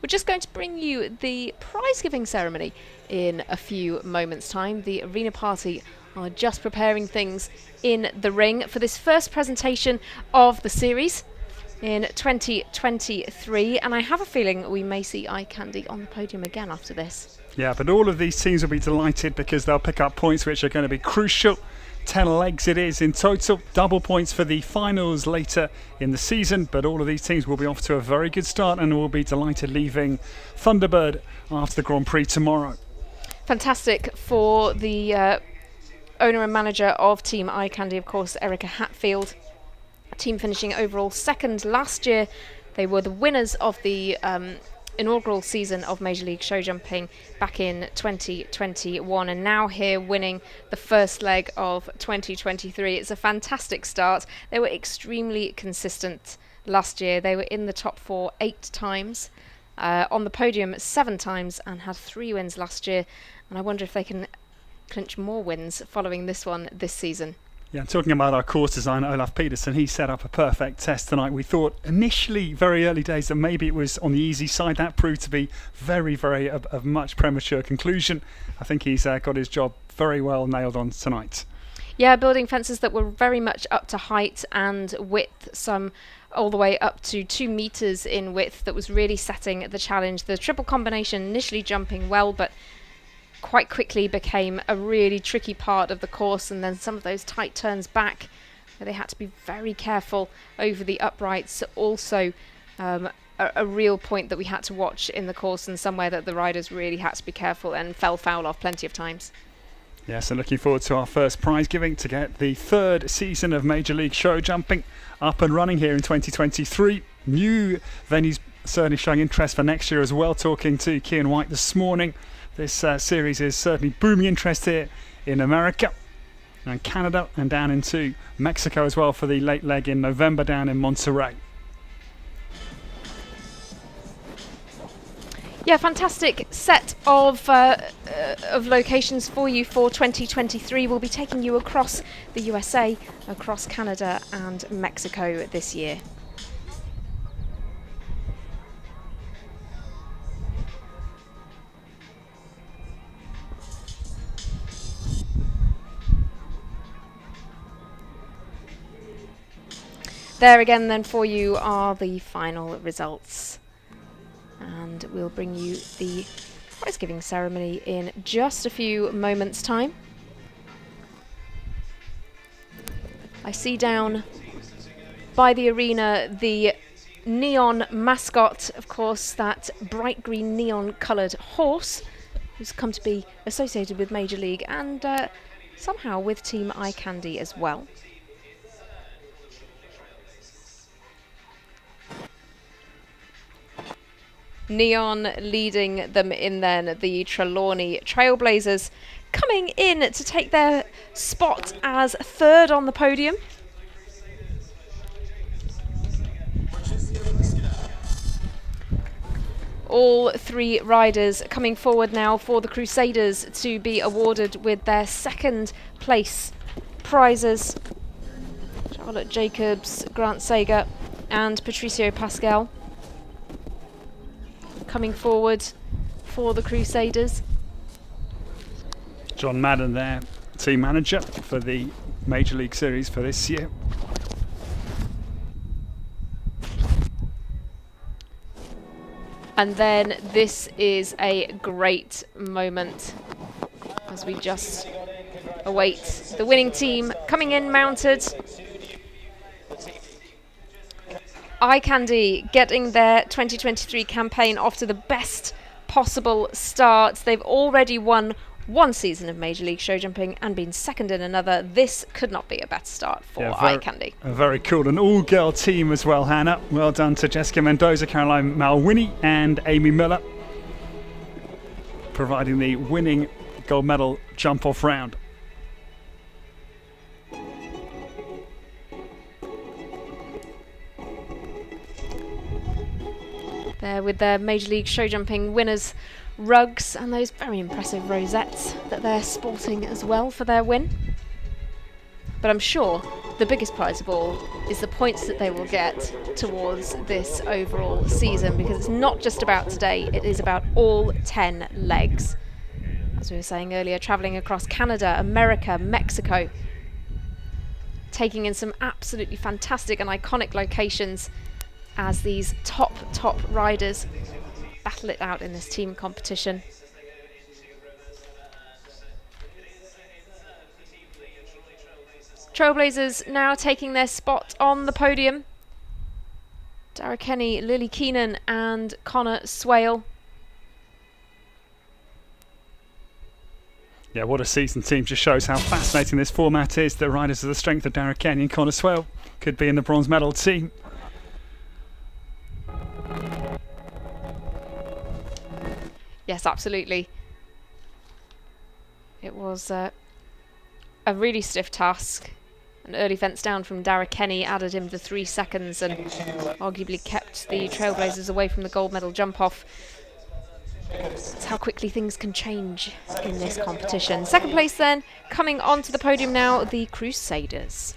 We're just going to bring you the prize giving ceremony in a few moments' time. The arena party are just preparing things in the ring for this first presentation of the series in 2023, and I have a feeling we may see Eye Candy on the podium again after this. Yeah, but all of these teams will be delighted because they'll pick up points which are going to be crucial. 10 legs it is in total, double points for the finals later in the season, but all of these teams will be off to a very good start and will be delighted leaving Thunderbird after the Grand Prix tomorrow. Fantastic for the owner and manager of Team Eye Candy, of course, Erica Hatfield. Team finishing overall second last year. They were the winners of the inaugural season of Major League Show Jumping back in 2021, and now here winning the first leg of 2023. It's a fantastic start. They were extremely consistent last year. They were in the top 4 8 times, on the podium 7 times, and had 3 wins last year, and I wonder if they can clinch more wins following this one this season. Yeah, talking about our course designer, Olaf Peterson, he set up a perfect test tonight. We thought initially, very early days, that maybe it was on the easy side. That proved to be very, very a much premature conclusion. I think he's got his job very well nailed on tonight. Yeah, building fences that were very much up to height and width, some all the way up to 2 meters in width. That was really setting the challenge. The triple combination initially jumping well, but quite quickly became a really tricky part of the course, and then some of those tight turns back where they had to be very careful over the uprights. Also a real point that we had to watch in the course, and somewhere that the riders really had to be careful and fell foul of plenty of times. Yes, and looking forward to our first prize giving to get the 3rd season of Major League Show Jumping up and running here in 2023. New venues certainly showing interest for next year as well. Talking to Kian White this morning, this series is certainly booming interest here in America and Canada, and down into Mexico as well for the late leg in November down in Monterrey. Yeah, fantastic set of locations for you for 2023. We'll be taking you across the USA, across Canada and Mexico this year. There again then for you are the final results, and we'll bring you the prize giving ceremony in just a few moments time. I see down by the arena the neon mascot, of course, that bright green neon coloured horse who's come to be associated with Major League and somehow with Team Eye Candy as well. Neon leading them in then, the Trelawney Trailblazers coming in to take their spot as 3rd on the podium. All 3 riders coming forward now for the Crusaders to be awarded with their 2nd place prizes. Charlotte Jacobs, Grant Sager and Patricio Pascal coming forward for the Crusaders. John Madden there, team manager for the Major League Series for this year. And then this is a great moment as we just await the winning team coming in mounted. Eye Candy getting their 2023 campaign off to the best possible start. They've already won one season of Major League Show Jumping and been second in another. This could not be a better start for Eye Candy. Very cool. An all-girl team as well, Hannah. Well done to Jessica Mendoza, Caroline Malwini and Amy Miller, providing the winning gold medal jump-off round. There with their Major League Show Jumping winners rugs and those very impressive rosettes that they're sporting as well for their win. But I'm sure the biggest prize of all is the points that they will get towards this overall season, because it's not just about today, it is about all 10 legs. As we were saying earlier, travelling across Canada, America, Mexico, taking in some absolutely fantastic and iconic locations as these top riders battle it out in this team competition. Trailblazers now taking their spot on the podium. Dara Kenny, Lily Keenan and Connor Swale. Yeah, what a season team. Just shows how fascinating this format is. The riders of the strength of Dara Kenny and Connor Swale could be in the bronze medal team. Yes, absolutely. It was a really stiff task. An early fence down from Dara Kenny added him the 3 seconds and arguably kept the Trailblazers away from the gold medal jump-off. That's how quickly things can change in this competition. Second place then, coming onto the podium now, the Crusaders.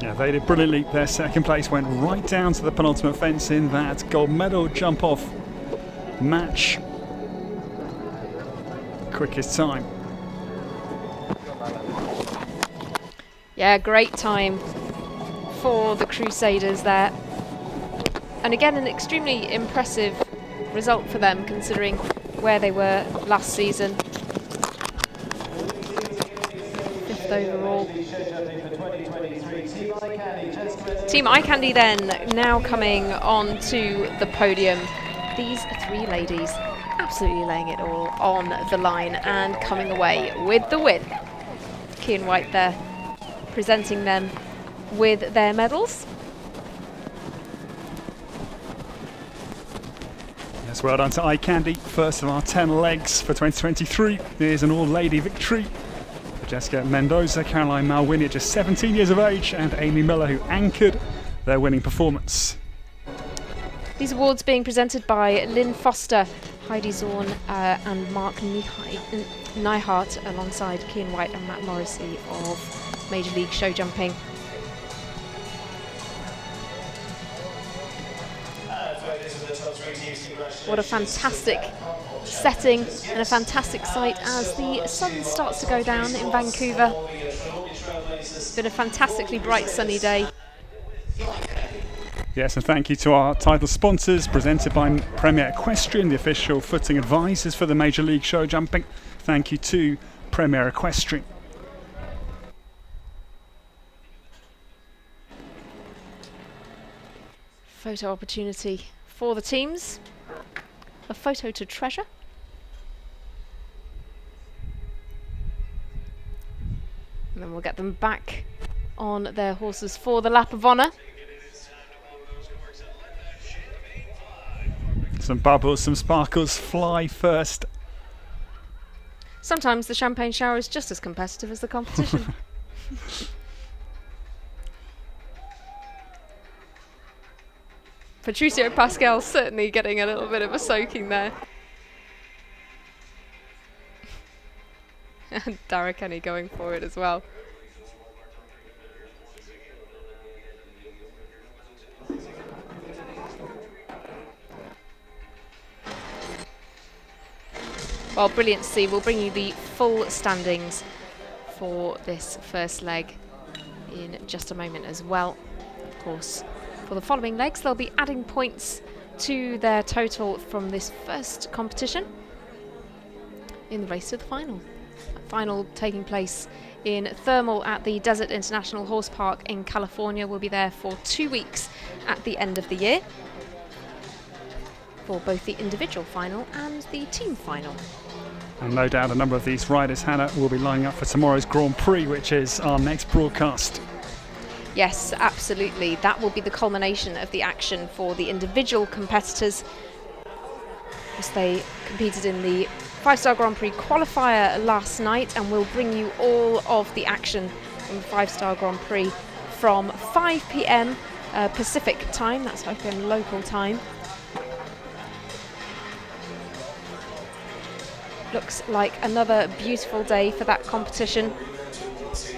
Yeah, they did brilliantly. Their second place went right down to the penultimate fence in that gold medal jump-off match. Quickest time. Yeah, great time for the Crusaders there. And again, an extremely impressive result for them considering where they were last season. 5th overall. Team Eye Candy then now coming on to the podium. These 3 ladies absolutely laying it all on the line and coming away with the win. Kian White there presenting them with their medals. Yes, well done to Eye Candy. First of our 10 legs for 2023. Here's an all-lady victory for Jessica Mendoza, Caroline Malwini at just 17 years of age, and Amy Miller, who anchored their winning performance. These awards being presented by Lynn Foster, Heidi Zorn and Mark Neihart alongside Kian White and Matt Morrissey of Major League Show Jumping. What a fantastic setting and a fantastic sight as the sun starts to go down in Vancouver. It's been a fantastically bright sunny day. Yes, and thank you to our title sponsors, presented by Premier Equestrian, the official footing advisors for the Major League Show Jumping. Thank you to Premier Equestrian. Photo opportunity for the teams. A photo to treasure. And then we'll get them back on their horses for the lap of honour. Some bubbles, some sparkles, fly first. Sometimes the champagne shower is just as competitive as the competition. Patricio Pascal certainly getting a little bit of a soaking there. And Dara Kenny going for it as well. Well, brilliant to see. We'll bring you the full standings for this first leg in just a moment as well. Of course, for the following legs, they'll be adding points to their total from this first competition in the race to the final. Final taking place in Thermal at the Desert International Horse Park in California. We'll be there for 2 weeks at the end of the year for both the individual final and the team final. And no doubt a number of these riders, Hannah, will be lining up for tomorrow's Grand Prix, which is our next broadcast. Yes, absolutely. That will be the culmination of the action for the individual competitors, as they competed in the 5-Star Grand Prix qualifier last night, and we'll bring you all of the action from the 5-Star Grand Prix from 5 p.m. Pacific time. That's 5 p.m. local time. Looks like another beautiful day for that competition.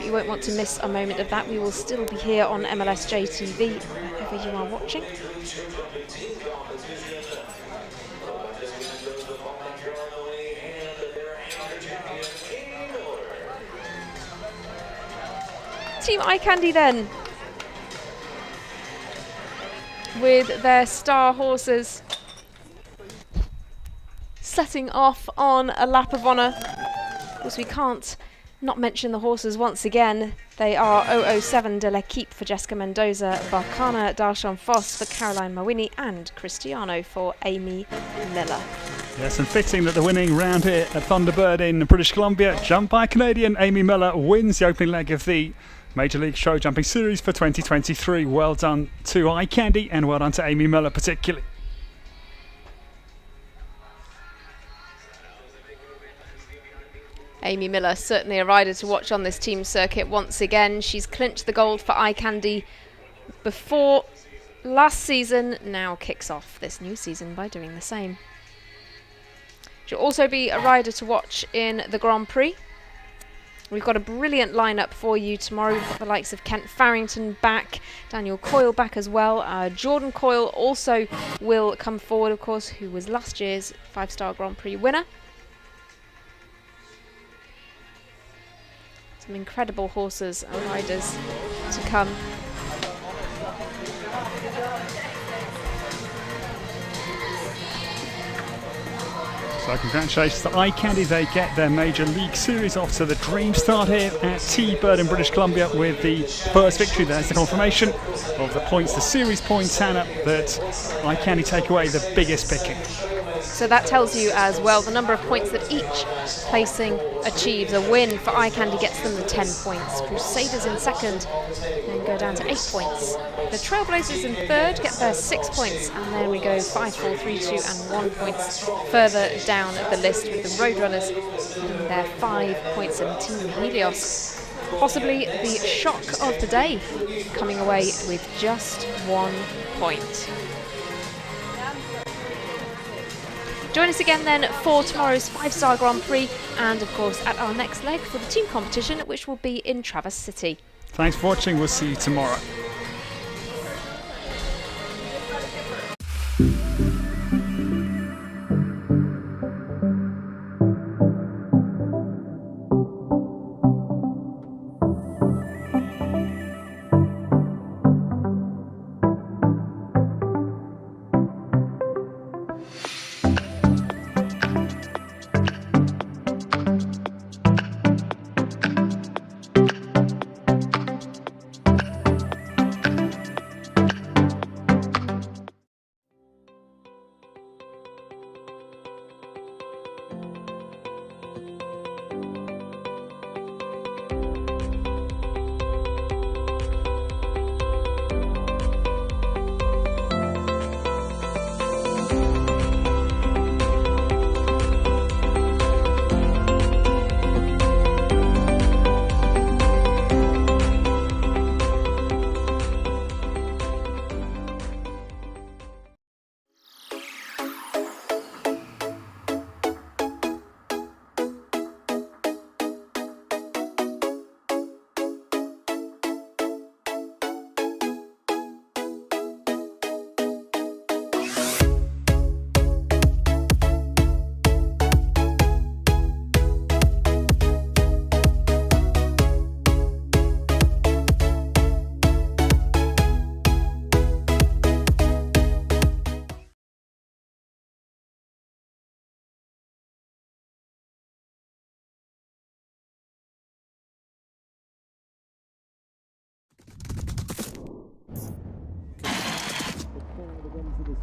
You won't want to miss a moment of that. We will still be here on MLSJ TV wherever you are watching. Team Eye Candy then, with their star horses setting off on a lap of honour. Of course, we can't not mention the horses once again. They are 007 de l'Equipe for Jessica Mendoza, Barcana d'Archon Foss for Caroline Mawini, and Cristiano for Amy Miller. Yes, and fitting that the winning round here at Thunderbird in British Columbia, jumped by Canadian Amy Miller, wins the opening leg of the Major League Show Jumping Series for 2023. Well done to Eye Candy, and well done to Amy Miller particularly. Amy Miller, certainly a rider to watch on this team circuit once again. She's clinched the gold for Eye Candy before last season, now kicks off this new season by doing the same. She'll also be a rider to watch in the Grand Prix. We've got a brilliant lineup for you tomorrow. We've got the likes of Kent Farrington back, Daniel Coyle back as well. Jordan Coyle also will come forward, of course, who was last year's 5-Star Grand Prix winner. Some incredible horses and riders to come. So congratulations to Eye Candy. They get their Major League Series off to the dream start here at T-Bird in British Columbia with the first victory. There's the confirmation of the points, the series points, Hannah, that Eye Candy take away the biggest picking. So that tells you as well the number of points that each placing achieves. A win for Eye Candy gets them the 10 points. Crusaders in second then go down to 8 points. The Trailblazers in third get their 6 points, and then we go 5, 4, 3, 2 and 1 points further down the list with the Roadrunners getting their 5 points, and Team Helios possibly the shock of the day, coming away with just 1 point. Join us again then for tomorrow's 5-Star Grand Prix, and of course at our next leg for the team competition, which will be in Traverse City. Thanks for watching. We'll see you tomorrow.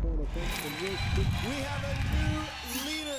We have a new leader